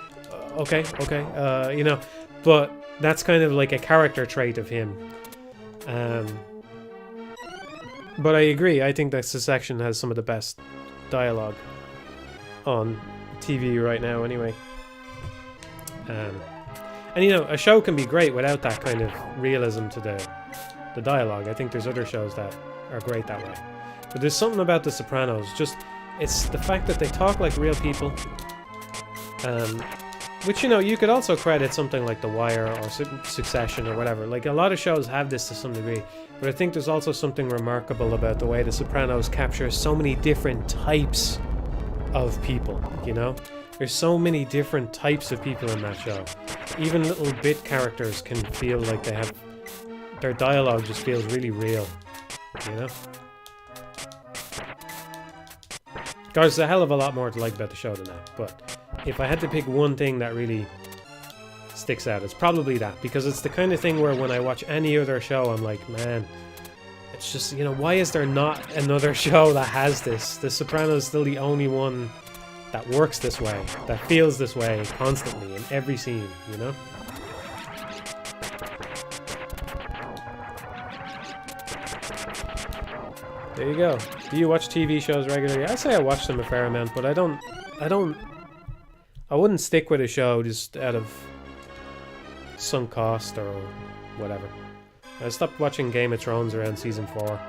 you know, but that's kind of like a character trait of him. But I agree, I think that Succession has some of the best dialogue on TV right now anyway. And you know, a show can be great without that kind of realism to the dialogue. I think there's other shows that are great that way. But there's something about The Sopranos, just, it's the fact that they talk like real people. Which, you know, you could also credit something like The Wire or Succession or whatever. Like, a lot of shows have this to some degree. But I think there's also something remarkable about the way The Sopranos captures so many different types of people, you know? There's so many different types of people in that show. Even little bit characters can feel like they have... Their dialogue just feels really real, you know? There's a hell of a lot more to like about the show than that, but if I had to pick one thing that really sticks out, it's probably that, because it's the kind of thing where when I watch any other show, I'm like, man, it's just, you know, why is there not another show that has this? The Sopranos is still the only one that works this way, that feels this way constantly in every scene, you know? There you go. Do you watch TV shows regularly? I say I watch them a fair amount, but I wouldn't stick with a show just out of sunk cost or whatever. I stopped watching Game of Thrones around season 4.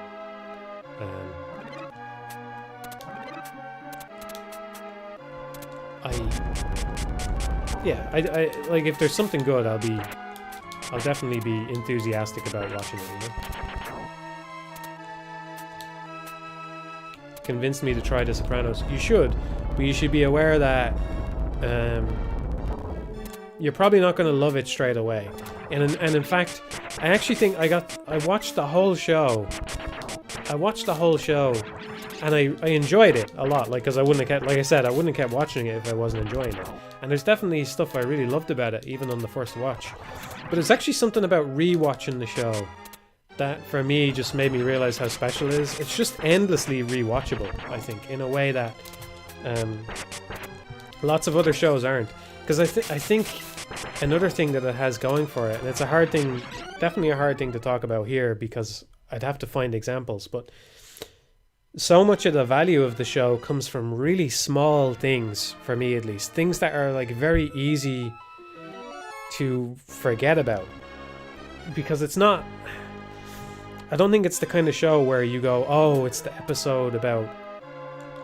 I like, if there's something good, I'll definitely be enthusiastic about watching it, you know? Convinced me to try The Sopranos. You should, but you should be aware that you're probably not going to love it straight away. And in fact, I actually think I watched the whole show. And I enjoyed it a lot, like, because I wouldn't have kept, like I said, I wouldn't have kept watching it if I wasn't enjoying it. And there's definitely stuff I really loved about it, even on the first watch. But there's actually something about rewatching the show that, for me, just made me realize how special it is. It's just endlessly rewatchable, I think, in a way that lots of other shows aren't. Because I think another thing that it has going for it, and it's a hard thing, definitely a hard thing to talk about here, because I'd have to find examples, but so much of the value of the show comes from really small things, for me at least. Things that are, like, very easy to forget about. Because it's not... I don't think it's the kind of show where you go, oh, it's the episode about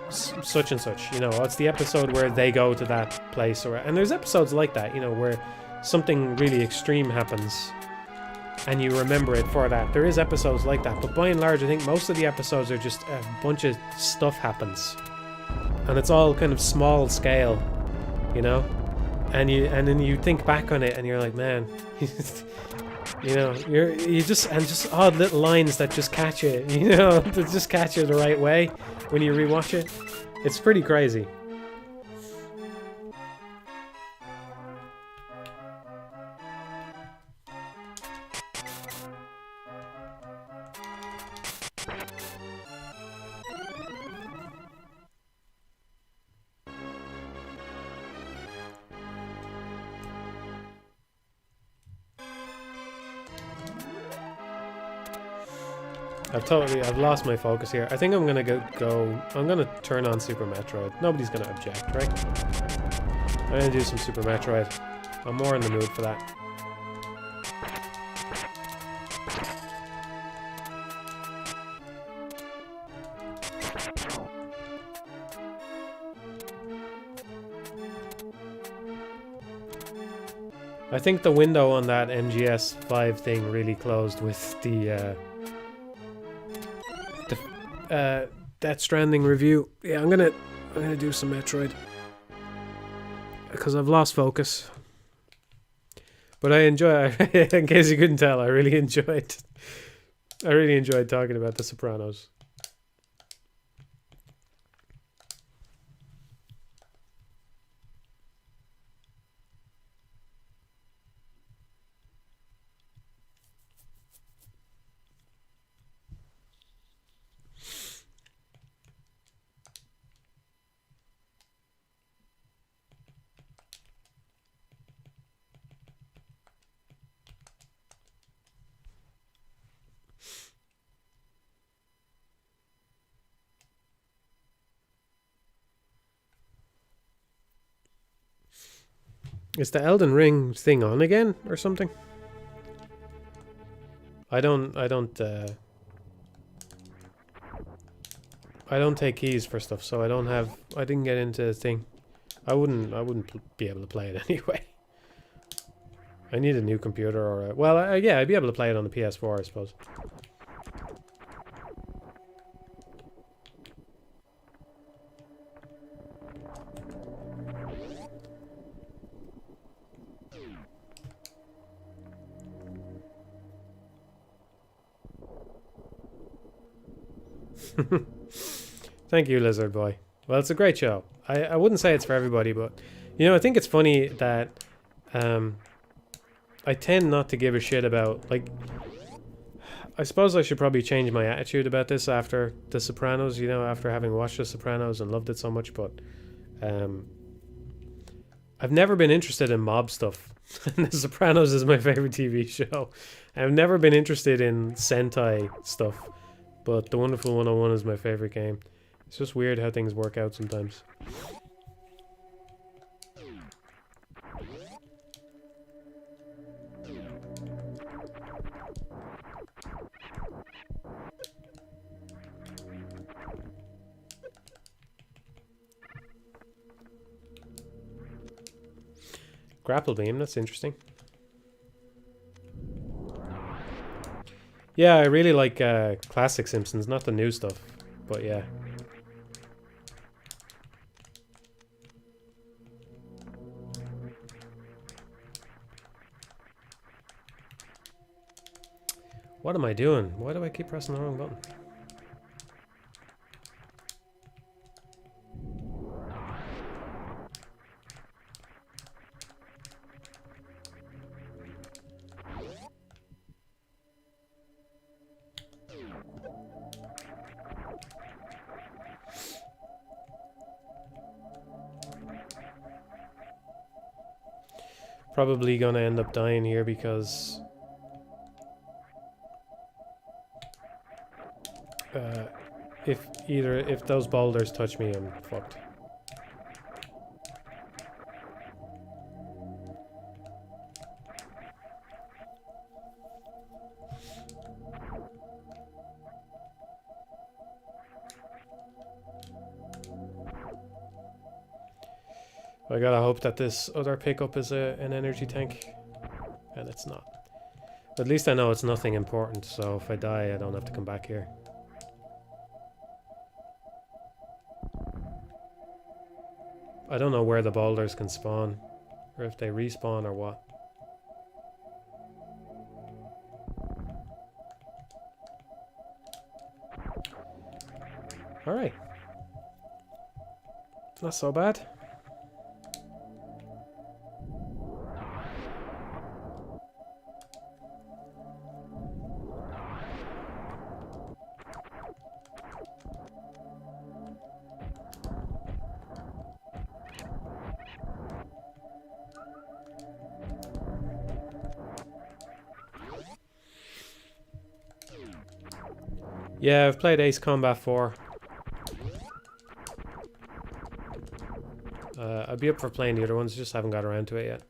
such and such, you know, it's the episode where they go to that place, and there's episodes like that, you know, where something really extreme happens and you remember it for that. There is episodes like that, but by and large, I think most of the episodes are just a bunch of stuff happens, and it's all kind of small scale, you know, and then you think back on it and you're like, man, you know, you just odd little lines that just catch you, you know, that just catch you the right way when you rewatch it. It's pretty crazy. I've lost my focus here. I think I'm gonna I'm gonna turn on Super Metroid. Nobody's gonna object, right? I'm gonna do some Super Metroid. I'm more in the mood for that. I think the window on that MGS5 thing really closed with the Death Stranding review. Yeah, I'm gonna do some Metroid because I've lost focus. But I enjoy. In case you couldn't tell, I really enjoyed talking about The Sopranos. Is the Elden Ring thing on again or something? I don't take keys for stuff, so I didn't get into the thing. I wouldn't be able to play it anyway. I need a new computer or yeah, I'd be able to play it on the PS4, I suppose. Thank you, Lizard Boy. Well, it's a great show. I wouldn't say it's for everybody, but you know, I think it's funny that I tend not to give a shit about, like, I suppose I should probably change my attitude about this after The Sopranos, you know, after having watched The Sopranos and loved it so much, but I've never been interested in mob stuff. The Sopranos is my favorite TV show. I've never been interested in Sentai stuff. But The Wonderful 101 is my favorite game. It's just weird how things work out sometimes. Grapple beam, that's interesting. Yeah, I really like classic Simpsons, not the new stuff, but yeah. What am I doing? Why do I keep pressing the wrong button? Probably gonna end up dying here because if those boulders touch me, I'm fucked. I gotta hope that this other pickup is an energy tank, and it's not. But at least I know it's nothing important, so if I die, I don't have to come back here. I don't know where the boulders can spawn, or if they respawn or what. Alright. Not so bad. Yeah, I've played Ace Combat 4. I'd be up for playing the other ones, just haven't got around to it yet.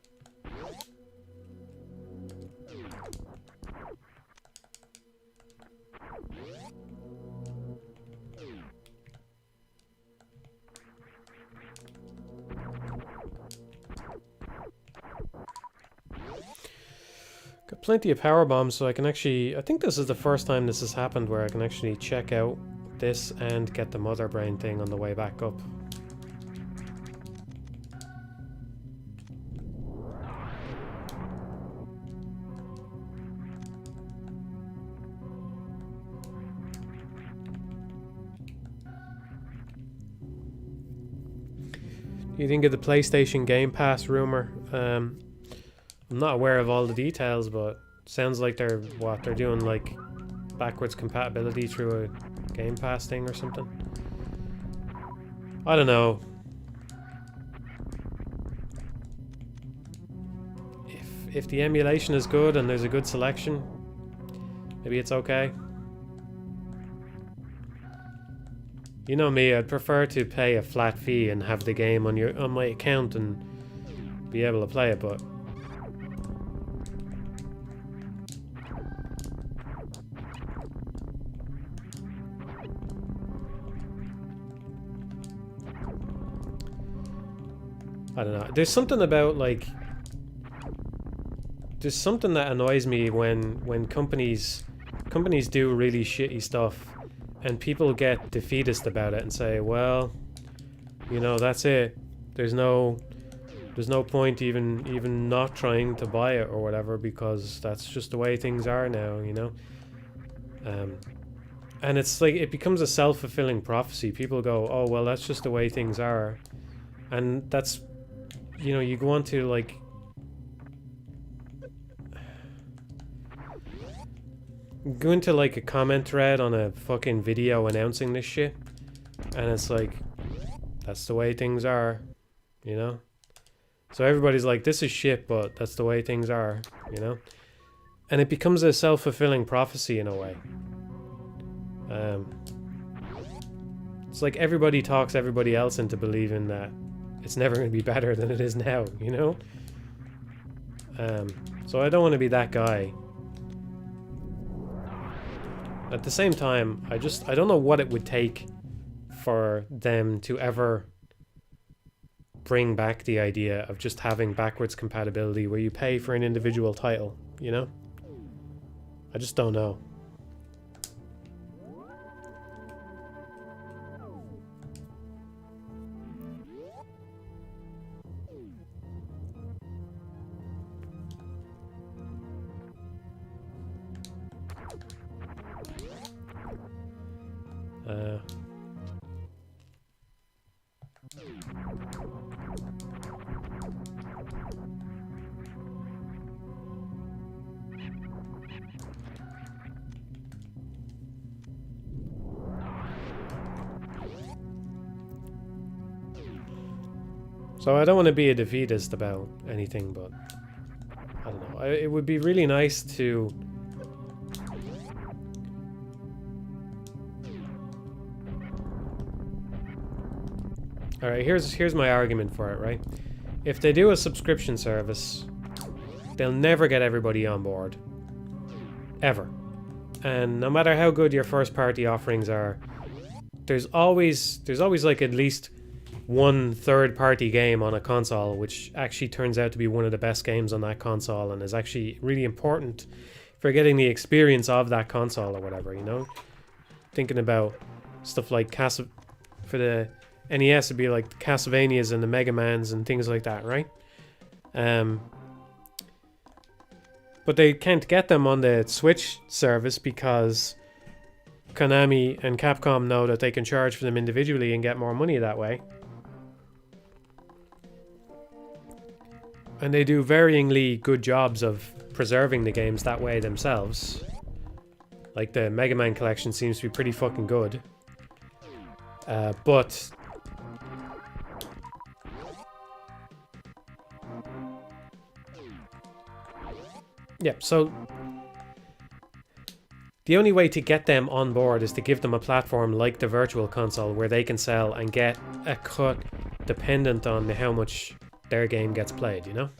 Got plenty of power bombs, so I can actually... I think this is the first time this has happened where I can actually check out this and get the mother brain thing on the way back up. You think of the PlayStation Game Pass rumor? I'm not aware of all the details, but sounds like they're doing like backwards compatibility through a Game Pass thing or something. I don't know. If the emulation is good and there's a good selection, maybe it's okay. You know me, I'd prefer to pay a flat fee and have the game on my account and be able to play it, but I don't know. There's something about like there's something that annoys me when companies do really shitty stuff and people get defeatist about it and say, well, you know, that's it. There's no point even not trying to buy it or whatever, because that's just the way things are now, you know. And it's like it becomes a self-fulfilling prophecy. People go, oh well, that's just the way things are, and that's, you know, you go on to like go into like a comment thread on a fucking video announcing this shit, and it's like, that's the way things are, you know. So everybody's like, this is shit, but that's the way things are, you know. And it becomes a self-fulfilling prophecy in a way. It's like everybody talks everybody else into believing that it's never going to be better than it is now, you know. So I don't want to be that guy. At the same time, I don't know what it would take for them to ever bring back the idea of just having backwards compatibility where you pay for an individual title, you know? I just don't know. So I don't want to be a defeatist about anything, but I don't know. It would be really nice to... Alright, here's my argument for it, right? If they do a subscription service, they'll never get everybody on board. Ever. And no matter how good your first party offerings are, there's always like at least one third-party game on a console which actually turns out to be one of the best games on that console and is actually really important for getting the experience of that console or whatever, you know? Thinking about stuff like for the NES, it'd be like the Castlevanias and the Mega Mans and things like that, right? But they can't get them on the Switch service because Konami and Capcom know that they can charge for them individually and get more money that way. And they do varyingly good jobs of preserving the games that way themselves. Like the Mega Man collection seems to be pretty fucking good. But... yeah, so... the only way to get them on board is to give them a platform like the Virtual Console where they can sell and get a cut dependent on how much their game gets played, you know?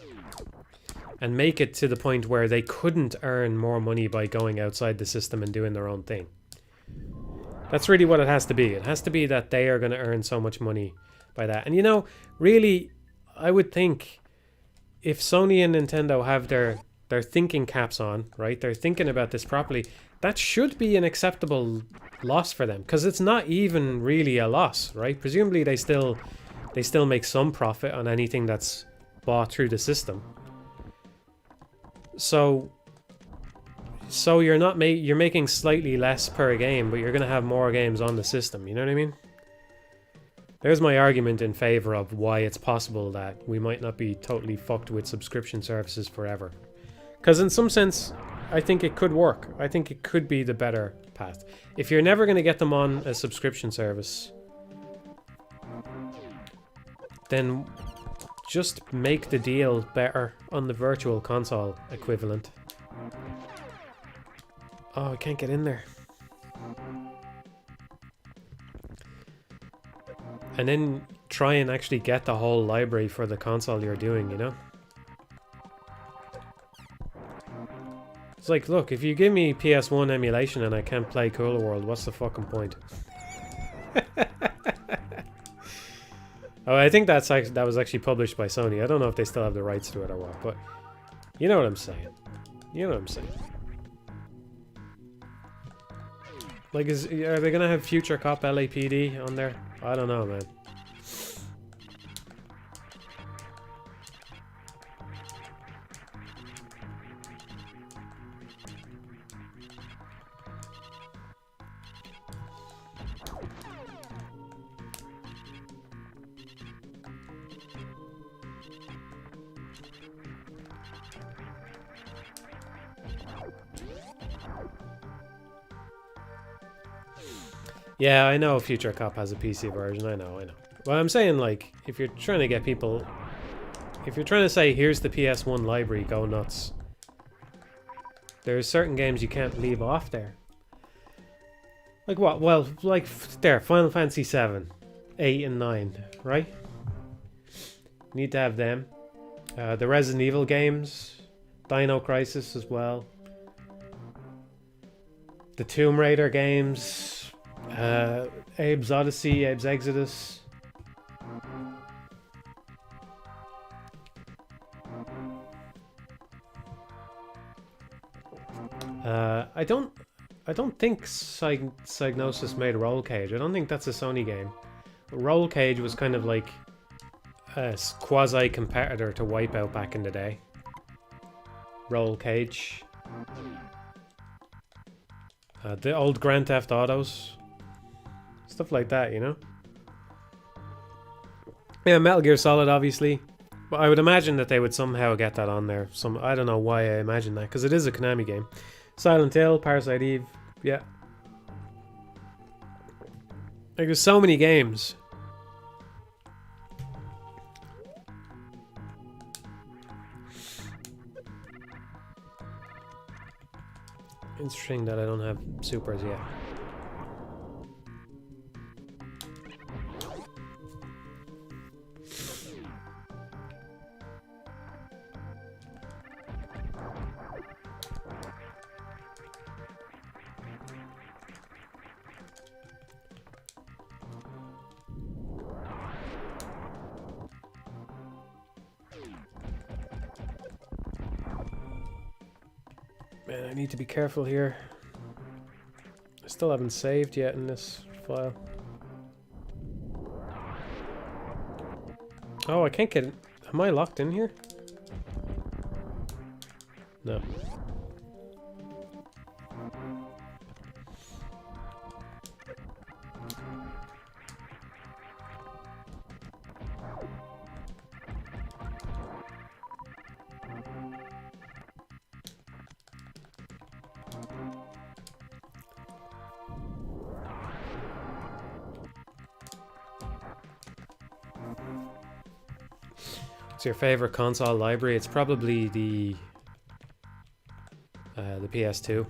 And make it to the point where they couldn't earn more money by going outside the system and doing their own thing. That's really what it has to be. It has to be that they are going to earn so much money by that. And you know, really, I would think if Sony and Nintendo have their thinking caps on, right? They're thinking about this properly. That should be an acceptable loss for them, because it's not even really a loss, right? Presumably they still make some profit on anything that's bought through the system. So you're making slightly less per game, but you're going to have more games on the system, you know what I mean? There's my argument in favor of why it's possible that we might not be totally fucked with subscription services forever. Because in some sense, I think it could work. I think it could be the better path. If you're never going to get them on a subscription service, then just make the deal better on the Virtual Console equivalent. Oh, I can't get in there. And then try and actually get the whole library for the console you're doing, you know? It's like, look, if you give me PS1 emulation and I can't play Cooler World, what's the fucking point? Oh, I think that was actually published by Sony. I don't know if they still have the rights to it or what, but you know what I'm saying. You know what I'm saying. Like, are they gonna have Future Cop LAPD on there? I don't know, man. Yeah, I know Future Cop has a PC version, I know. Well, I'm saying, like, if you're trying to get people... If you're trying to say, here's the PS1 library, go nuts. There's certain games you can't leave off there. Like what? Well, like, there, Final Fantasy 7, 8 and 9, right? Need to have them. The Resident Evil games. Dino Crisis as well. The Tomb Raider games. Abe's Odyssey, Abe's Exodus. I don't think Psygnosis made Roll Cage. I don't think that's a Sony game. Roll Cage was kind of like a quasi-competitor to Wipeout back in the day. Roll Cage. The old Grand Theft Autos. Stuff like that, you know? Yeah, Metal Gear Solid, obviously. But I would imagine that they would somehow get that on there. I don't know why I imagine that, because it is a Konami game. Silent Hill, Parasite Eve, yeah. Like, there's so many games. Interesting that I don't have supers yet. Man, I need to be careful here. I still haven't saved yet in this file. Oh, I can't get it. Am I locked in here? No. What's your favorite console library? It's probably the PS2.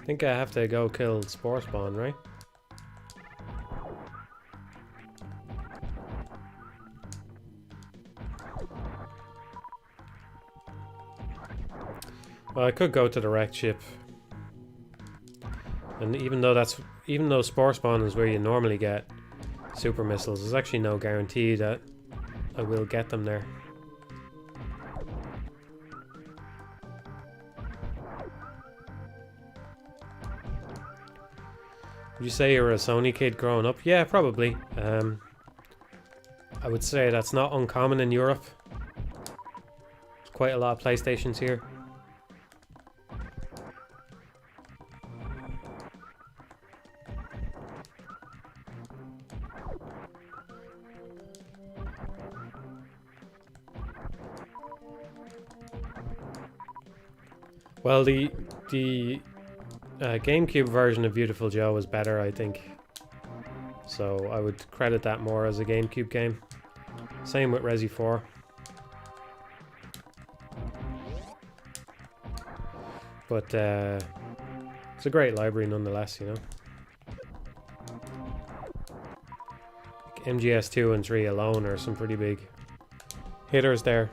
I think I have to go kill Spore Spawn, right? Well, I could go to the wrecked ship. And even though Spore Spawn is where you normally get super missiles, there's actually no guarantee that I will get them there. Would you say you were a Sony kid growing up? Yeah, probably. I would say that's not uncommon in Europe. There's quite a lot of PlayStations here. Well, the GameCube version of Beautiful Joe was better, I think. So I would credit that more as a GameCube game. Same with Resi 4. But it's a great library nonetheless, you know. MGS 2 and 3 alone are some pretty big hitters there.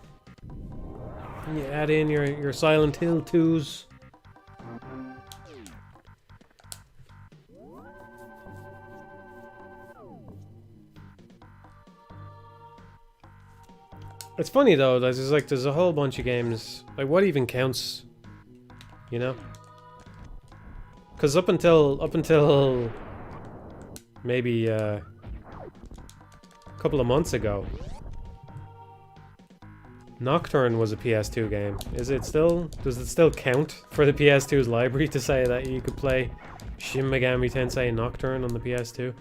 And you add in your Silent Hill 2s. It's funny though, there's a whole bunch of games, like what even counts, you know? Because up until maybe a couple of months ago, Nocturne was a PS2 game. Does it still count for the PS2's library to say that you could play Shin Megami Tensei Nocturne on the PS2?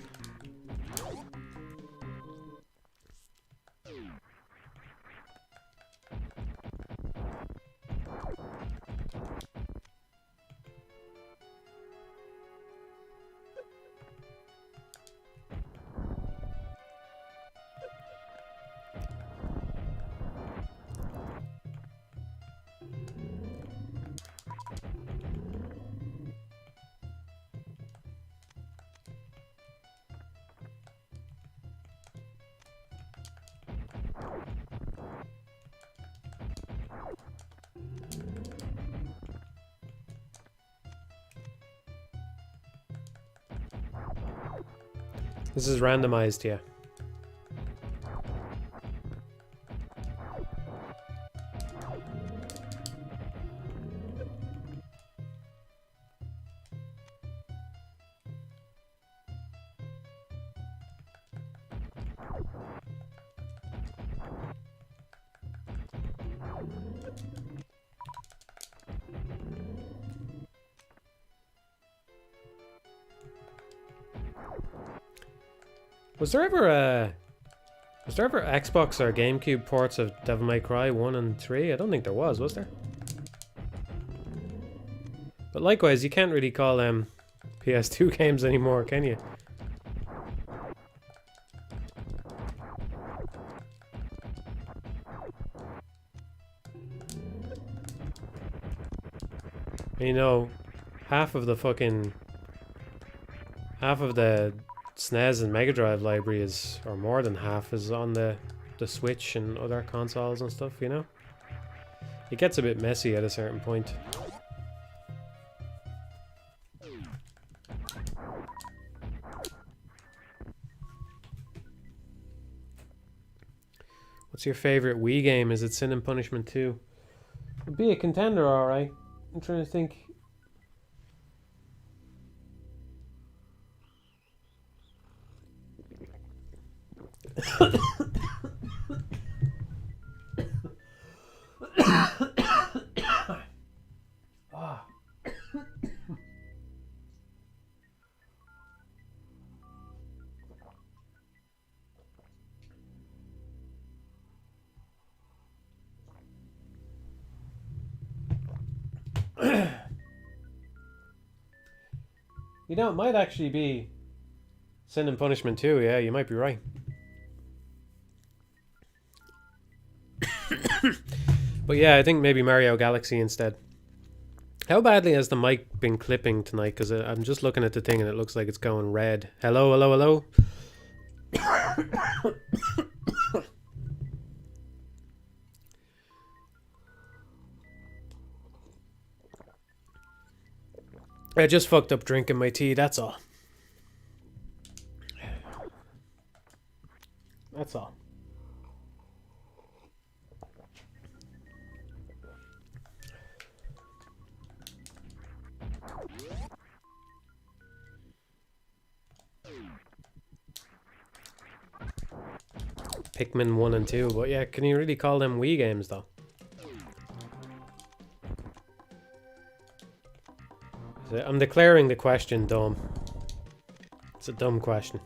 This is randomized, yeah. Was there ever Xbox or GameCube ports of Devil May Cry 1 and 3? I don't think there was there? But likewise, you can't really call them PS2 games anymore, can you? You know, half of the SNES and Mega Drive library is, or more than half, is on the Switch and other consoles and stuff, you know? It gets a bit messy at a certain point. What's your favorite Wii game? Is it Sin and Punishment 2? It'd be a contender, alright. I'm trying to think. You know, it might actually be Sin and Punishment 2, yeah, you might be right. But yeah, I think maybe Mario Galaxy instead. How badly has the mic been clipping tonight? Because I'm just looking at the thing and it looks like it's going red. Hello, hello, hello. I just fucked up drinking my tea, that's all. That's all. Pikmin 1 and 2, but yeah, can you really call them Wii games though? I'm declaring the question dumb. It's a dumb question.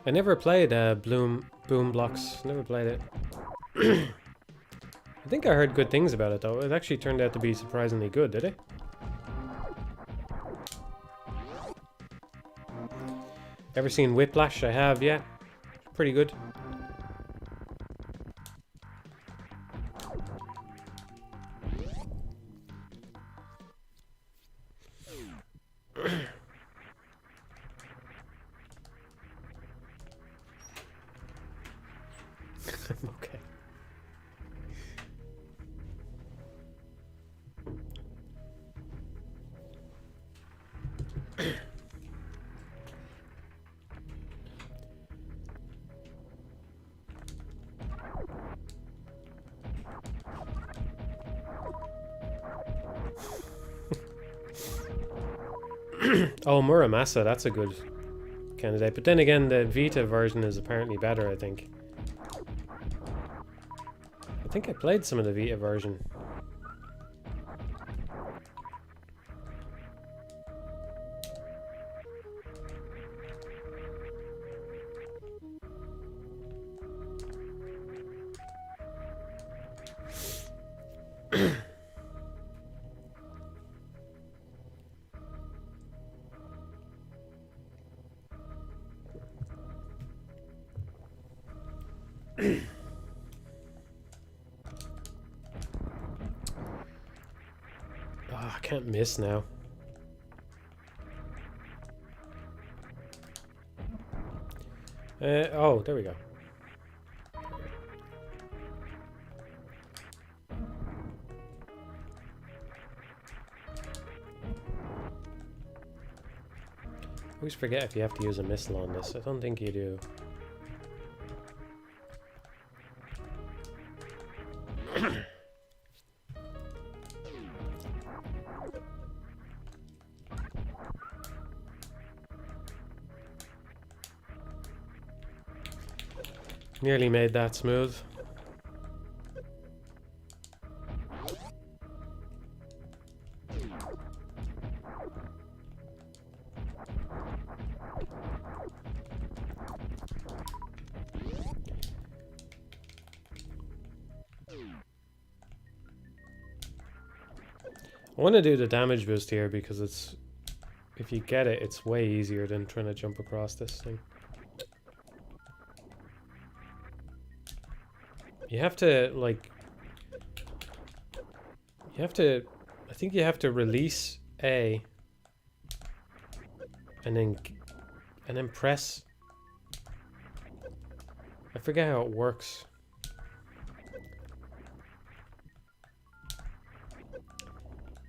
I never played Boom Blocks. Never played it. I think I heard good things about it though. It actually turned out to be surprisingly good, did it? Ever seen Whiplash? I have, yeah. Pretty good. Okay. Oh, Muramasa, that's a good candidate. But then again, the Vita version is apparently better, I think. I think I played some of the Vita version. Oh, I can't miss now. Oh, there we go. I always forget if you have to use a missile on this. I don't think you do. Nearly made that smooth. I want to do the damage boost here because it's, if you get it, it's way easier than trying to jump across this thing. You have to, like, I think you have to release A and then press. I forget how it works.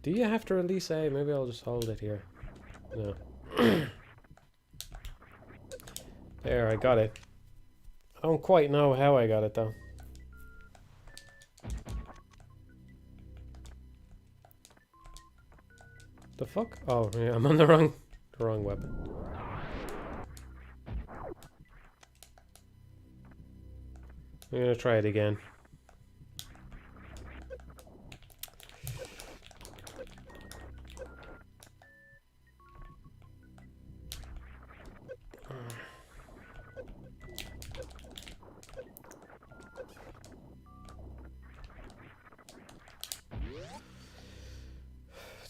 Do you have to release A? Maybe I'll just hold it here. No. There, I got it. I don't quite know how I got it though. The fuck? Oh, yeah, I'm on the wrong weapon. I'm gonna try it again.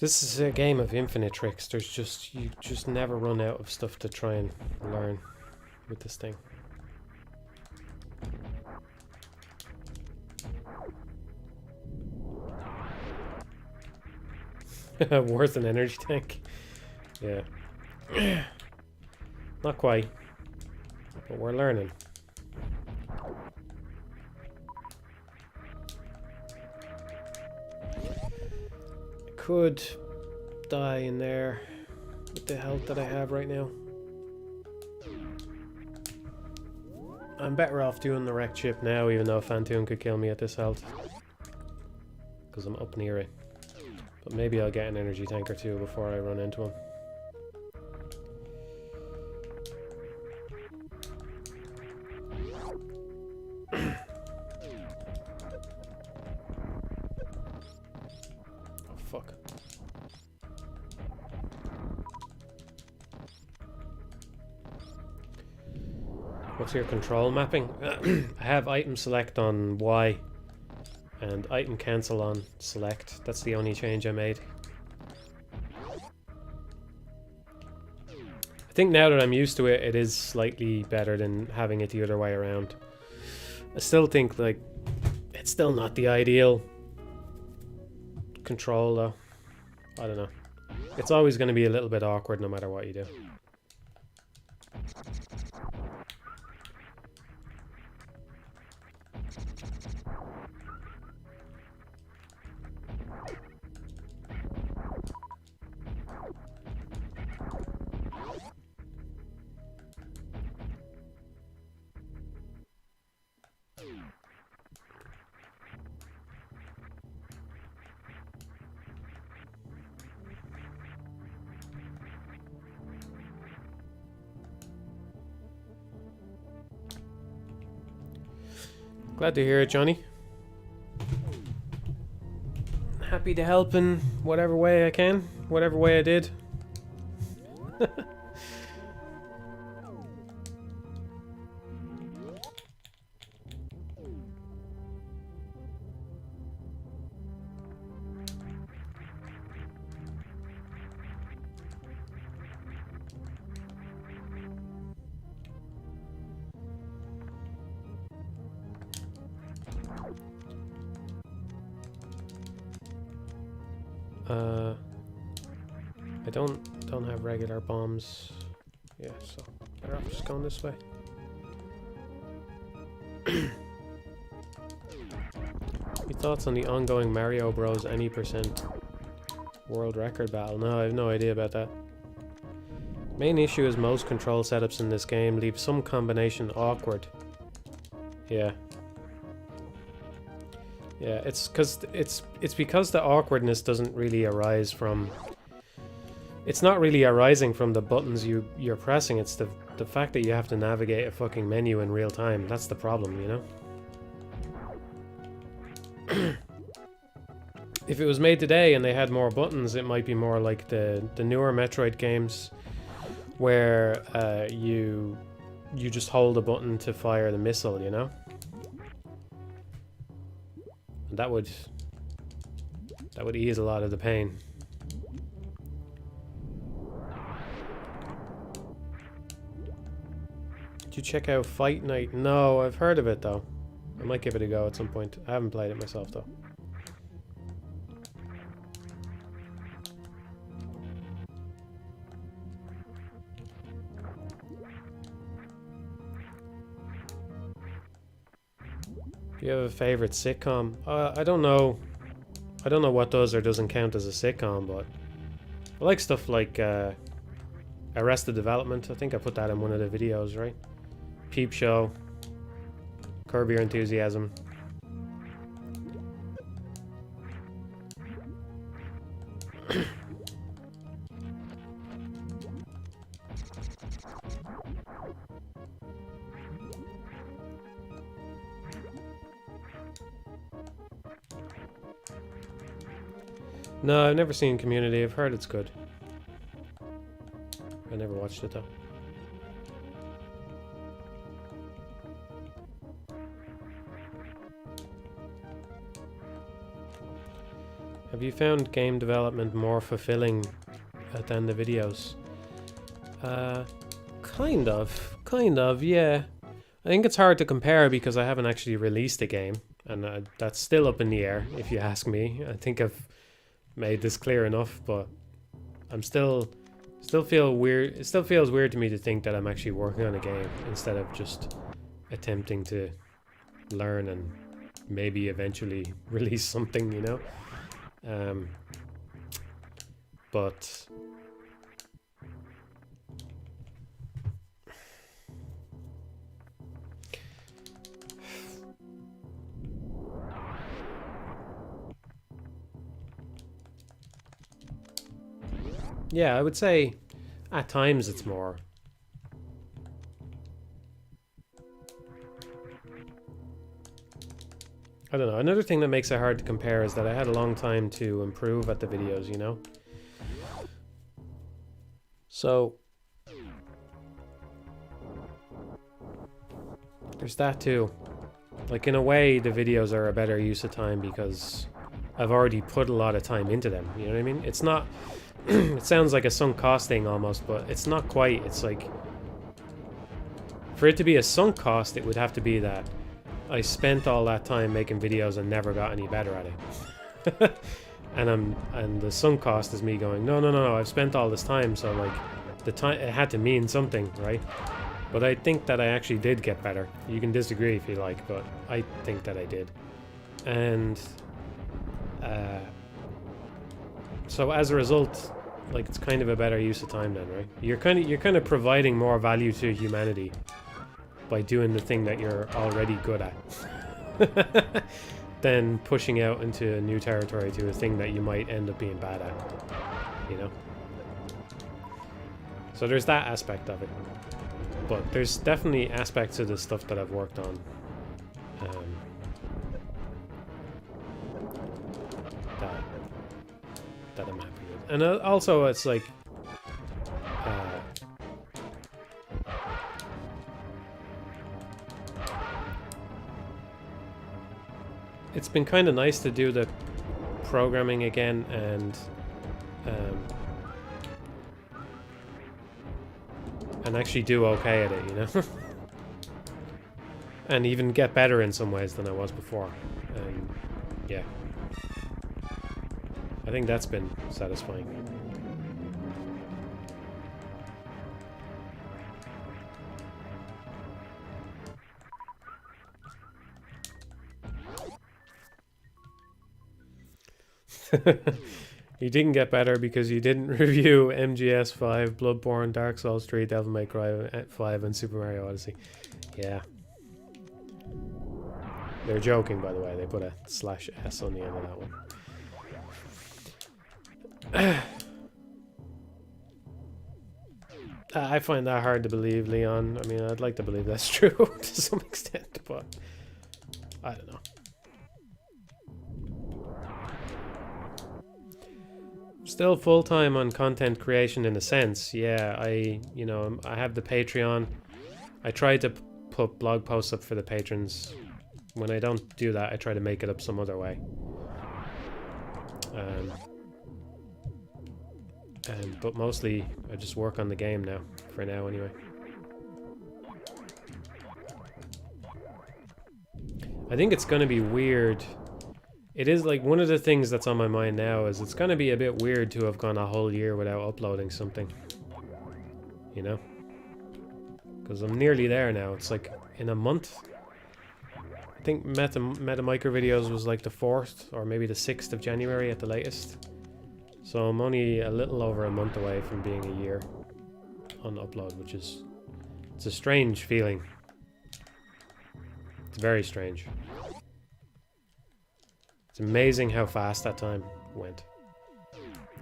This is a game of infinite tricks. You just never run out of stuff to try and learn with this thing. Worth an energy tank. Yeah. Not quite. But we're learning. Could die in there with the health that I have right now. I'm better off doing the wrecked ship now, even though Phantoon could kill me at this health. Because I'm up near it. But maybe I'll get an energy tank or two before I run into him. Oh, fuck. What's your control mapping? I have item select on Y. And item cancel on select. That's the only change I made. I think now that I'm used to it, it is slightly better than having it the other way around. I still think, like, it's still not the ideal control, though. I don't know. It's always going to be a little bit awkward no matter what you do. Glad to hear it, Johnny. Happy to help in whatever way I can, whatever way I did. I don't have regular bombs. Yeah, so better off just going this way. Your thoughts on the ongoing Mario Bros. Any % world record battle? No, I have no idea about that. Main issue is most control setups in this game leave some combination awkward. Yeah. Yeah, it's because the awkwardness doesn't really arise from... It's not really arising from the buttons you're pressing, it's the fact that you have to navigate a fucking menu in real time. That's the problem, you know? If it was made today and they had more buttons, it might be more like the newer Metroid games where you just hold a button to fire the missile, you know? And that would ease a lot of the pain. Did you check out Fight Night? No, I've heard of it though. I might give it a go at some point. I haven't played it myself though. Do you have a favorite sitcom? I don't know. I don't know what does or doesn't count as a sitcom, but I like stuff like Arrested Development. I think I put that in one of the videos, right? Peep Show, Curb Your Enthusiasm. No, I've never seen Community. I've heard it's good. I never watched it though. Have you found game development more fulfilling than the videos? Kind of, yeah. I think it's hard to compare because I haven't actually released a game, and that's still up in the air, if you ask me. I think I've made this clear enough, but I'm still feel weird. It still feels weird to me to think that I'm actually working on a game instead of just attempting to learn and maybe eventually release something, you know? But yeah, I would say at times it's more. I don't know. Another thing that makes it hard to compare is that I had a long time to improve at the videos, you know? So there's that too. Like, in a way, the videos are a better use of time because I've already put a lot of time into them, you know what I mean? It's not... it sounds like a sunk cost thing almost, but it's not quite. It's like... for it to be a sunk cost, it would have to be that I spent all that time making videos and never got any better at it. and the sunk cost is me going, no, I've spent all this time, so like the time, it had to mean something, right? But I think that I actually did get better. You can disagree if you like, but I think that I did. And so as a result, like, it's kind of a better use of time then, right? You're kind of providing more value to humanity by doing the thing that you're already good at than pushing out into a new territory to a thing that you might end up being bad at, you know? So there's that aspect of it. But there's definitely aspects of the stuff that I've worked on that I'm happy with. And also it's like it's been kind of nice to do the programming again and actually do okay at it, you know? And even get better in some ways than I was before. Yeah. I think that's been satisfying. You didn't get better because you didn't review MGS 5, Bloodborne, Dark Souls 3, Devil May Cry 5, and Super Mario Odyssey. Yeah. They're joking, by the way. They put a /S on the end of that one. I find that hard to believe, Leon. I mean, I'd like to believe that's true to some extent, but I don't know. Still full-time on content creation in a sense. Yeah, I have the Patreon. I try to put blog posts up for the patrons. When I don't do that, I try to make it up some other way. But mostly, I just work on the game now, for now anyway. I think it's going to be weird. It is like one of the things that's on my mind now is it's going to be a bit weird to have gone a whole year without uploading something. You know? Because I'm nearly there now. It's like in a month. I think Meta Micro Videos was like the 4th or maybe the 6th of January at the latest. So I'm only a little over a month away from being a year on upload, which is... it's a strange feeling. It's very strange. It's amazing how fast that time went.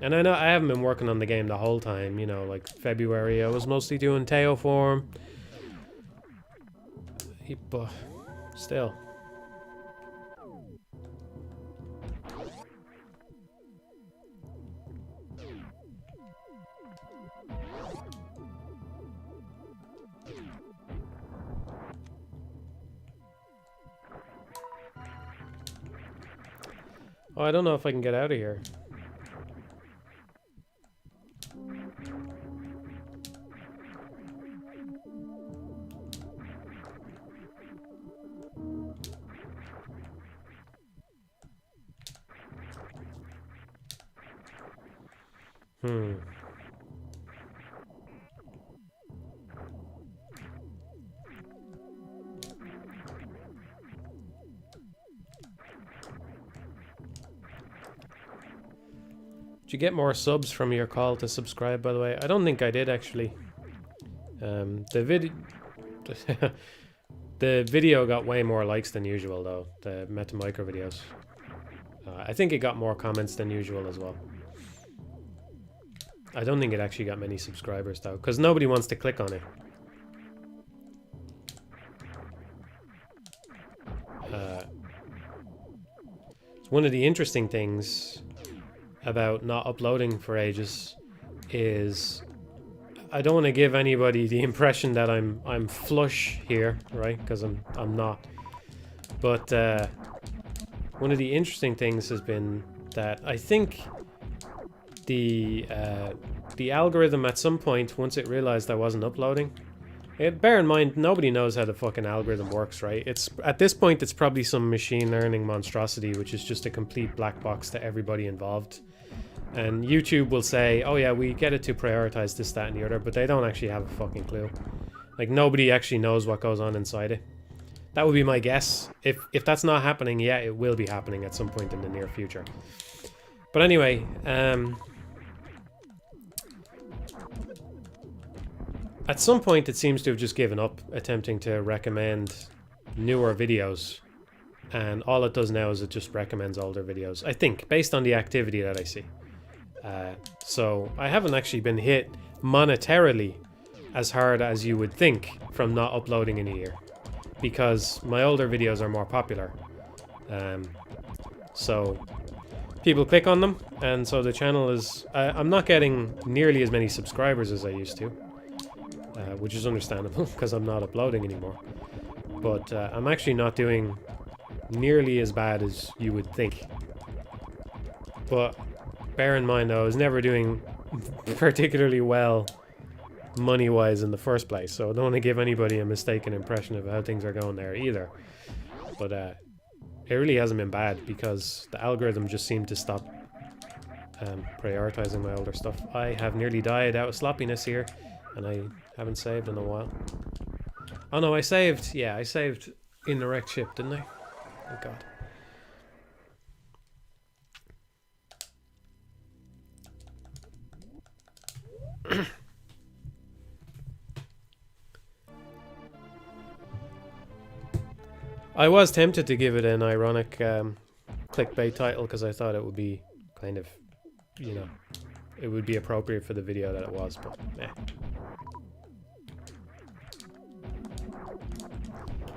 And I know I haven't been working on the game the whole time, you know, like February I was mostly doing Teoform. But still. Oh, I don't know if I can get out of here. Hmm. Did you get more subs from your call to subscribe, by the way? I don't think I did, actually. The video got way more likes than usual, though. The Meta Micro videos. I think it got more comments than usual as well. I don't think it actually got many subscribers, though, because nobody wants to click on it. One of the interesting things about not uploading for ages is I don't want to give anybody the impression that I'm flush here, right? Because I'm not. But one of the interesting things has been that I think the algorithm at some point, once it realized I wasn't uploading, bear in mind nobody knows how the fucking algorithm works, right? It's at this point it's probably some machine learning monstrosity which is just a complete black box to everybody involved. And YouTube will say, oh yeah, we get it to prioritize this, that, and the other, but they don't actually have a fucking clue. Like, nobody actually knows what goes on inside it. That would be my guess. If that's not happening, yeah, it will be happening at some point in the near future. But anyway, at some point it seems to have just given up attempting to recommend newer videos. And all it does now is it just recommends older videos, I think, based on the activity that I see. So I haven't actually been hit monetarily as hard as you would think from not uploading in a year, because my older videos are more popular. So people click on them, and so the channel is... I'm not getting nearly as many subscribers as I used to, which is understandable because I'm not uploading anymore. But I'm actually not doing nearly as bad as you would think. But bear in mind, though, I was never doing particularly well money-wise in the first place, so I don't want to give anybody a mistaken impression of how things are going there either. But it really hasn't been bad because the algorithm just seemed to stop prioritizing my older stuff. I have nearly died out of sloppiness here, and I haven't saved in a while. Oh no, I saved. Yeah, I saved in the wrecked ship, didn't I? Thank God. I was tempted to give it an ironic clickbait title because I thought it would be kind of, you know, it would be appropriate for the video that it was, but eh.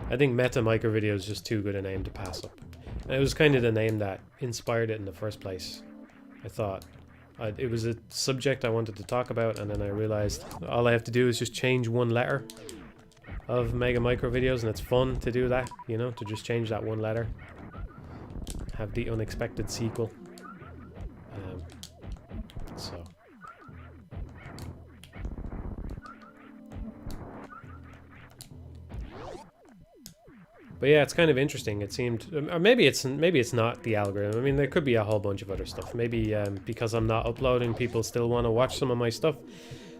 I think Meta Micro Video is just too good a name to pass up. And it was kind of the name that inspired it in the first place. I thought it was a subject I wanted to talk about, and then I realized all I have to do is just change one letter of Mega Micro Videos, and it's fun to do that, you know, to just change that one letter. Have the unexpected sequel. So... But yeah, it's kind of interesting. It seemed, or maybe it's not the algorithm. I mean, there could be a whole bunch of other stuff. Maybe because I'm not uploading, people still want to watch some of my stuff,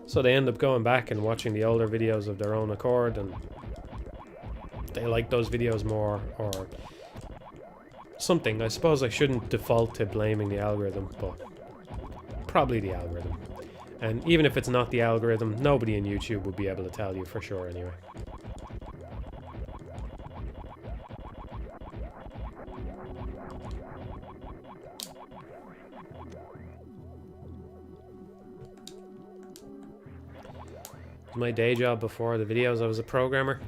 so they end up going back and watching the older videos of their own accord, and they like those videos more, or something. I suppose I shouldn't default to blaming the algorithm, but probably the algorithm. And even if it's not the algorithm, nobody in YouTube would be able to tell you for sure anyway. My day job before the videos, I was a programmer.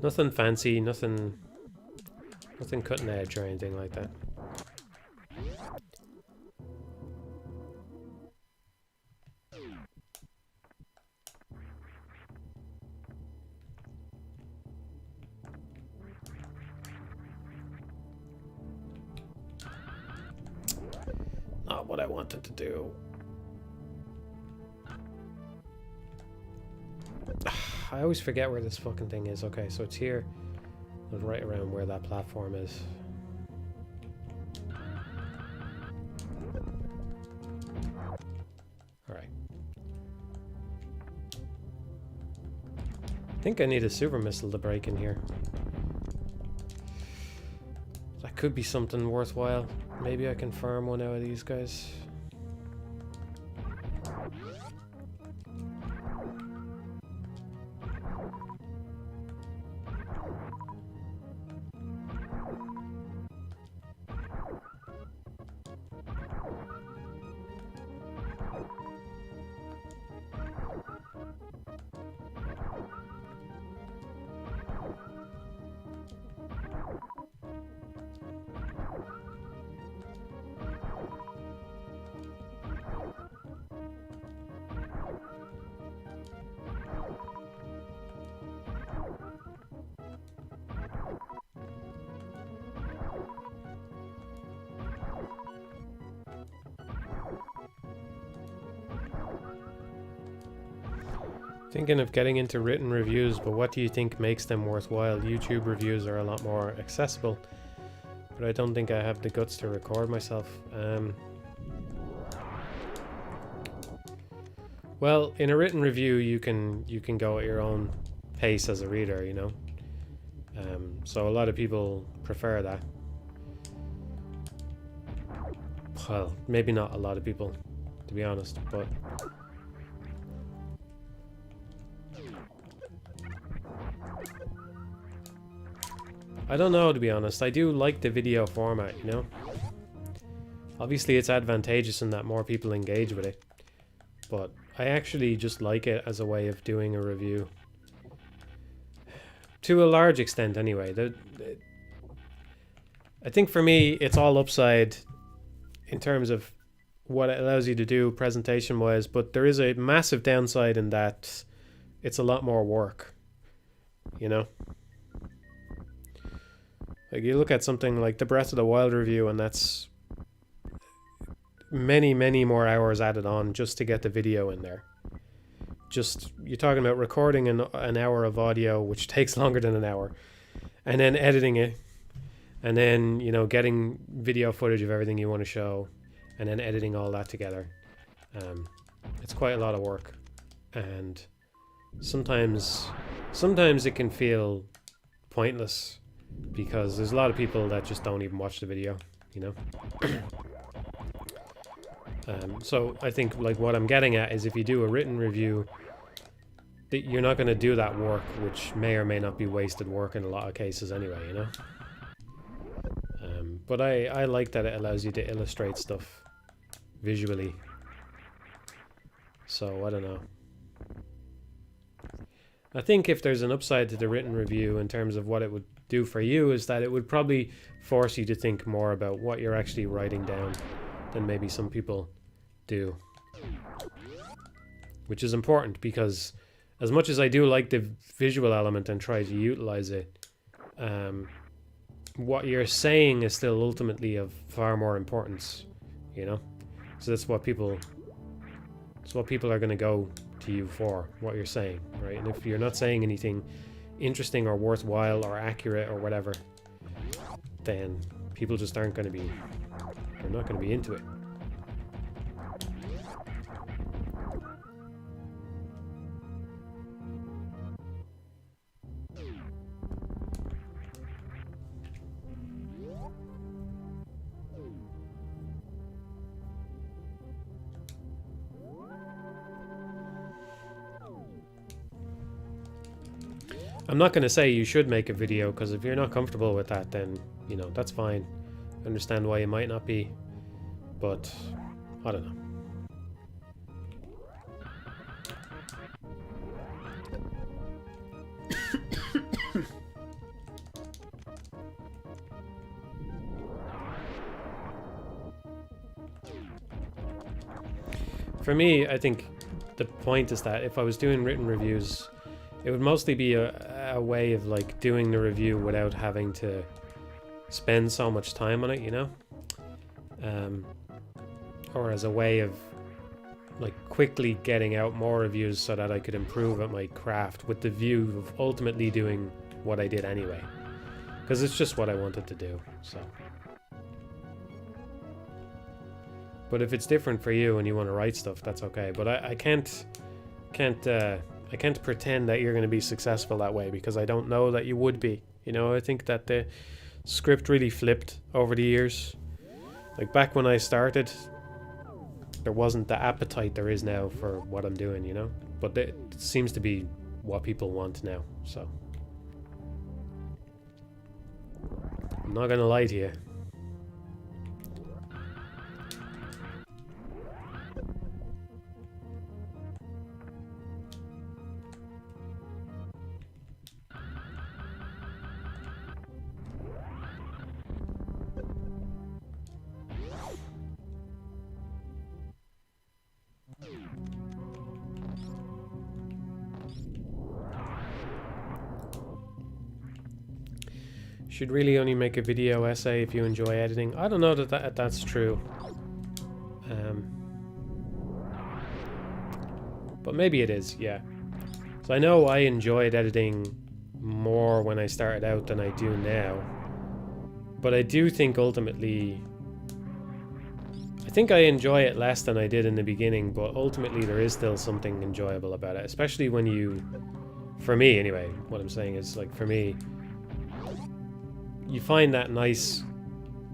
Nothing fancy, nothing cutting edge or anything like that. what I wanted to do. I always forget where this fucking thing is. Okay, so it's here. It's right around where that platform is. Alright. I think I need a super missile to break in here. That could be something worthwhile. Maybe I can farm one out of these guys. Thinking of getting into written reviews, but what do you think makes them worthwhile? YouTube reviews are a lot more accessible, but I don't think I have the guts to record myself. Well, in a written review, you can go at your own pace as a reader, you know. So a lot of people prefer that. Well, maybe not a lot of people, to be honest, but I don't know, to be honest. I do like the video format, you know? Obviously, it's advantageous in that more people engage with it. But I actually just like it as a way of doing a review. To a large extent, anyway. I think for me, it's all upside in terms of what it allows you to do presentation-wise. But there is a massive downside in that it's a lot more work, you know? Like, you look at something like the Breath of the Wild review, and that's many, many more hours added on just to get the video in there. Just, you're talking about recording an hour of audio, which takes longer than an hour, and then editing it, and then, you know, getting video footage of everything you want to show, and then editing all that together. It's quite a lot of work, and sometimes it can feel pointless, because there's a lot of people that just don't even watch the video, you know. So I think, like, what I'm getting at is if you do a written review, that you're not going to do that work, which may or may not be wasted work in a lot of cases anyway, you know. But I like that it allows you to illustrate stuff visually. So I don't know. I think if there's an upside to the written review in terms of what it would do for you, is that it would probably force you to think more about what you're actually writing down than maybe some people do. Which is important, because as much as I do like the visual element and try to utilize it, what you're saying is still ultimately of far more importance, you know? So that's what people are going to go to you for, what you're saying, right? And if you're not saying anything interesting or worthwhile or accurate or whatever, then people just aren't going to be, they're not going to be into it. I'm not going to say you should make a video, because if you're not comfortable with that, then, you know, that's fine. I understand why you might not be, but I don't know. For me, I think the point is that if I was doing written reviews, it would mostly be a way of, like, doing the review without having to spend so much time on it, you know? or as a way of like quickly getting out more reviews so that I could improve at my craft with the view of ultimately doing what I did anyway, because it's just what I wanted to do. So but if it's different for you and you want to write stuff, that's okay. But I can't pretend that you're going to be successful that way, because I don't know that you would be. You know, I think that the script really flipped over the years. Like back when I started, there wasn't the appetite there is now for what I'm doing, you know? But it seems to be what people want now, so. I'm not gonna lie to you. Should really only make a video essay if you enjoy editing. I don't know that that's true. But maybe it is, yeah. So I know I enjoyed editing more when I started out than I do now. But I do think ultimately... I think I enjoy it less than I did in the beginning, but ultimately there is still something enjoyable about it. Especially when you... For me, anyway, what I'm saying is, like, for me... You find that nice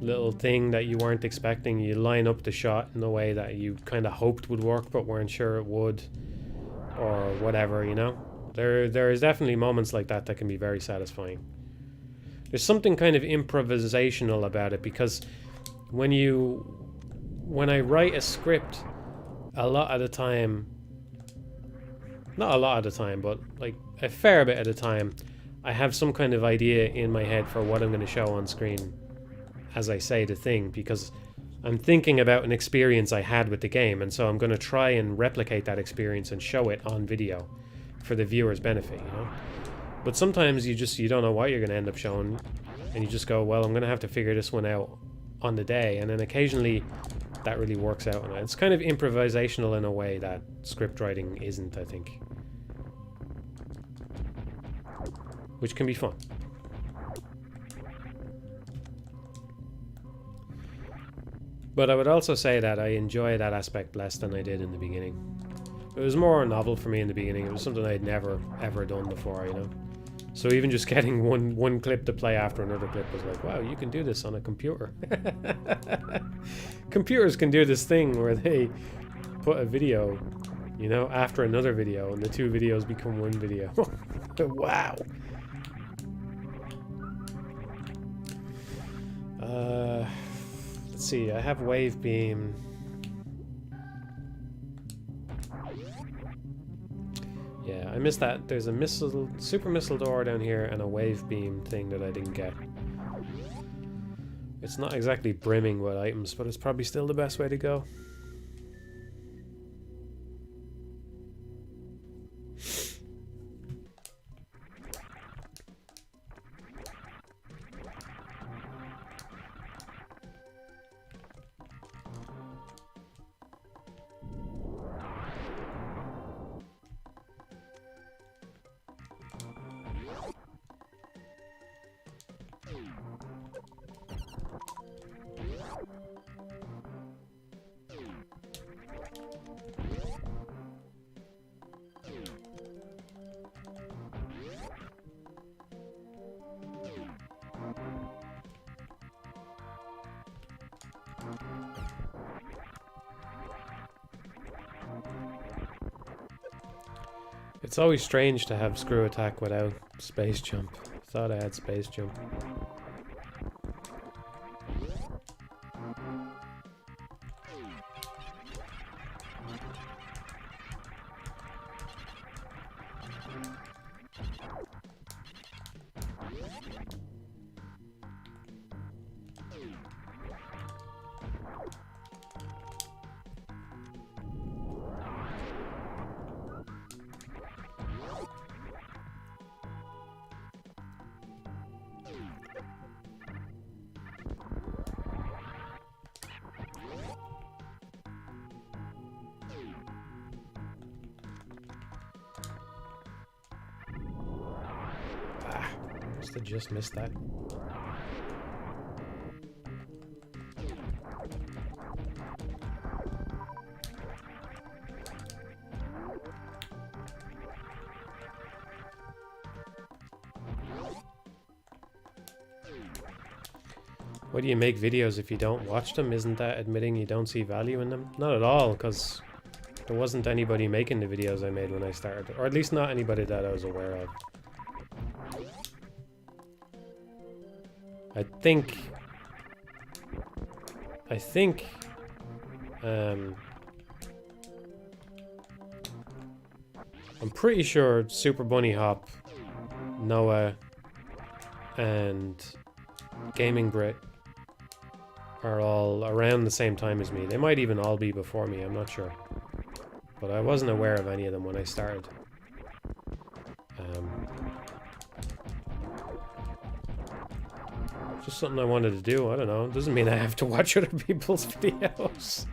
little thing that you weren't expecting. You line up the shot in a way that you kind of hoped would work but weren't sure it would, or whatever, you know? There is definitely moments like that that can be very satisfying. There's something kind of improvisational about it, because when I write a script, a lot of the time, not a lot of the time, but like a fair bit of the time, I have some kind of idea in my head for what I'm going to show on screen as I say the thing, because I'm thinking about an experience I had with the game, and so I'm going to try and replicate that experience and show it on video for the viewer's benefit, you know? But sometimes you don't know what you're going to end up showing, and you just go, well, I'm going to have to figure this one out on the day, and then occasionally that really works out. And it's kind of improvisational in a way that script writing isn't, I think. Which can be fun. But I would also say that I enjoy that aspect less than I did in the beginning. It was more novel for me in the beginning. It was something I'd never, ever done before, you know? So even just getting one clip to play after another clip was like, wow, you can do this on a computer. Computers can do this thing where they put a video, you know, after another video, and the two videos become one video. Wow. Let's see, I have wave beam. Yeah, I missed that. There's a super missile door down here and a wave beam thing that I didn't get. It's not exactly brimming with items, but it's probably still the best way to go. It's always strange to have screw attack without space jump. Thought I had space jump. have just missed that. Why do you make videos if you don't watch them? Isn't that admitting you don't see value in them? Not at all, because there wasn't anybody making the videos I made when I started. Or at least not anybody that I was aware of. I think I'm pretty sure Super Bunny Hop, Noah, and Gaming Brit are all around the same time as me. They might even all be before me, I'm not sure. But I wasn't aware of any of them when I started. Just something I wanted to do, I don't know. It doesn't mean I have to watch other people's videos.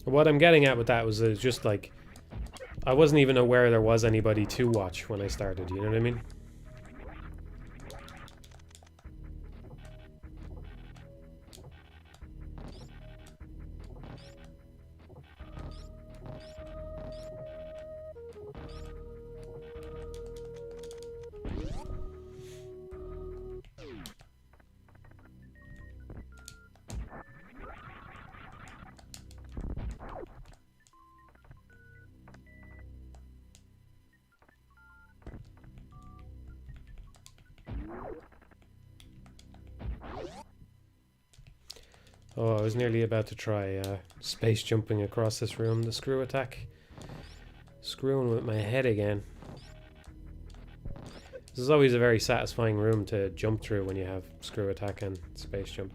What I'm getting at with that was just like, I wasn't even aware there was anybody to watch when I started, you know what I mean? Oh, I was nearly about to try space jumping across this room, the screw attack. Screwing with my head again. This is always a very satisfying room to jump through when you have screw attack and space jump.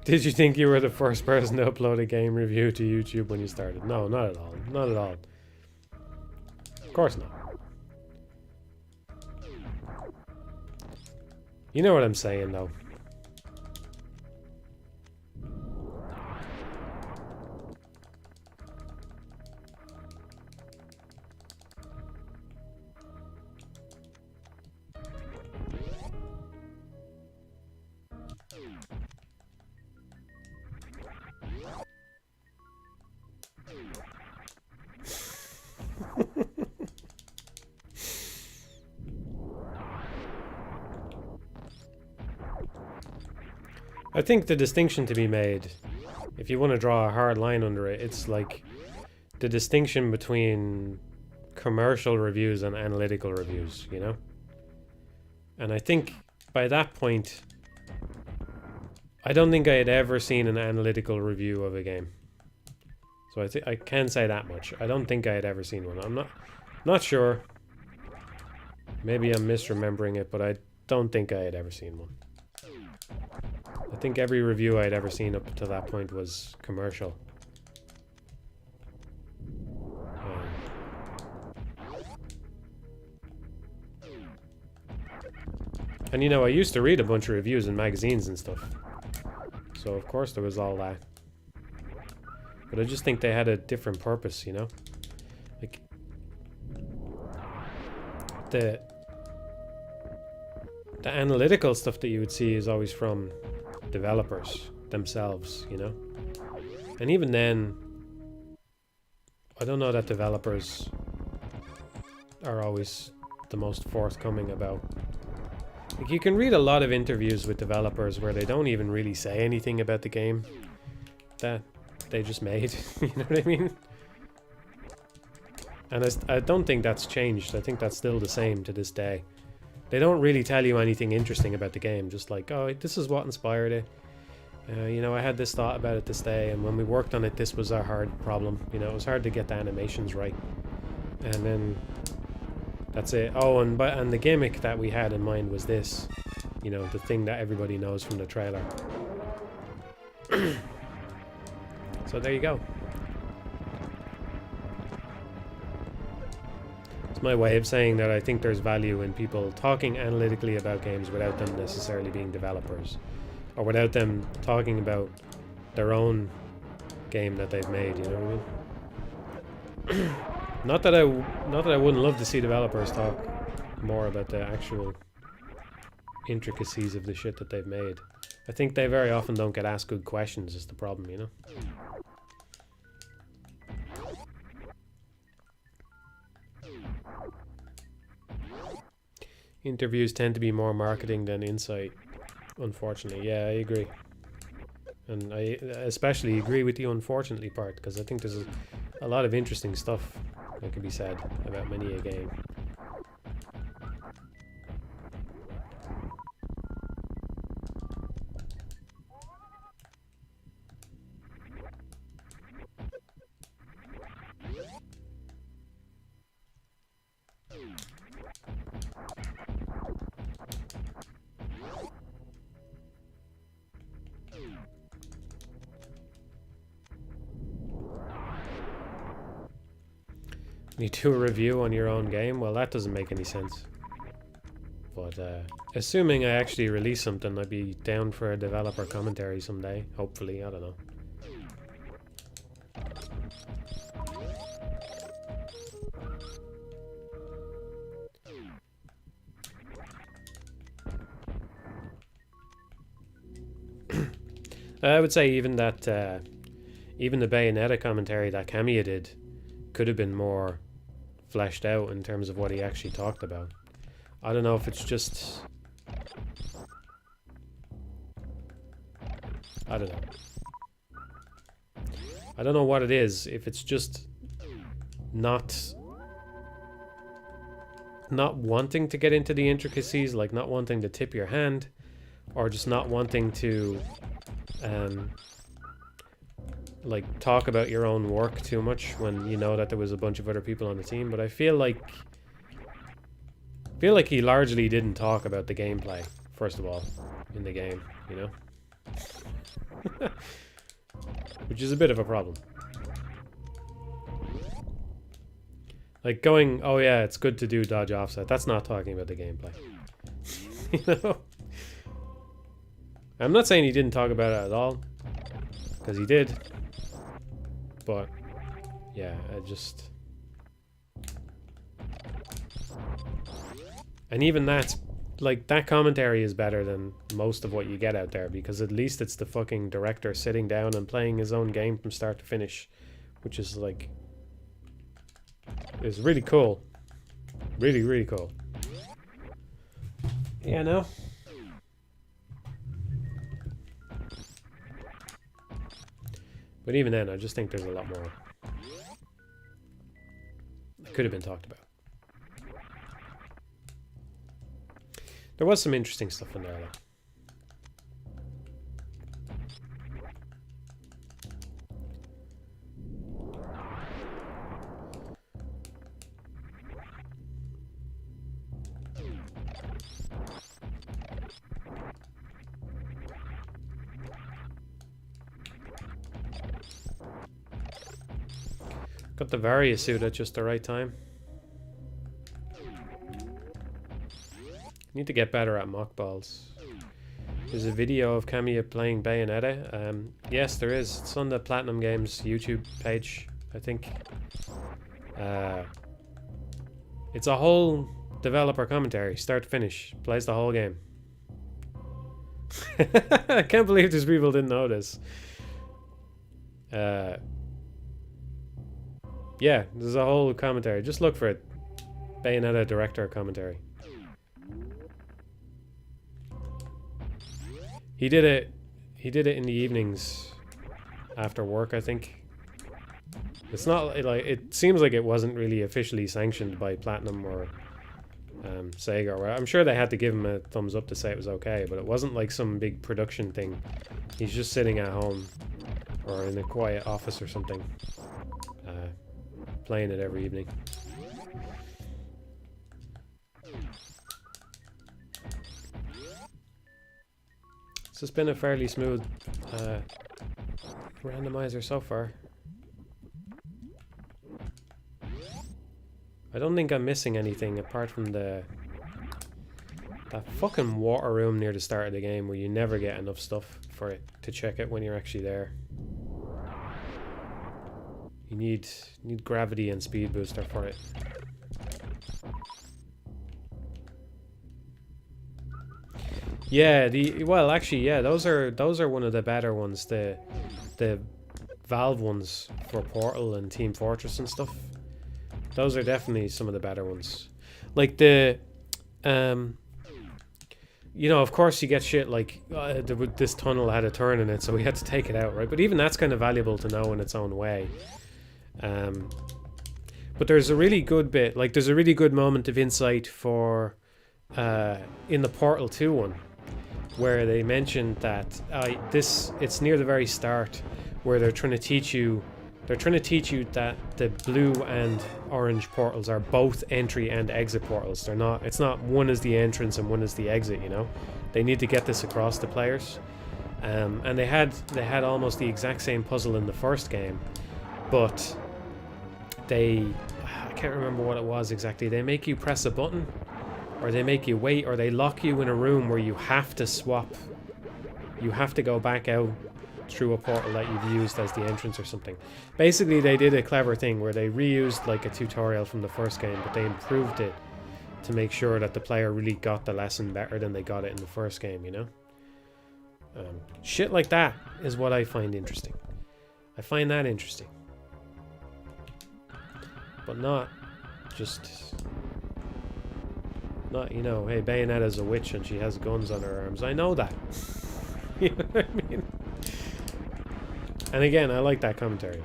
Did you think you were the first person to upload a game review to YouTube when you started? No, not at all. Not at all. Of course not. You know what I'm saying, though. I think the distinction to be made, if you want to draw a hard line under it, it's like the distinction between commercial reviews and analytical reviews, you know? And I think by that point, I don't think I had ever seen an analytical review of a game. So I can say that much. I don't think I had ever seen one. I'm not sure. Maybe I'm misremembering it, but I don't think I had ever seen one. I think every review I'd ever seen up to that point was commercial. And you know, I used to read a bunch of reviews in magazines and stuff. So of course there was all that. But I just think they had a different purpose, you know? Like, the analytical stuff that you would see is always from developers themselves, you know? And even then, I don't know that developers are always the most forthcoming about Like, you can read a lot of interviews with developers where they don't even really say anything about the game that they just made. You know what I mean? And I don't think that's changed. I think that's still the same to this day. They don't really tell you anything interesting about the game. Just like, oh, this is what inspired it. You know, I had this thought about it this day, and when we worked on it, this was our hard problem. You know, it was hard to get the animations right. And then that's it. Oh, and the gimmick that we had in mind was this. You know, the thing that everybody knows from the trailer. So there you go. It's my way of saying that I think there's value in people talking analytically about games without them necessarily being developers. Or without them talking about their own game that they've made, you know what I mean? Not that I wouldn't love to see developers talk more about the actual intricacies of the shit that they've made. I think they very often don't get asked good questions is the problem, you know? Interviews tend to be more marketing than insight, unfortunately. Yeah, I agree. And I especially agree with the unfortunately part, because I think there's a lot of interesting stuff that can be said about many a game. You do a review on your own game? Well, that doesn't make any sense. But assuming I actually release something, I'd be down for a developer commentary someday. Hopefully, I don't know. I would say even that, even the Bayonetta commentary that Kamiya did could have been more fleshed out in terms of what he actually talked about. I don't know if it's just... I don't know. I don't know what it is, if it's just not wanting to get into the intricacies, like not wanting to tip your hand, or just not wanting to like talk about your own work too much when you know that there was a bunch of other people on the team. But I feel like he largely didn't talk about the gameplay, first of all, in the game, you know? Which is a bit of a problem. Like going, oh yeah, it's good to do dodge offset. That's not talking about the gameplay. You know? I'm not saying he didn't talk about it at all, because he did. But, yeah, I just... And even that's, like, that commentary is better than most of what you get out there, because at least it's the fucking director sitting down and playing his own game from start to finish, which is, like... is really cool. Really, really cool. Yeah, no? But even then, I just think there's a lot more that could have been talked about. There was some interesting stuff in there, though. Got the Varia suit at just the right time. Need to get better at mock balls. There's a video of Kamiya playing Bayonetta. Yes, there is. It's on the Platinum Games YouTube page, I think. It's a whole developer commentary, start to finish. Plays the whole game. I can't believe these people didn't know this. Yeah, there's a whole commentary. Just look for it. Bayonetta director commentary. He did it. He did it in the evenings after work, I think. It's not like it seems like it wasn't really officially sanctioned by Platinum or Sega. Or I'm sure they had to give him a thumbs up to say it was okay, but it wasn't like some big production thing. He's just sitting at home or in a quiet office or something, playing it every evening. So it's been a fairly smooth randomizer so far. I don't think I'm missing anything apart from that fucking water room near the start of the game where you never get enough stuff for it to check it when you're actually there. You need gravity and speed booster for it. Yeah, well actually yeah, those are one of the better ones, the Valve ones for Portal and Team Fortress and stuff. Those are definitely some of the better ones. Like the you know, of course you get shit like this tunnel had a turn in it, so we had to take it out, right? But even that's kind of valuable to know in its own way. But there's a really good bit, like there's a really good moment of insight for in the Portal 2 one, where they mentioned that it's near the very start where they're trying to teach you that the blue and orange portals are both entry and exit portals. They're not, it's not one is the entrance and one is the exit, you know. They need to get this across to players. And they had almost the exact same puzzle in the first game, but I can't remember what it was exactly. They make you press a button, or they make you wait, or they lock you in a room where you have to swap. You have to go back out through a portal that you've used as the entrance or something. Basically, they did a clever thing where they reused like a tutorial from the first game, but they improved it to make sure that the player really got the lesson better than they got it in the first game, you know? Shit like that is what I find interesting. I find that interesting. But not just... Not, you know, hey, Bayonetta's a witch and she has guns on her arms. I know that. You know what I mean? And again, I like that commentary.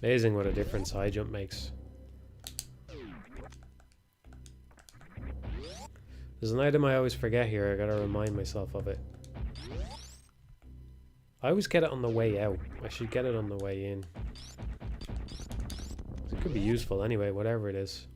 Amazing what a difference high jump makes. There's an item I always forget here. I gotta remind myself of it. I always get it on the way out. I should get it on the way in. It could be useful anyway, whatever it is.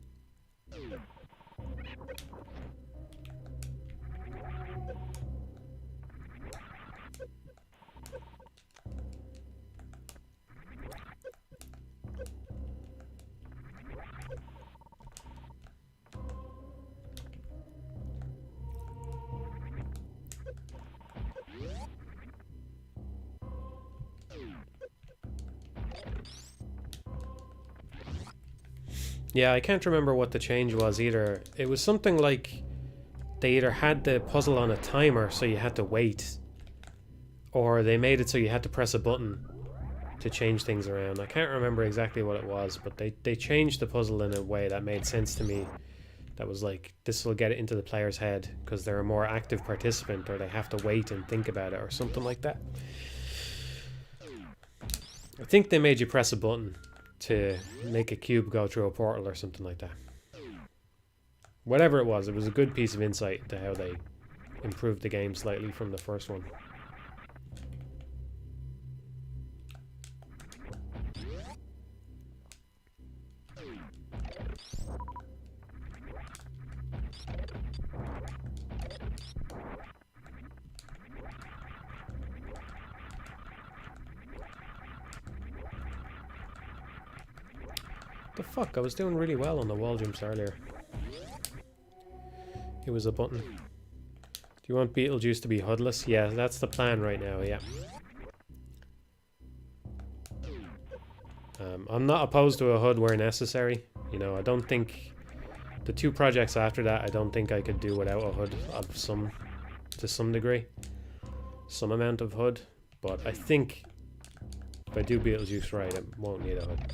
Yeah, I can't remember what the change was either. It was something like they either had the puzzle on a timer so you had to wait, or they made it so you had to press a button to change things around. I can't remember exactly what it was, but they changed the puzzle in a way that made sense to me. That was like, this will get it into the player's head because they're a more active participant, or they have to wait and think about it or something like that. I think they made you press a button to make a cube go through a portal or something like that. Whatever it was a good piece of insight into how they improved the game slightly from the first one. The fuck, I was doing really well on the wall jumps earlier. It was a button. Do you want Beetlejuice to be hoodless? Yeah, that's the plan right now, yeah. I'm not opposed to a hood where necessary. You know, I don't think the 2 projects after that, I don't think I could do without a HUD of to some degree, some amount of HUD. But I think if I do Beetlejuice right, it won't need a HUD.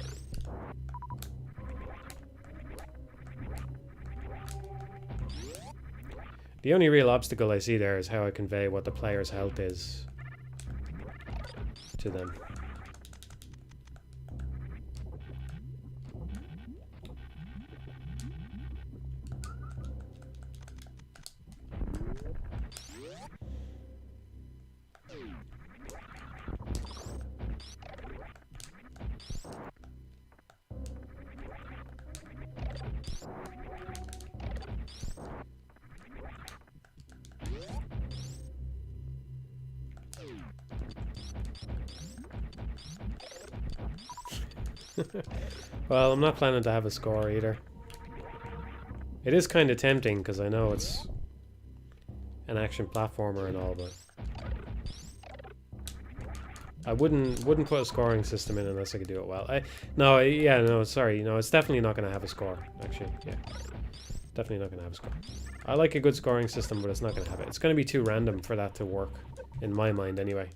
The only real obstacle I see there is how I convey what the player's health is to them. Well, I'm not planning to have a score either. It is kind of tempting because I know it's an action platformer and all, but I wouldn't put a scoring system in unless I could do it well. Sorry, no, it's definitely not going to have a score. Actually, yeah, definitely not going to have a score. I like a good scoring system, but it's not going to have it. It's going to be too random for that to work, in my mind, anyway.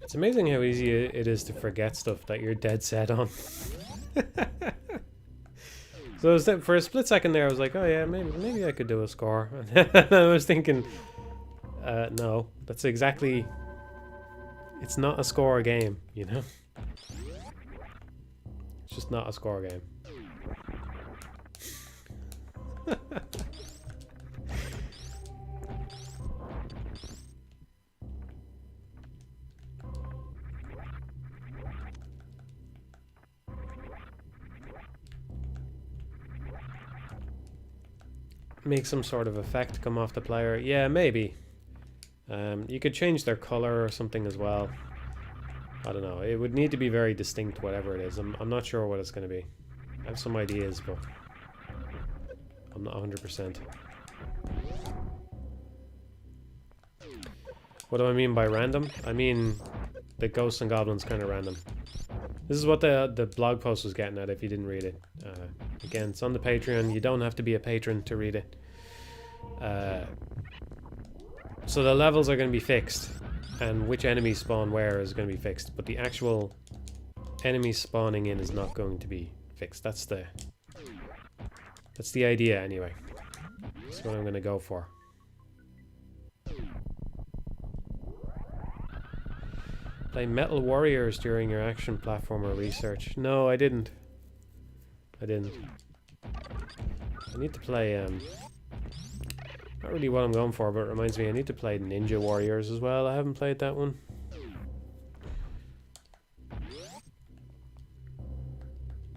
It's amazing how easy it is to forget stuff that you're dead set on. So for a split second there, I was like, oh yeah, maybe I could do a score. And I was thinking, no, that's exactly... It's not a score game, you know? It's just not a score game. Make some sort of effect come off the player. Yeah, maybe. You could change their color or something as well. I don't know. It would need to be very distinct, whatever it is. I'm not sure what it's going to be. I have some ideas, but I'm not 100%. What do I mean by random? I mean the Ghosts and Goblins kind of random. This is what the blog post was getting at if you didn't read it. Again, it's on the Patreon. You don't have to be a patron to read it. So the levels are going to be fixed, and which enemies spawn where is going to be fixed, but the actual enemies spawning in is not going to be fixed. That's the idea anyway. That's what I'm going to go for. Play Metal Warriors during your action platformer research. No, I didn't. I need to play, not really what I'm going for, but it reminds me I need to play Ninja Warriors as well. I haven't played that one.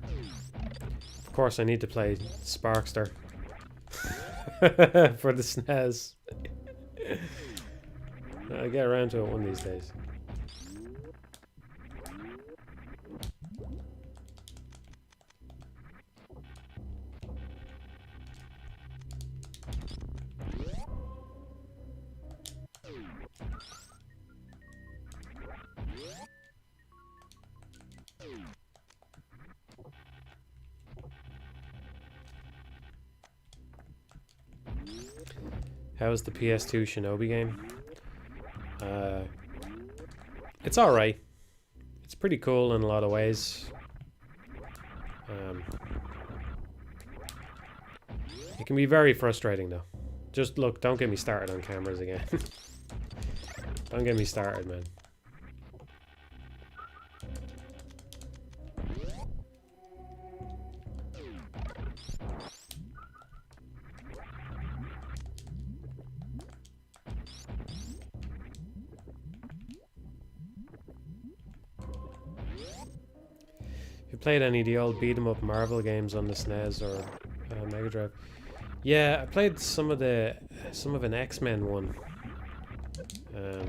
Of course, I need to play Sparkster for the SNES. I'll get around to it one of these days. How's the PS2 Shinobi game? It's alright. It's pretty cool in a lot of ways. It can be very frustrating though. Just look, don't get me started on cameras again. Don't get me started, man. Played any of the old beat 'em up Marvel games on the SNES or Mega Drive? Yeah, I played some of an X-Men one I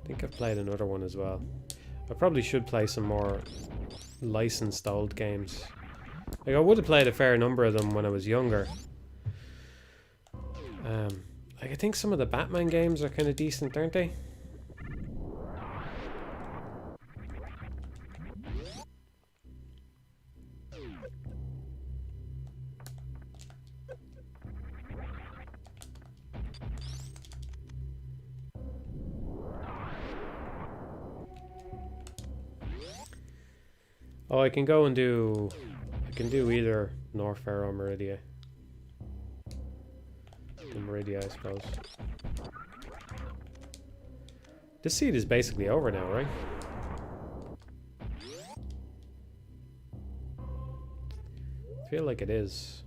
think I've played another one as well. I probably should play some more licensed old games. Like, I would have played a fair number of them when I was younger. Like, I think some of the Batman games are kind of decent, aren't they? Oh, I can go and do... I can do either Norfair or Meridia. The Meridia, I suppose. This seed is basically over now, right? I feel like it is.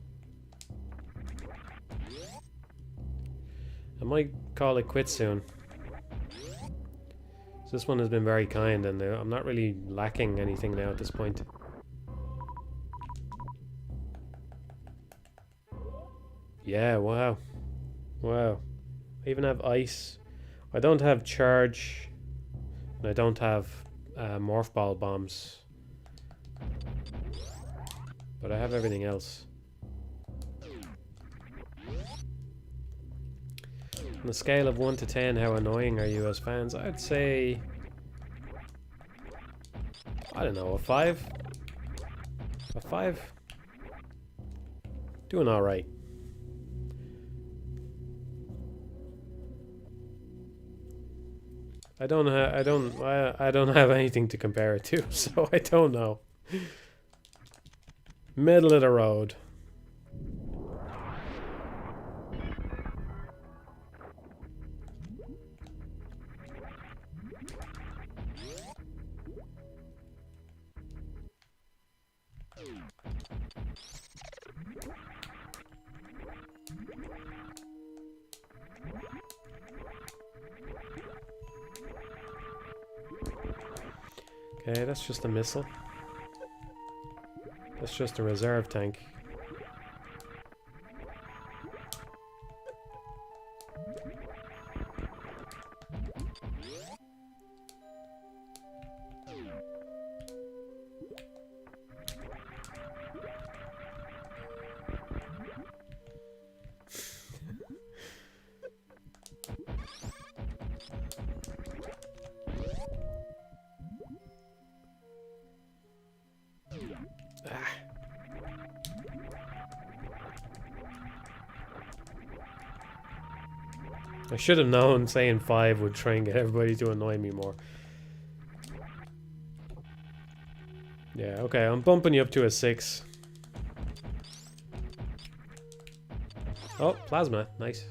I might call it quits soon. So this one has been very kind, and I'm not really lacking anything now at this point. Yeah, wow. Wow. I even have ice. I don't have charge. And I don't have morph ball bombs. But I have everything else. On a scale of 1 to 10, how annoying are you as fans? I'd say... I don't know, a 5? A 5? Doing alright. I don't have anything to compare it to, so I don't know. Middle of the road. Okay, that's just a missile. That's just a reserve tank. I should have known saying 5 would try and get everybody to annoy me more. Yeah, okay, I'm bumping you up to a 6. Oh, plasma, nice.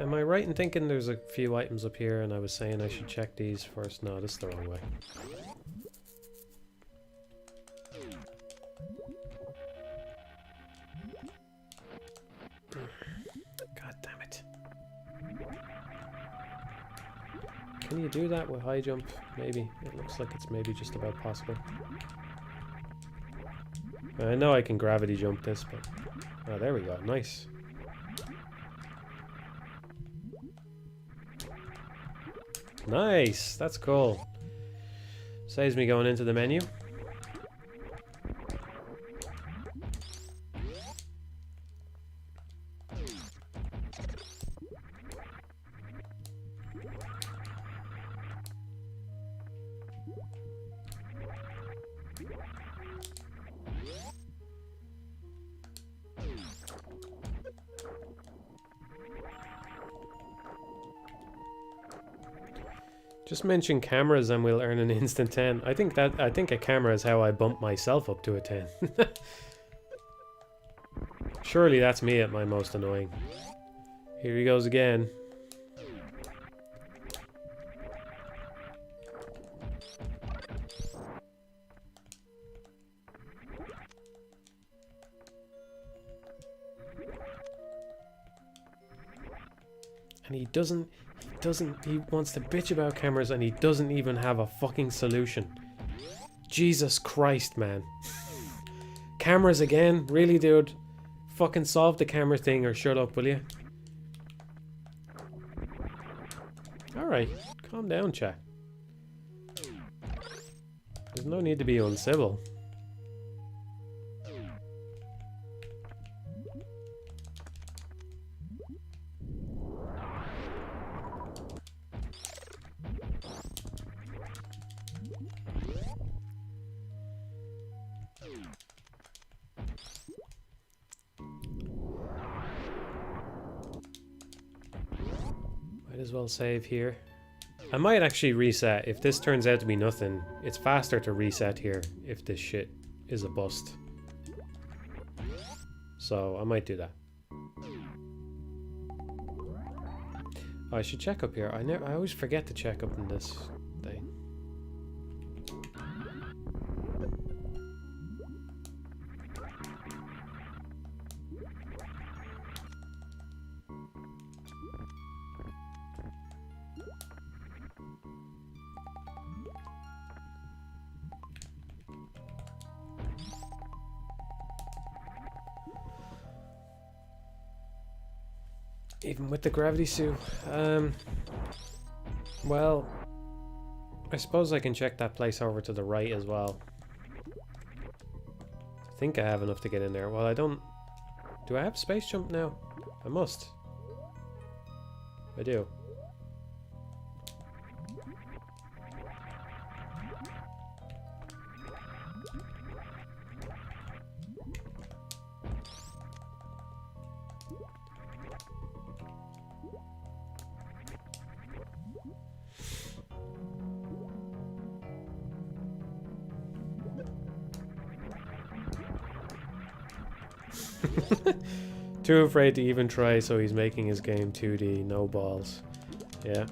Am I right in thinking there's a few items up here and I was saying I should check these first? No, this is the wrong way. God damn it. Can you do that with high jump? Maybe. It looks like it's maybe just about possible. I know I can gravity jump this, but... Oh, there we go. Nice. Nice, that's cool. Saves me going into the menu. Just mention cameras and we'll earn an instant 10. I think a camera is how I bump myself up to a 10. Surely that's me at my most annoying. Here he goes again. And he wants to bitch about cameras and he doesn't even have a fucking solution. Jesus Christ, man. Cameras again? Really, dude? Fucking solve the camera thing or shut up, will you? Alright, calm down, chat. There's no need to be uncivil. Might as well save here. I might actually reset. If this turns out to be nothing, it's faster to reset here if this shit is a bust. So I might do that. Oh, I should check up here. I always forget to check up in this thing. Even with the gravity suit. Well, I suppose I can check that place over to the right as well. I think I have enough to get in there. Well, I don't... Do I have space jump now? I must. I do. Too afraid to even try, so he's making his game 2D, no balls. Yeah.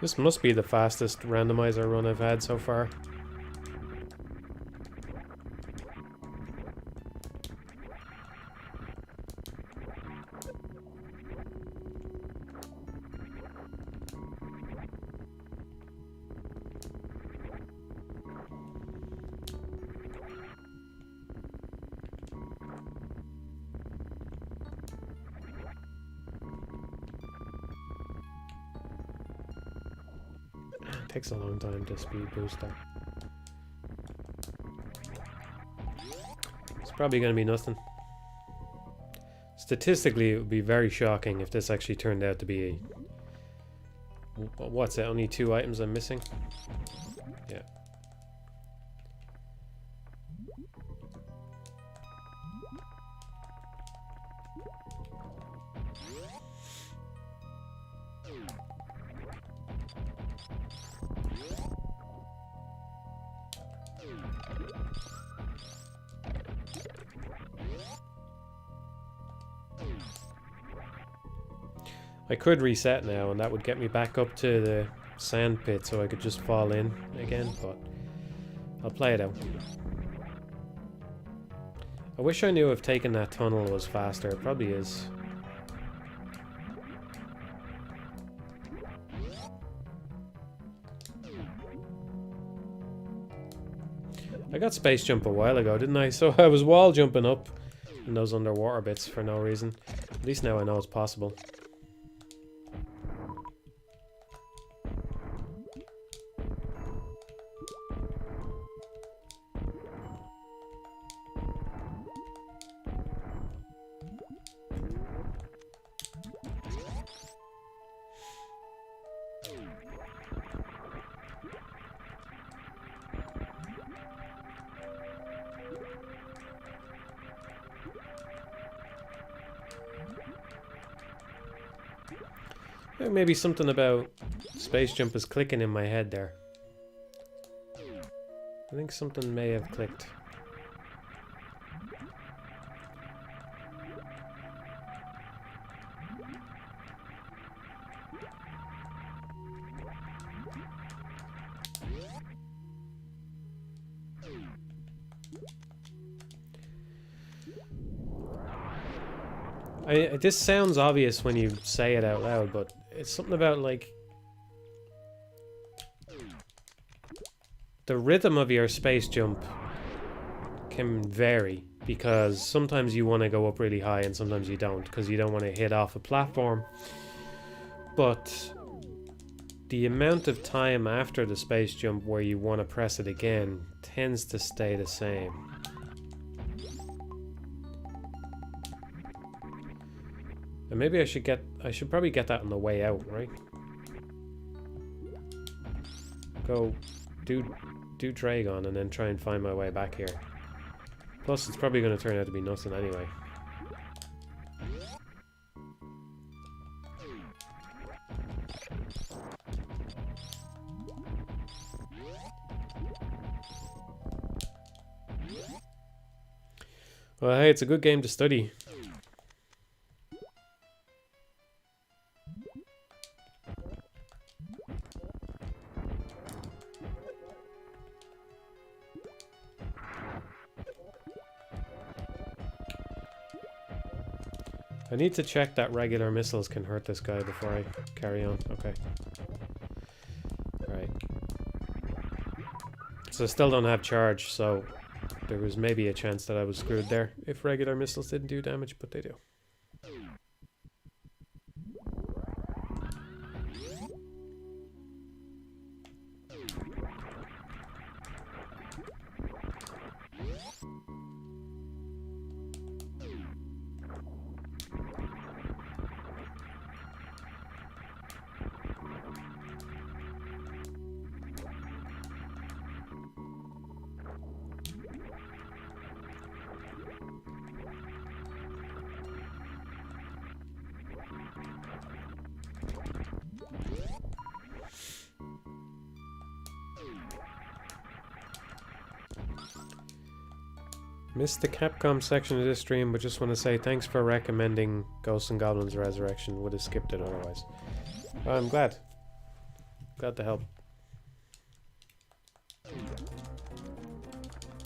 This must be the fastest randomizer run I've had so far. Takes a long time to speed boost that. It's probably going to be nothing. Statistically, it would be very shocking if this actually turned out to be a... What's it? Only 2 items I'm missing? Yeah. I could reset now and that would get me back up to the sand pit so I could just fall in again, but I'll play it out. I wish I knew if taking that tunnel was faster. It probably is. I got space jump a while ago, didn't I? So I was wall jumping up in those underwater bits for no reason. At least now I know it's possible. Maybe something about space jump is clicking in my head there. I think something may have clicked. This sounds obvious when you say it out loud, but it's something about, like, the rhythm of your space jump can vary, because sometimes you want to go up really high and sometimes you don't, because you don't want to hit off a platform. But the amount of time after the space jump where you want to press it again tends to stay the same. And maybe I should probably get that on the way out, right? Go do Dragon and then try and find my way back here. Plus, it's probably going to turn out to be nothing anyway. Well, hey, it's a good game to study. I need to check that regular missiles can hurt this guy before I carry on. Okay. Right. So I still don't have charge, so there was maybe a chance that I was screwed there if regular missiles didn't do damage, but they do. Missed the Capcom section of this stream, but just want to say thanks for recommending Ghosts and Goblins Resurrection. Would have skipped it otherwise. I'm glad. Glad to help.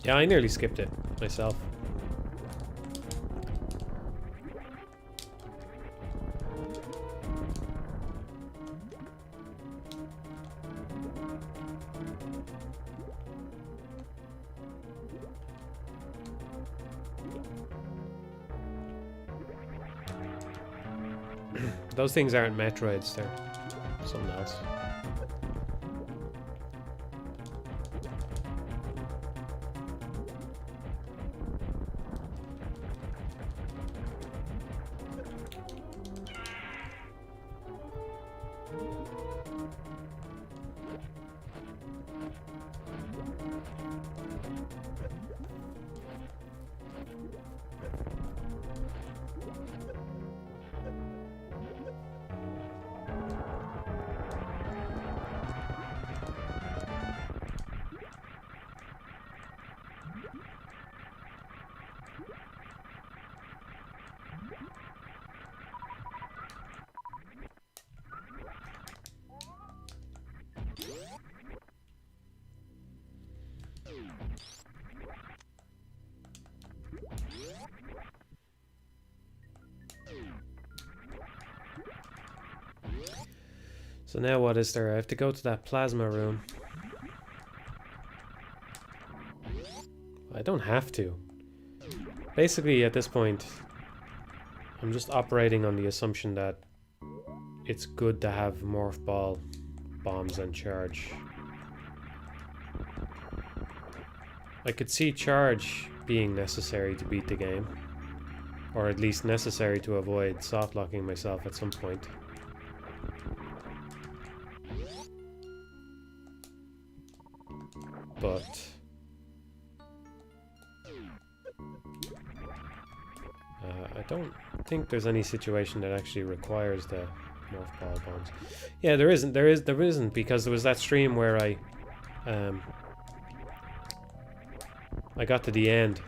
Yeah, I nearly skipped it myself. Those things aren't Metroids, they're something else. So now what is there? I have to go to that plasma room. I don't have to. Basically, at this point, I'm just operating on the assumption that it's good to have morph ball, bombs, and charge. I could see charge being necessary to beat the game, or at least necessary to avoid softlocking myself at some point. But I don't think there's any situation that actually requires the Morph ball bombs. Yeah, there isn't because there was that stream where I got to the end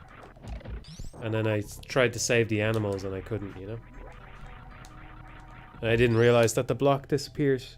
and then I tried to save the animals and I couldn't, you know? And I didn't realize that the block disappears.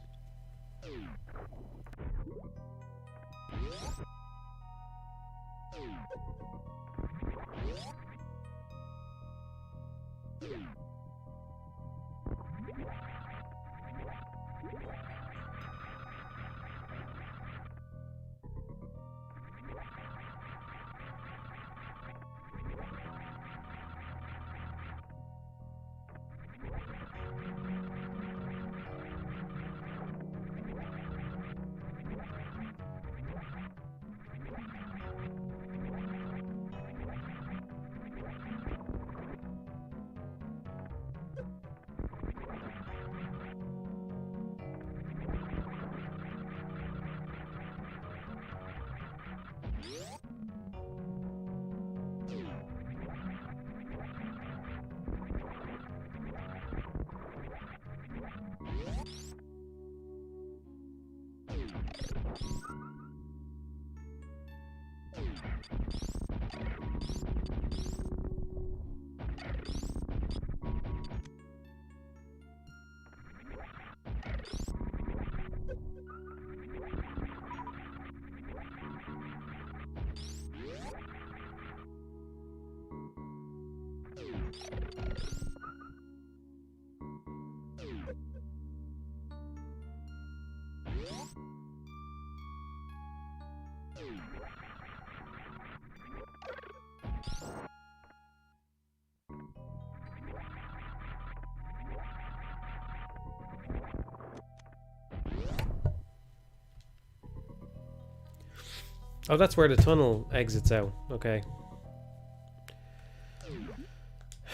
Oh, that's where the tunnel exits out. Okay.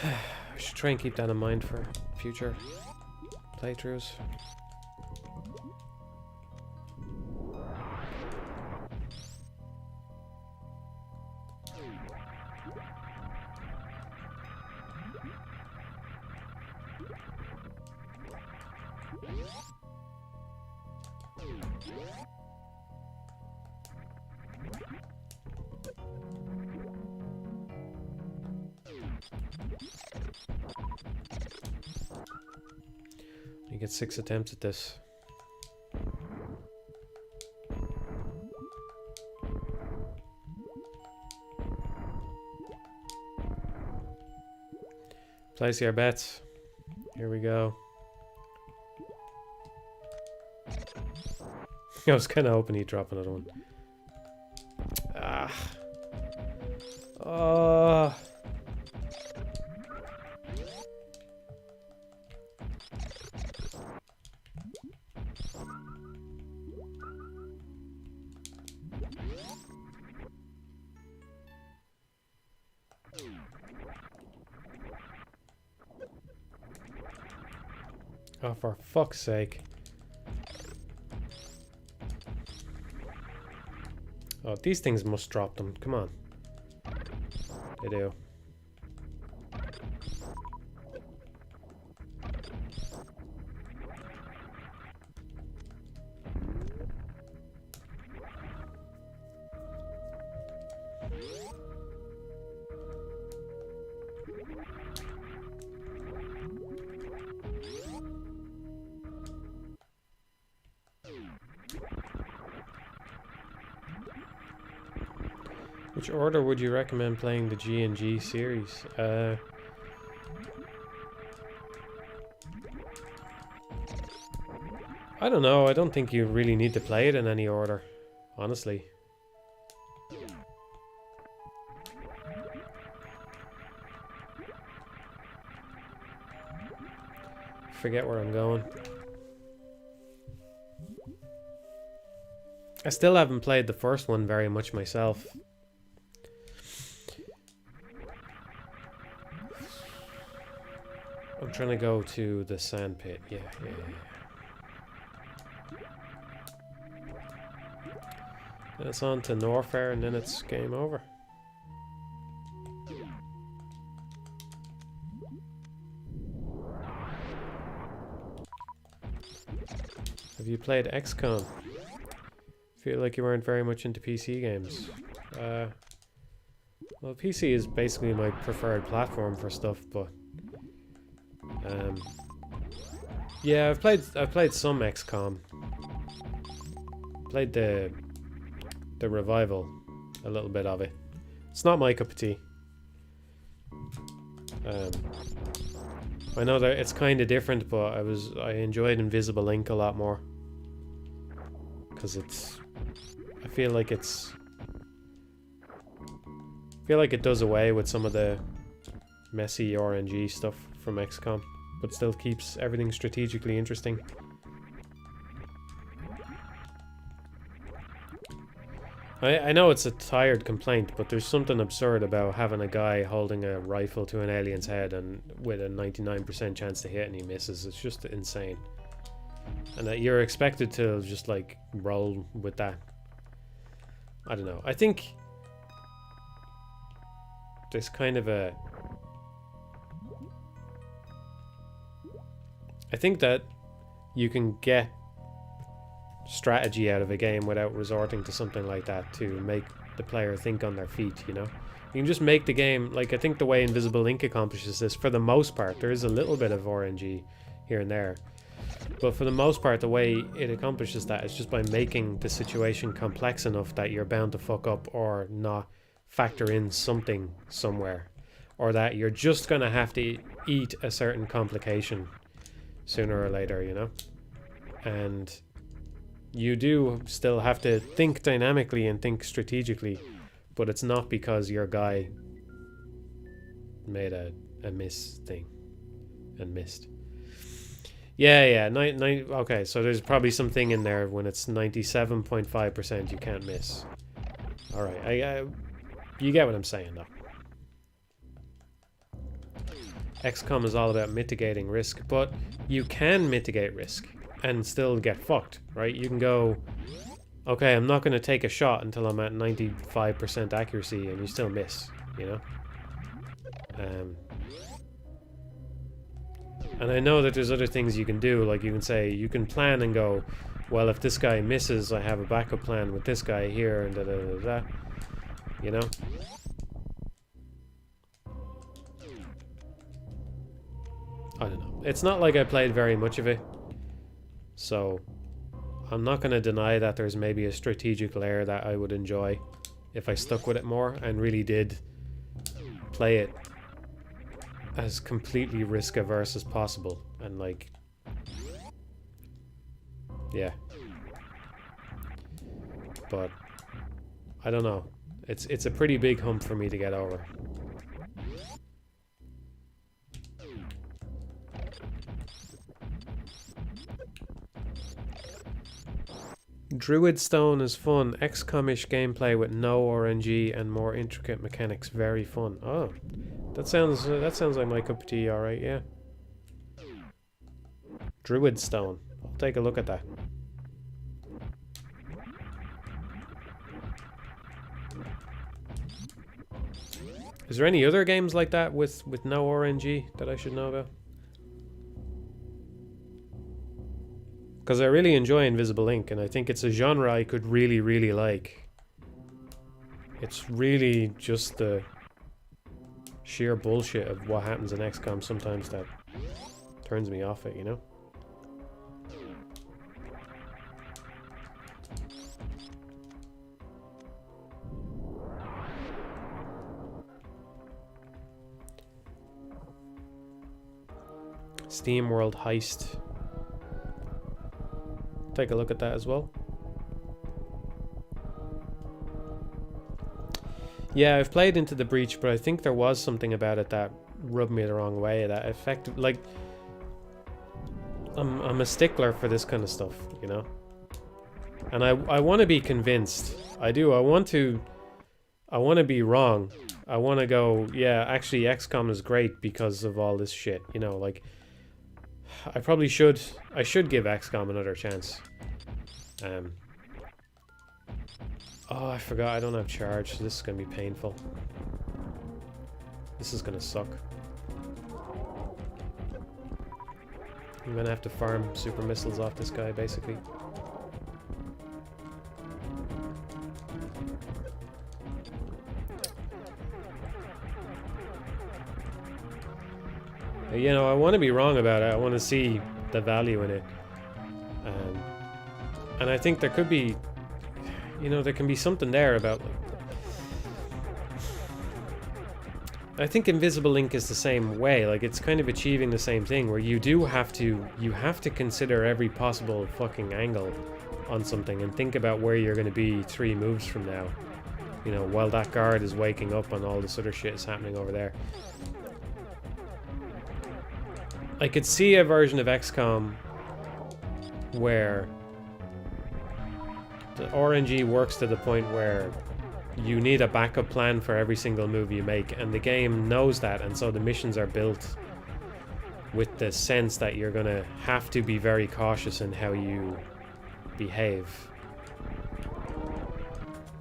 I should try and keep that in mind for future playthroughs. You get 6 attempts at this. Place your bets. Here we go. I was kind of hoping he'd drop another one. Ah. Oh. Oh, for fuck's sake. Oh, these things must drop them. Come on. They do. Which order would you recommend playing the G&G series? I don't know. I don't think you really need to play it in any order, honestly. Forget where I'm going. I still haven't played the first one very much myself. I'm trying to go to the sand pit. Yeah. Then it's on to Norfair and then it's game over. Have you played XCOM? Feel like you weren't very much into PC games. Well, PC is basically my preferred platform for stuff, but yeah, I've played some XCOM. Played the revival, a little bit of it. It's not my cup of tea. I know that it's kind of different, but I enjoyed Invisible Ink a lot more because I feel like it does away with some of the messy RNG stuff from XCOM, but still keeps everything strategically interesting. I know it's a tired complaint, but there's something absurd about having a guy holding a rifle to an alien's head and with a 99% chance to hit and he misses. It's just insane. And that you're expected to just like roll with that. I don't know. I think there's kind of a... I think that you can get strategy out of a game without resorting to something like that to make the player think on their feet, you know? You can just make the game, like I think the way Invisible Ink accomplishes this, for the most part, there is a little bit of RNG here and there, but for the most part the way it accomplishes that is just by making the situation complex enough that you're bound to fuck up or not factor in something somewhere, or that you're just gonna have to eat a certain complication sooner or later, you know? And you do still have to think dynamically and think strategically, but it's not because your guy made a miss thing and missed. Yeah, okay, so there's probably something in there when it's 97.5% you can't miss. Alright, you get what I'm saying though. XCOM is all about mitigating risk, but you can mitigate risk and still get fucked, right? You can go, okay, I'm not going to take a shot until I'm at 95% accuracy, and you still miss, you know? And I know that there's other things you can do, like you can say, you can plan and go, well, if this guy misses, I have a backup plan with this guy here, and da-da-da-da, you know? I don't know. It's not like I played very much of it, so I'm not going to deny that there's maybe a strategic layer that I would enjoy if I stuck with it more and really did play it as completely risk averse as possible, and like, yeah. But I don't know. It's a pretty big hump for me to get over. Druid Stone is fun. XCOM-ish gameplay with no RNG and more intricate mechanics. Very fun. Oh, that sounds like my cup of tea. All right, yeah. Druid Stone. I'll take a look at that. Is there any other games like that with no RNG that I should know about? Because I really enjoy Invisible Ink, and I think it's a genre I could really, really like. It's really just the sheer bullshit of what happens in XCOM sometimes that turns me off it, you know? Steam World Heist. Take a look at that as well. Yeah, I've played Into the Breach, but I think there was something about it that rubbed me the wrong way. That affected, like, I'm a stickler for this kind of stuff, you know. And I want to be convinced. I do. I want to be wrong. I want to go, yeah, actually XCOM is great because of all this shit, you know, like. I should give XCOM another chance. Oh, I forgot I don't have charge, so this is gonna be painful. This is gonna suck. I'm gonna have to farm super missiles off this guy, basically. You know, I want to be wrong about it. I want to see the value in it. And I think there could be, you know, there can be something there about, like, I think Invisible Ink is the same way. Like, it's kind of achieving the same thing, where you have to consider every possible fucking angle on something and think about where you're going to be 3 moves from now. You know, while that guard is waking up and all this other shit is happening over there. I could see a version of XCOM where the RNG works to the point where you need a backup plan for every single move you make, and the game knows that, and so the missions are built with the sense that you're gonna have to be very cautious in how you behave.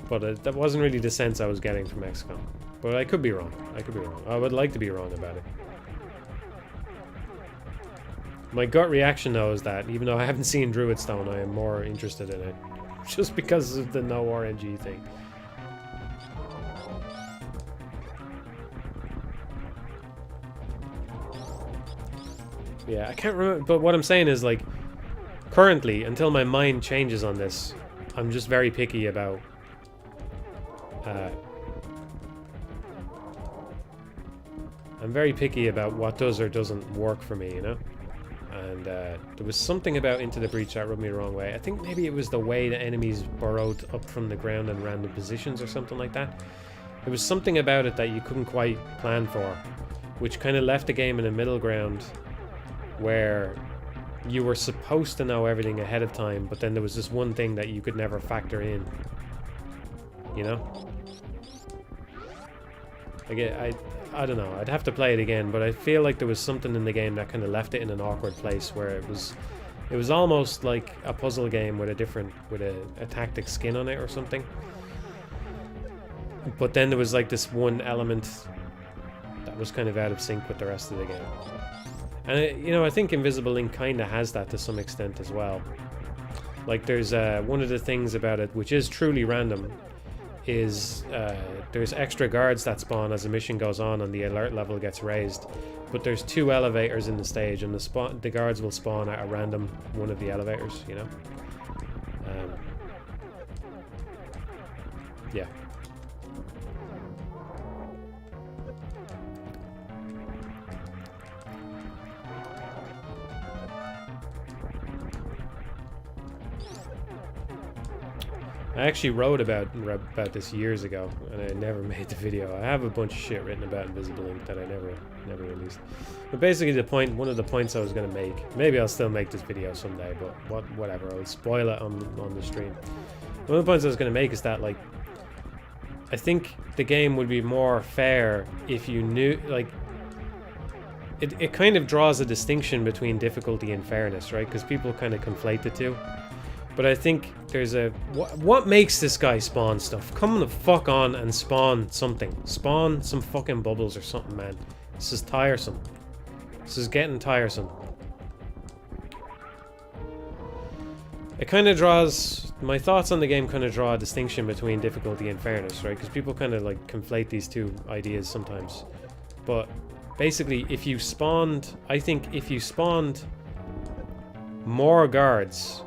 But that wasn't really the sense I was getting from XCOM. But I could be wrong. I could be wrong. I would like to be wrong about it. My gut reaction, though, is that even though I haven't seen Druidstone, I am more interested in it. Just because of the no RNG thing. Yeah, I can't remember, but what I'm saying is, like, currently, until my mind changes on this, I'm just very picky about I'm very picky about what does or doesn't work for me, you know? And there was something about Into the Breach that rubbed me the wrong way. I think maybe it was the way the enemies burrowed up from the ground in random positions or something like that. There was something about it that you couldn't quite plan for, which kind of left the game in a middle ground where you were supposed to know everything ahead of time, but then there was this one thing that you could never factor in. You know? Like, I don't know, I'd have to play it again, but I feel like there was something in the game that kind of left it in an awkward place where it was almost like a puzzle game with a tactic skin on it or something. But then there was like this one element that was kind of out of sync with the rest of the game. And you know, I think Invisible Ink kind of has that to some extent as well. Like, there's one of the things about it which is truly random is there's extra guards that spawn as the mission goes on and the alert level gets raised, but there's 2 elevators in the stage, and the guards will spawn at a random one of the elevators, you know. Yeah. I actually wrote about this years ago, and I never made the video. I have a bunch of shit written about Invisible Ink that I never released. But basically, one of the points I was going to make, maybe I'll still make this video someday, but whatever, I'll spoil it on the stream. One of the points I was going to make is that, like, I think the game would be more fair if you knew, like, it kind of draws a distinction between difficulty and fairness, right? Because people kind of conflate the two. But I think there's a... What makes this guy spawn stuff? Come the fuck on and spawn something. Spawn some fucking bubbles or something, man. This is tiresome. This is getting tiresome. It kind of draws... My thoughts on the game kind of draw a distinction between difficulty and fairness, right? Because people kind of, like, conflate these two ideas sometimes. But basically, if you spawned... I think if you spawned more guards...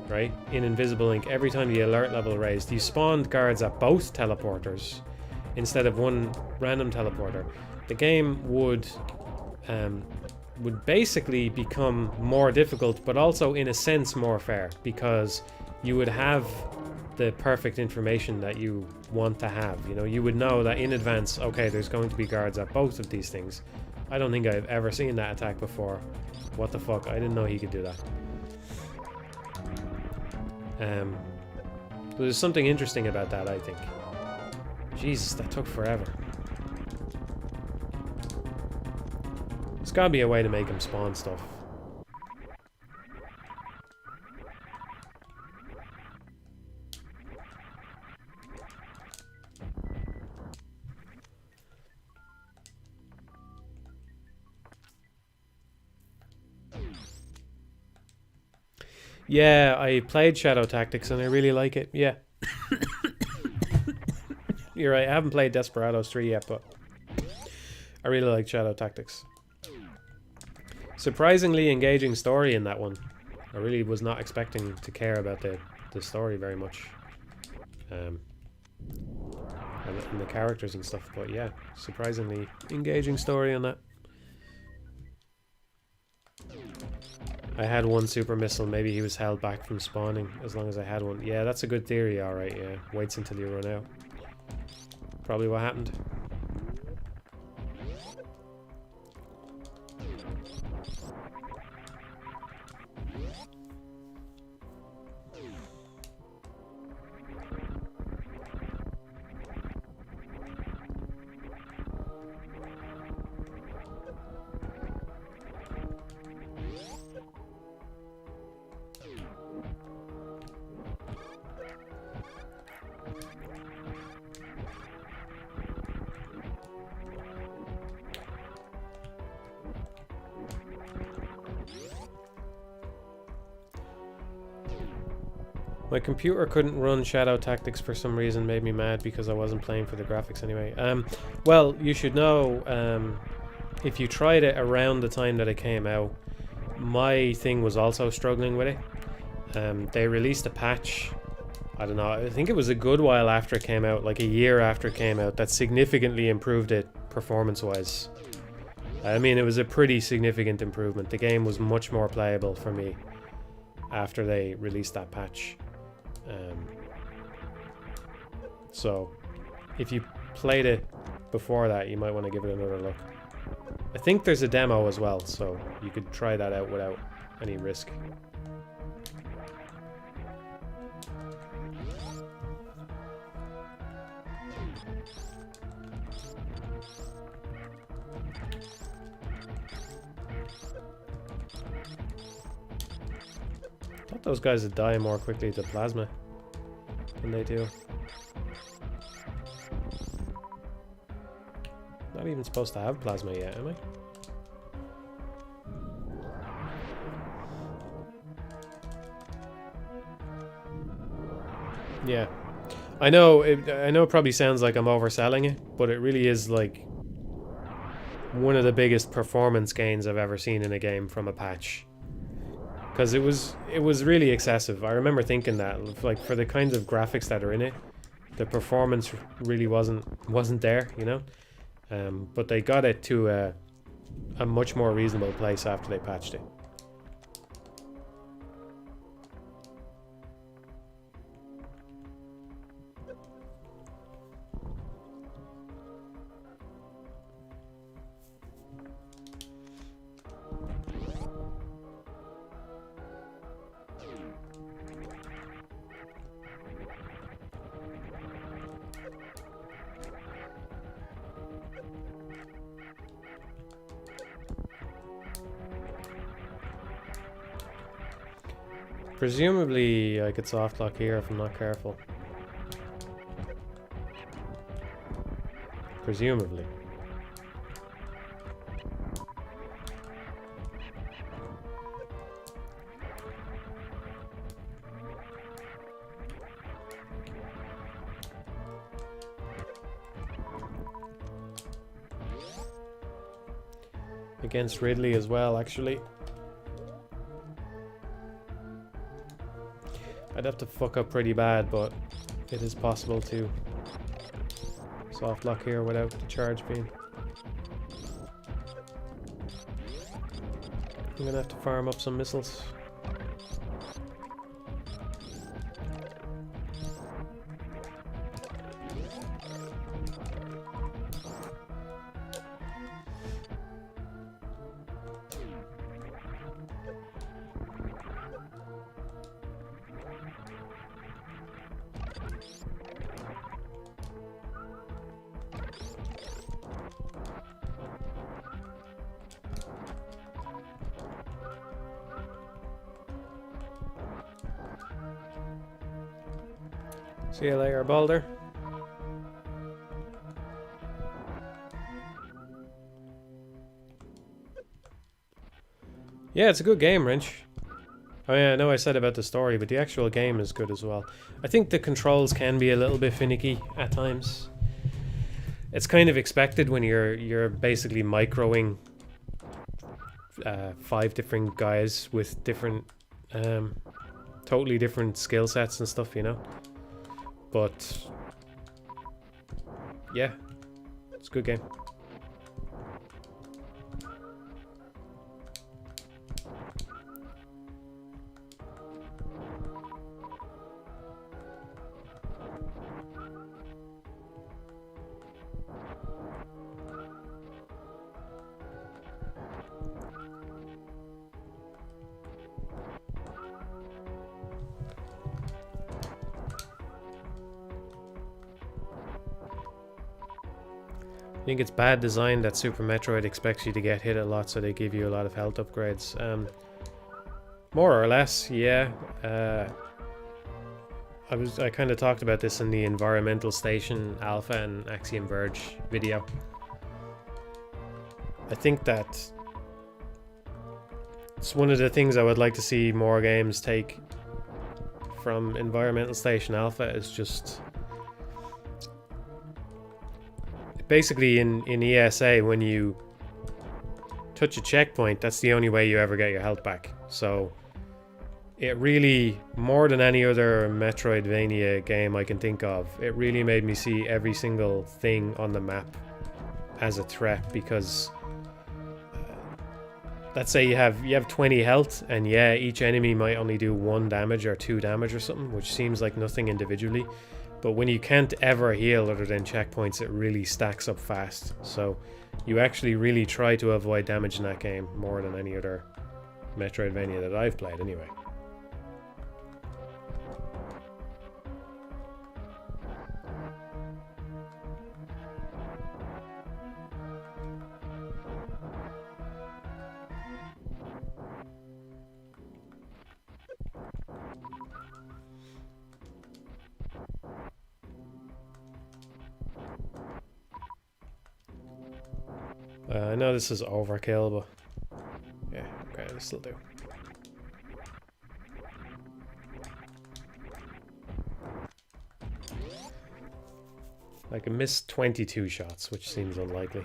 right, in Invisible Ink, every time the alert level raised, you spawned guards at both teleporters instead of one random teleporter. The game would basically become more difficult, but also in a sense more fair, because you would have the perfect information that you want to have. You know, you would know that in advance, okay, there's going to be guards at both of these things. I don't think I've ever seen that attack before. What the fuck? I didn't know he could do that. There's something interesting about that, I think. Jesus, that took forever. There's gotta be a way to make him spawn stuff. Yeah, I played Shadow Tactics and I really like it. Yeah. You're right, I haven't played Desperados 3 yet, but I really like Shadow Tactics. Surprisingly engaging story in that one. I really was not expecting to care about the story very much. And the characters and stuff, but yeah, surprisingly engaging story on that. I had one super missile, maybe he was held back from spawning as long as I had one. Yeah, that's a good theory, alright, yeah. Waits until you run out. Probably what happened. My computer couldn't run Shadow Tactics for some reason, made me mad because I wasn't playing for the graphics anyway. Well, you should know, if you tried it around the time that it came out, my thing was also struggling with it. They released a patch, I don't know, I think it was a good while after it came out, like a year after it came out, that significantly improved it performance-wise. I mean, it was a pretty significant improvement. The game was much more playable for me after they released that patch. So if you played it before that, you might want to give it another look. I think there's a demo as well, so you could try that out without any risk. I thought those guys would die more quickly to plasma than they do. Not even supposed to have plasma yet, am I? Yeah. I know it probably sounds like I'm overselling it, but it really is like one of the biggest performance gains I've ever seen in a game from a patch. Because it was really excessive. I remember thinking that, like, for the kinds of graphics that are in it, the performance really wasn't there, you know. But they got it to a much more reasonable place after they patched it. Presumably I could soft lock here if I'm not careful. Presumably. Against Ridley as well, actually. I'd have to fuck up pretty bad, but it is possible to soft lock here without the charge beam. I'm gonna have to farm up some missiles. See you later, Boulder. Yeah, it's a good game, Wrench. Oh yeah, I know I said about the story, but the actual game is good as well. I think the controls can be a little bit finicky at times. It's kind of expected when you're basically microing 5 different guys with different, totally different skill sets and stuff, you know. But yeah, it's a good game. I think it's bad design that Super Metroid expects you to get hit a lot, so they give you a lot of health upgrades. More or less, yeah. I kind of talked about this in the Environmental Station Alpha and Axiom Verge video. I think that it's one of the things I would like to see more games take from Environmental Station Alpha is just basically in ESA, when you touch a checkpoint, that's the only way you ever get your health back. So it really, more than any other Metroidvania game I can think of, it really made me see every single thing on the map as a threat, because let's say you have 20 health, and yeah, each enemy might only do 1 damage or 2 damage or something, which seems like nothing individually. But when you can't ever heal other than checkpoints, it really stacks up fast. So you actually really try to avoid damage in that game more than any other Metroidvania that I've played anyway. I know this is overkill, but yeah, okay, this will do. I can miss 22 shots, which seems unlikely.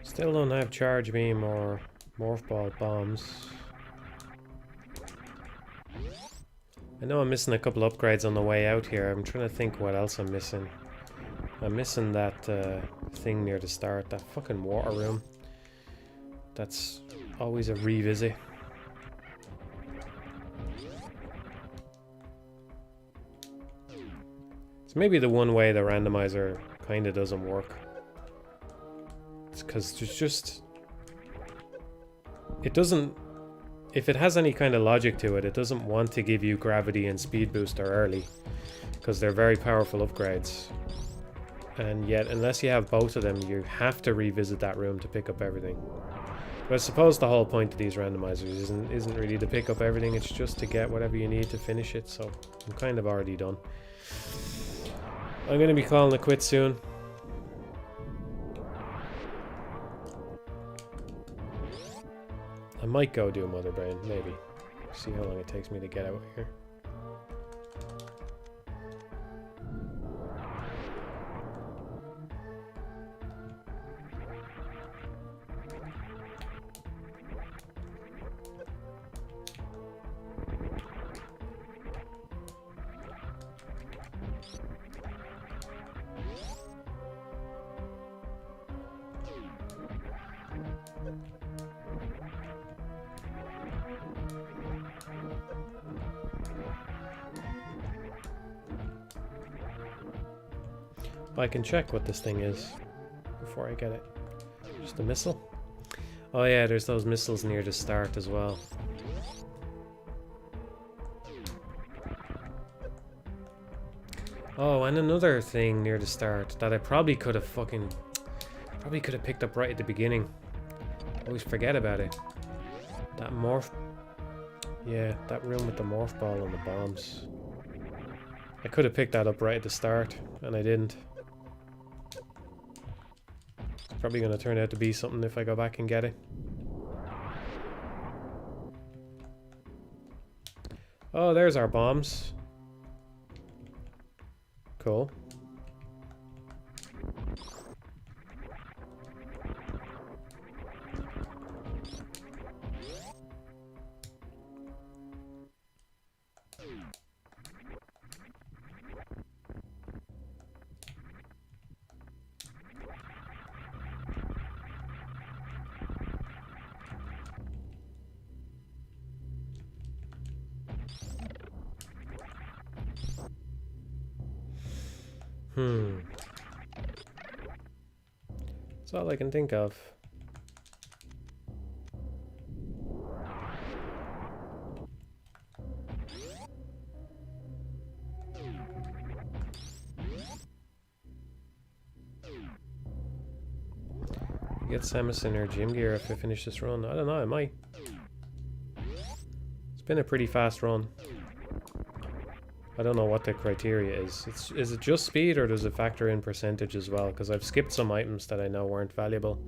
Still don't have charge beam or morph ball bombs. I know I'm missing a couple upgrades on the way out here. I'm trying to think what else I'm missing. I'm missing that thing near the start, that fucking water room. That's always a revisit. It's maybe the one way the randomizer kind of doesn't work. It's because there's just... It doesn't... If it has any kind of logic to it, it doesn't want to give you gravity and speed booster early, because they're very powerful upgrades. And yet, unless you have both of them, you have to revisit that room to pick up everything. But I suppose the whole point of these randomizers isn't really to pick up everything, it's just to get whatever you need to finish it, so I'm kind of already done. I'm going to be calling it quits soon. I might go do Mother Brain, maybe. See how long it takes me to get out here. I can check what this thing is before I get it. Just a missile? Oh yeah, there's those missiles near the start as well. Oh, and another thing near the start that I probably could have picked up right at the beginning. Always forget about it. That morph... Yeah, that room with the morph ball and the bombs. I could have picked that up right at the start, and I didn't. It's probably going to turn out to be something if I go back and get it. Oh, there's our bombs. Cool. That's all I can think of. Get Samus or Gym Gear if I finish this run. I don't know, I might. It's been a pretty fast run. I don't know what the criteria is. Is it just speed or does it factor in percentage as well? Because I've skipped some items that I know weren't valuable.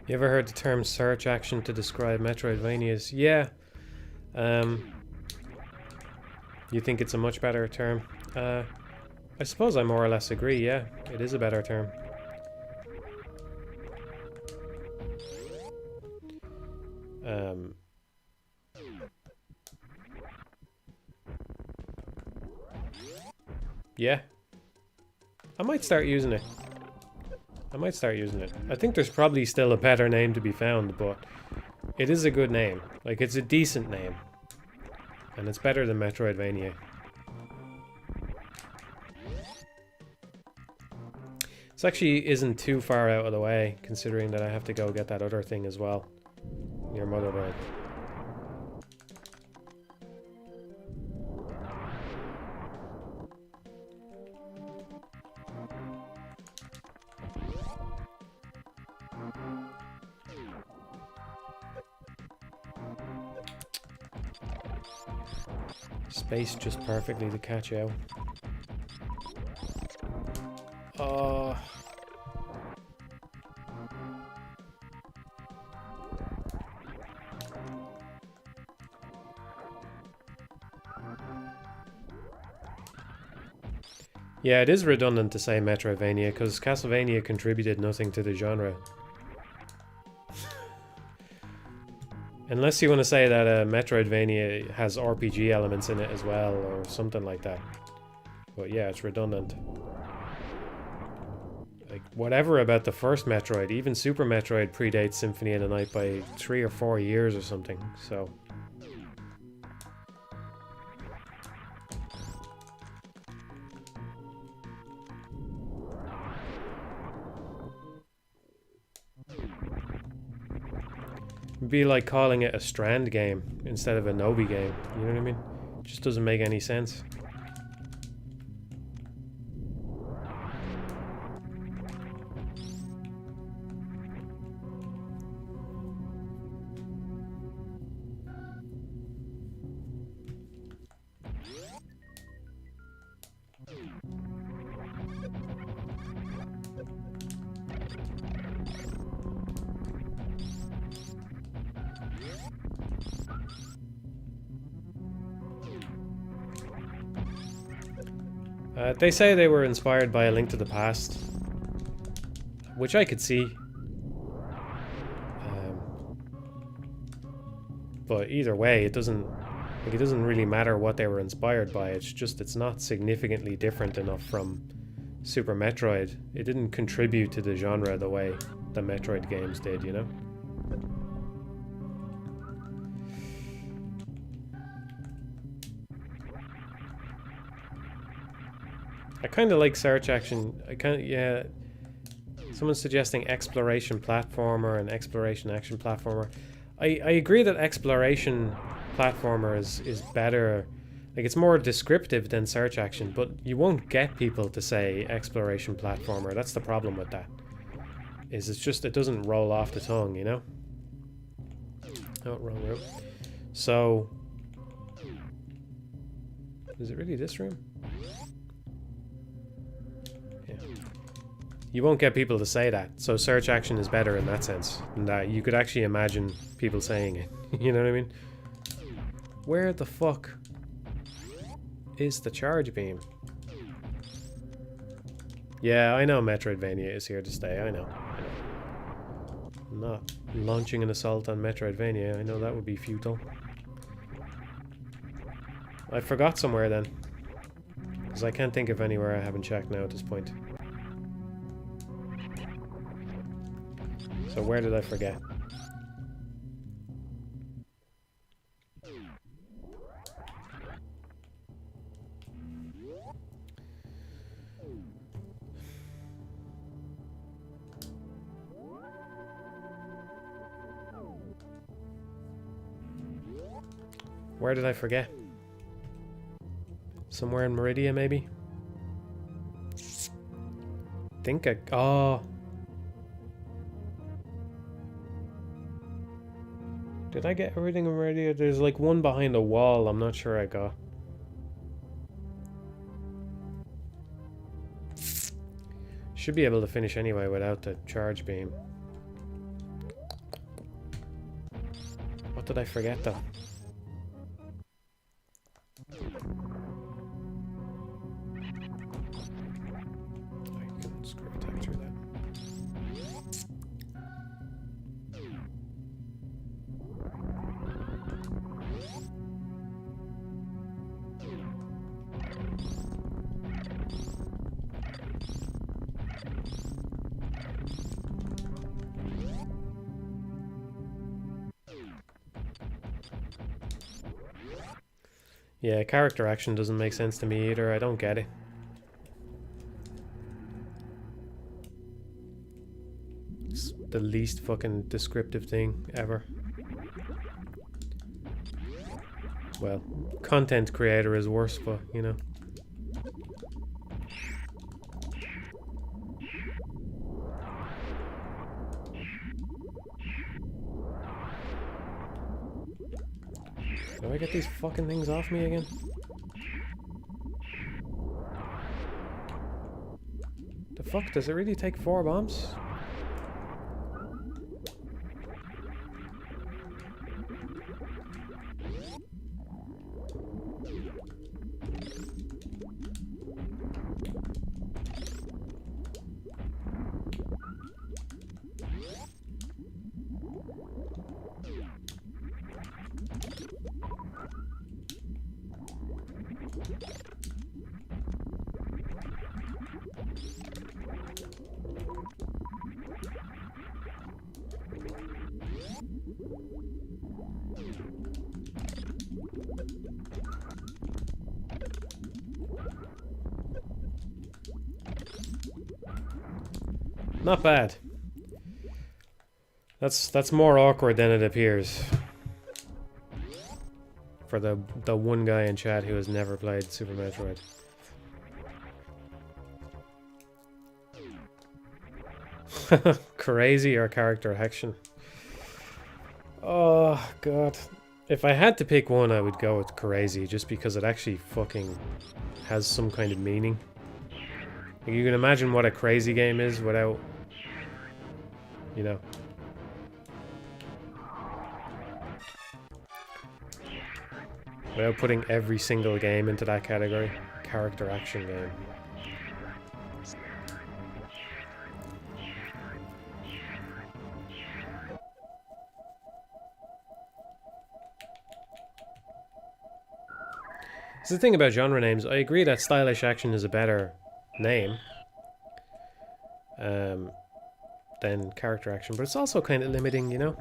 You ever heard the term search action to describe Metroidvanias? Yeah. You think it's a much better term? I suppose I more or less agree, yeah. It is a better term. Yeah. I might start using it. I think there's probably still a better name to be found, but it is a good name. Like, it's a decent name. And it's better than Metroidvania. This actually isn't too far out of the way, considering that I have to go get that other thing as well. Near Motherbrain. Space just perfectly to catch out. Oh. Yeah, it is redundant to say Metroidvania, because Castlevania contributed nothing to the genre. Unless you want to say that Metroidvania has RPG elements in it as well, or something like that. But yeah, it's redundant. Like, whatever about the first Metroid, even Super Metroid predates Symphony of the Night by 3 or 4 years or something, so... It'd be like calling it a Strand game instead of a Nobi game, you know what I mean? It just doesn't make any sense. They say they were inspired by A Link to the Past, which I could see. But either way, it doesn't really matter what they were inspired by. It's just it's not significantly different enough from Super Metroid. It didn't contribute to the genre the way the Metroid games did, you know? I kind of like search action. Yeah. Someone's suggesting exploration platformer and exploration action platformer. I agree that exploration platformer is better. Like, it's more descriptive than search action, but you won't get people to say exploration platformer. That's the problem with that. It's just, it doesn't roll off the tongue, you know? Oh, wrong room. So, is it really this room? Yeah. You won't get people to say that. So search action is better in that sense. And that you could actually imagine people saying it. You know what I mean? Where the fuck is the charge beam? Yeah, I know Metroidvania is here to stay. I know. I'm not launching an assault on Metroidvania. I know that would be futile. I forgot somewhere then. Because I can't think of anywhere I haven't checked now at this point. So where did I forget? Where did I forget? Somewhere in Meridia, maybe? Think I... Oh. Did I get everything in Meridia? There's like one behind a wall I'm not sure I got. Should be able to finish anyway without the charge beam. What did I forget though? Yeah, character action doesn't make sense to me either. I don't get it. It's the least fucking descriptive thing ever. Well, content creator is worse, but, you know. Do I get these fucking things off me again? The fuck? Does it really take 4 bombs? Not bad. That's more awkward than it appears. For the one guy in chat who has never played Super Metroid. Crazy or character action? Oh god. If I had to pick one, I would go with crazy, just because it actually fucking has some kind of meaning. You can imagine what a crazy game is without, you know. Without putting every single game into that category. Character action game. It's the thing about genre names. I agree that stylish action is a better name than character action, but it's also kind of limiting, you know?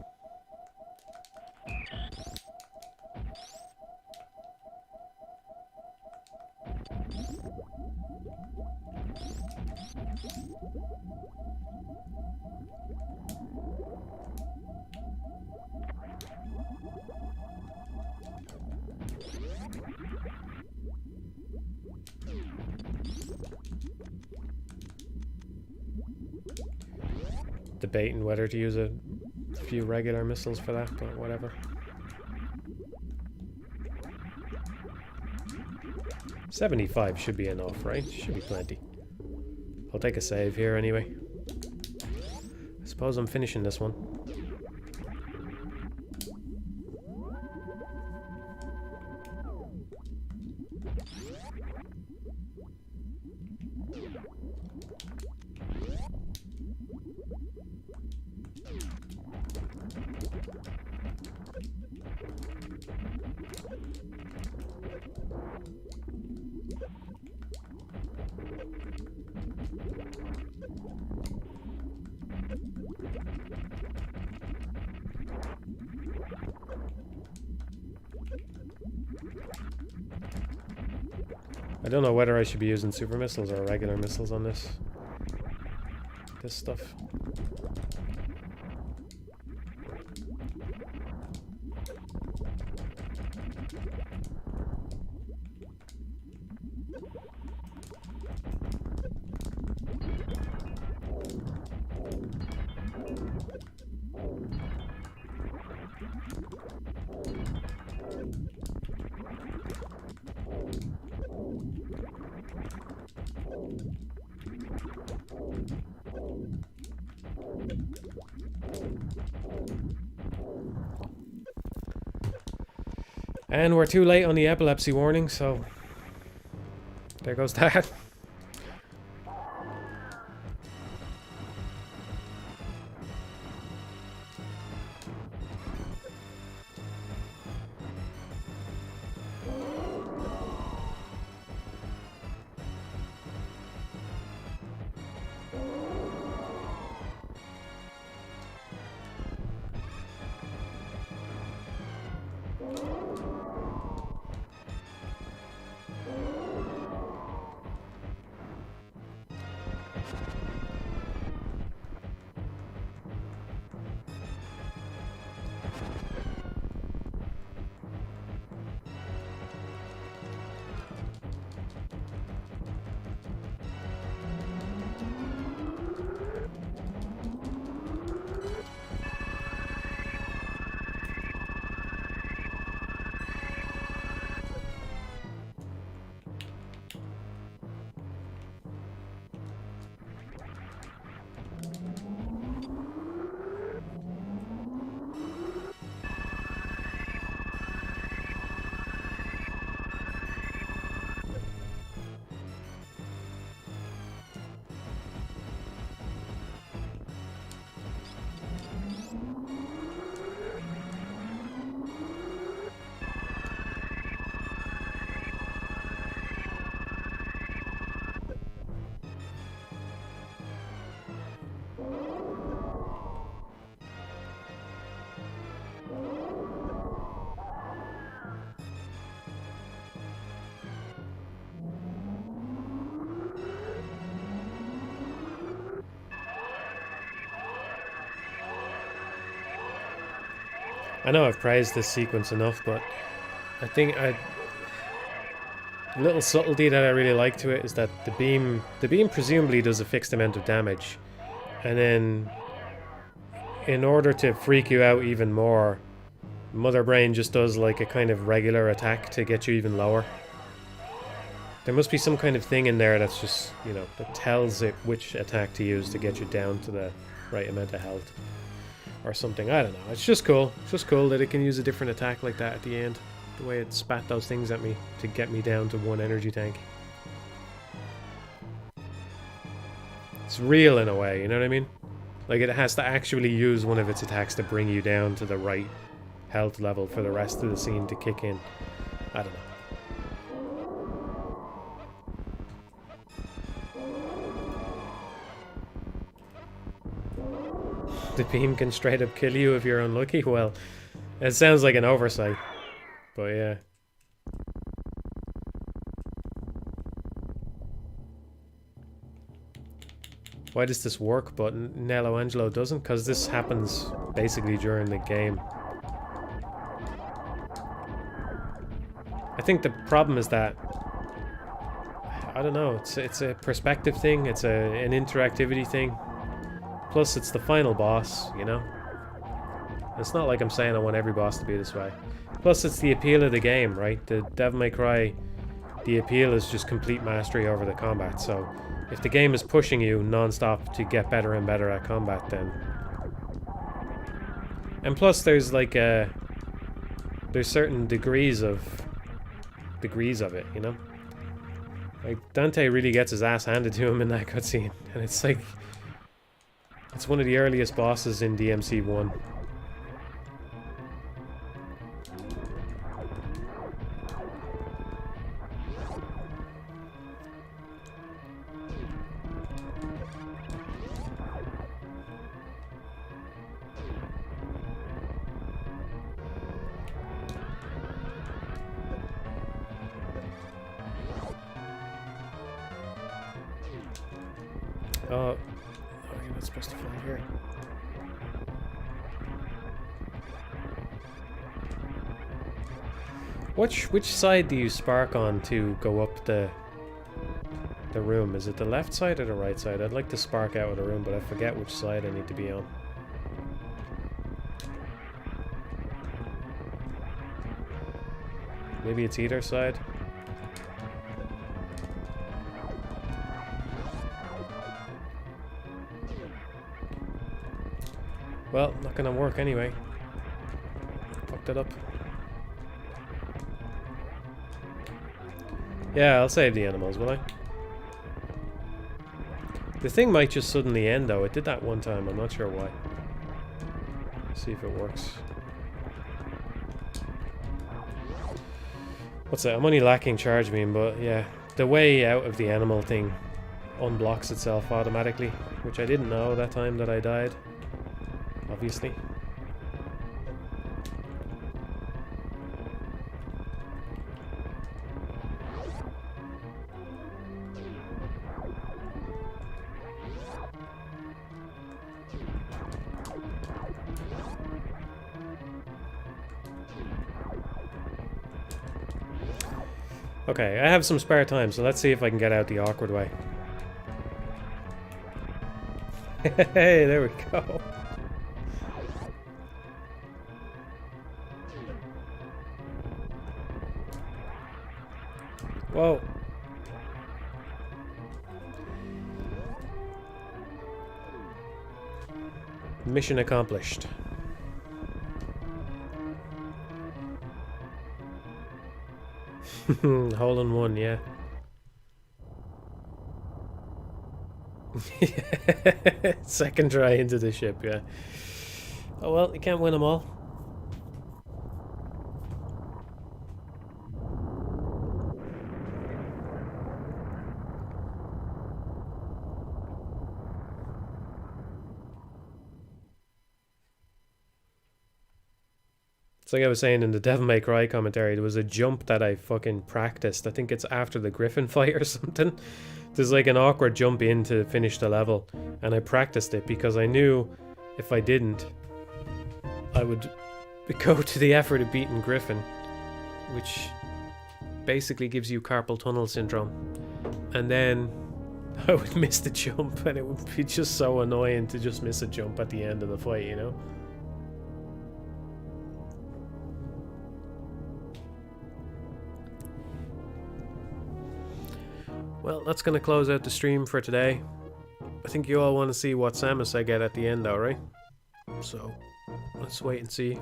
Debating whether to use a few regular missiles for that, but whatever. 75 should be enough, right? Should be plenty. I'll take a save here anyway. I suppose I'm finishing this one. I don't know whether I should be using super missiles or regular missiles on this stuff. And we're too late on the epilepsy warning, so there goes that. I know I've praised this sequence enough, but I think a little subtlety that I really like to it is that the beam presumably does a fixed amount of damage, and then in order to freak you out even more, Mother Brain just does like a kind of regular attack to get you even lower. There must be some kind of thing in there that's just, you know, that tells it which attack to use to get you down to the right amount of health. Or something, I don't know. It's just cool. It's just cool that it can use a different attack like that at the end. The way it spat those things at me to get me down to 1 energy tank. It's real in a way, you know what I mean? Like it has to actually use one of its attacks to bring you down to the right health level for the rest of the scene to kick in. I don't know. The beam can straight up kill you if you're unlucky. Well, it sounds like an oversight, but yeah. Why does this work but Nello Angelo doesn't? Because this happens basically during the game. I think the problem is that, I don't know, it's a perspective thing, it's an interactivity thing. Plus it's the final boss, you know? It's not like I'm saying I want every boss to be this way. Plus it's the appeal of the game, right? The Devil May Cry, the appeal is just complete mastery over the combat, so if the game is pushing you non-stop to get better and better at combat, then... And plus there's like there's certain degrees of it, you know? Like, Dante really gets his ass handed to him in that cutscene, and it's like... It's one of the earliest bosses in DMC 1. Oh, you're not supposed to fly here. Which side do you spark on to go up the room? Is it the left side or the right side? I'd like to spark out of the room, but I forget which side I need to be on. Maybe it's either side. Well, not gonna work anyway. Fucked it up. Yeah, I'll save the animals, will I? The thing might just suddenly end though. It did that one time, I'm not sure why. See if it works. What's that? I'm only lacking charge beam, but yeah. The way out of the animal thing unblocks itself automatically, which I didn't know that time that I died. Obviously. Okay, I have some spare time, so let's see if I can get out the awkward way. Hey, there we go. Whoa. Mission accomplished. Hole in one, yeah. Second try into the ship, yeah. Oh well, you can't win them all. It's like I was saying in the Devil May Cry commentary, there was a jump that I fucking practiced. I think it's after the Griffin fight or something. There's like an awkward jump in to finish the level, and I practiced it because I knew if I didn't, I would go to the effort of beating Griffin, which basically gives you carpal tunnel syndrome. And then I would miss the jump, and it would be just so annoying to just miss a jump at the end of the fight, you know? Well, that's going to close out the stream for today. I think you all want to see what Samus I get at the end though, right? So, let's wait and see.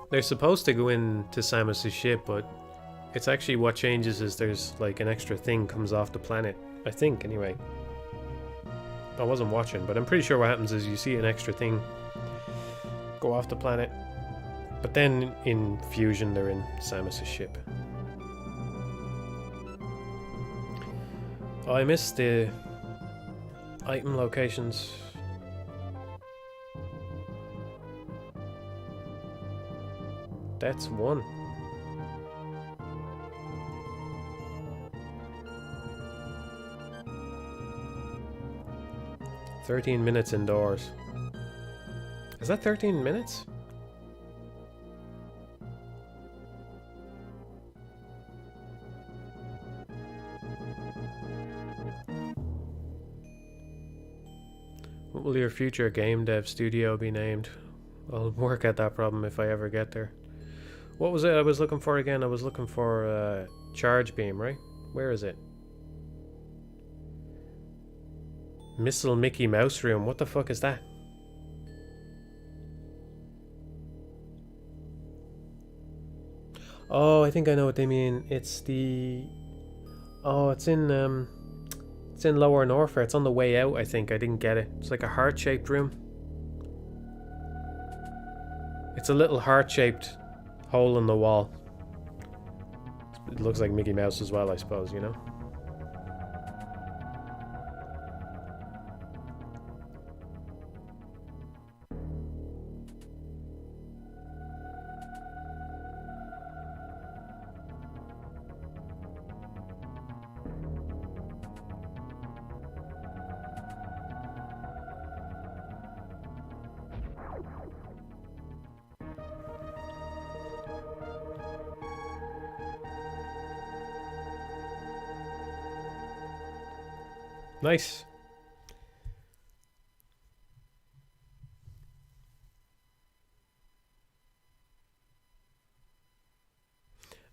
They're supposed to go into Samus's ship, but it's actually what changes is there's like an extra thing comes off the planet. I think, anyway. I wasn't watching, but I'm pretty sure what happens is you see an extra thing go off the planet. But then in Fusion, they're in Samus's ship. Oh, I missed the item locations. That's one. $13 indoors. Is that 13 minutes? What will your future game dev studio be named? I'll work at that problem if I ever get there. What was it I was looking for again? I was looking for charge beam, right? Where is it? Missile Mickey Mouse room. What the fuck is that? Oh, I think I know what they mean. It's the... Oh, it's in Lower Norfair. It's on the way out, I think. I didn't get it. It's like a heart-shaped room. It's a little heart-shaped hole in the wall. It looks like Mickey Mouse as well, I suppose, you know? Nice.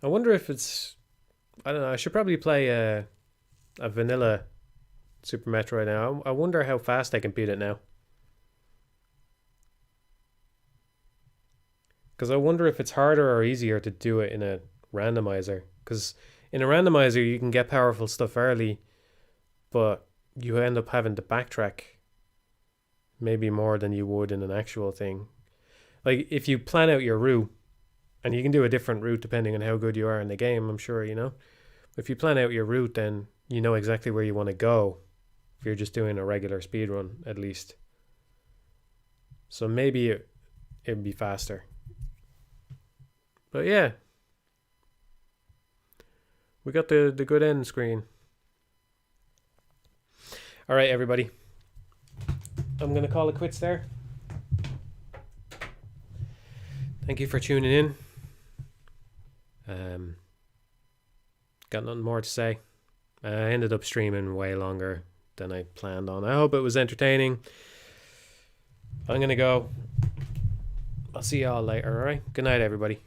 I wonder if it's... I don't know, I should probably play a vanilla Super Metroid now. I wonder how fast I can beat it now. Because I wonder if it's harder or easier to do it in a randomizer. Because in a randomizer you can get powerful stuff early, but you end up having to backtrack maybe more than you would in an actual thing. Like, if you plan out your route, and you can do a different route depending on how good you are in the game, I'm sure, you know? If you plan out your route, then you know exactly where you want to go, if you're just doing a regular speedrun, at least. So maybe it'd be faster. But yeah. We got the good end screen. Alright, everybody. I'm going to call it quits there. Thank you for tuning in. Got nothing more to say. I ended up streaming way longer than I planned on. I hope it was entertaining. I'm going to go. I'll see y'all later, alright? Good night, everybody.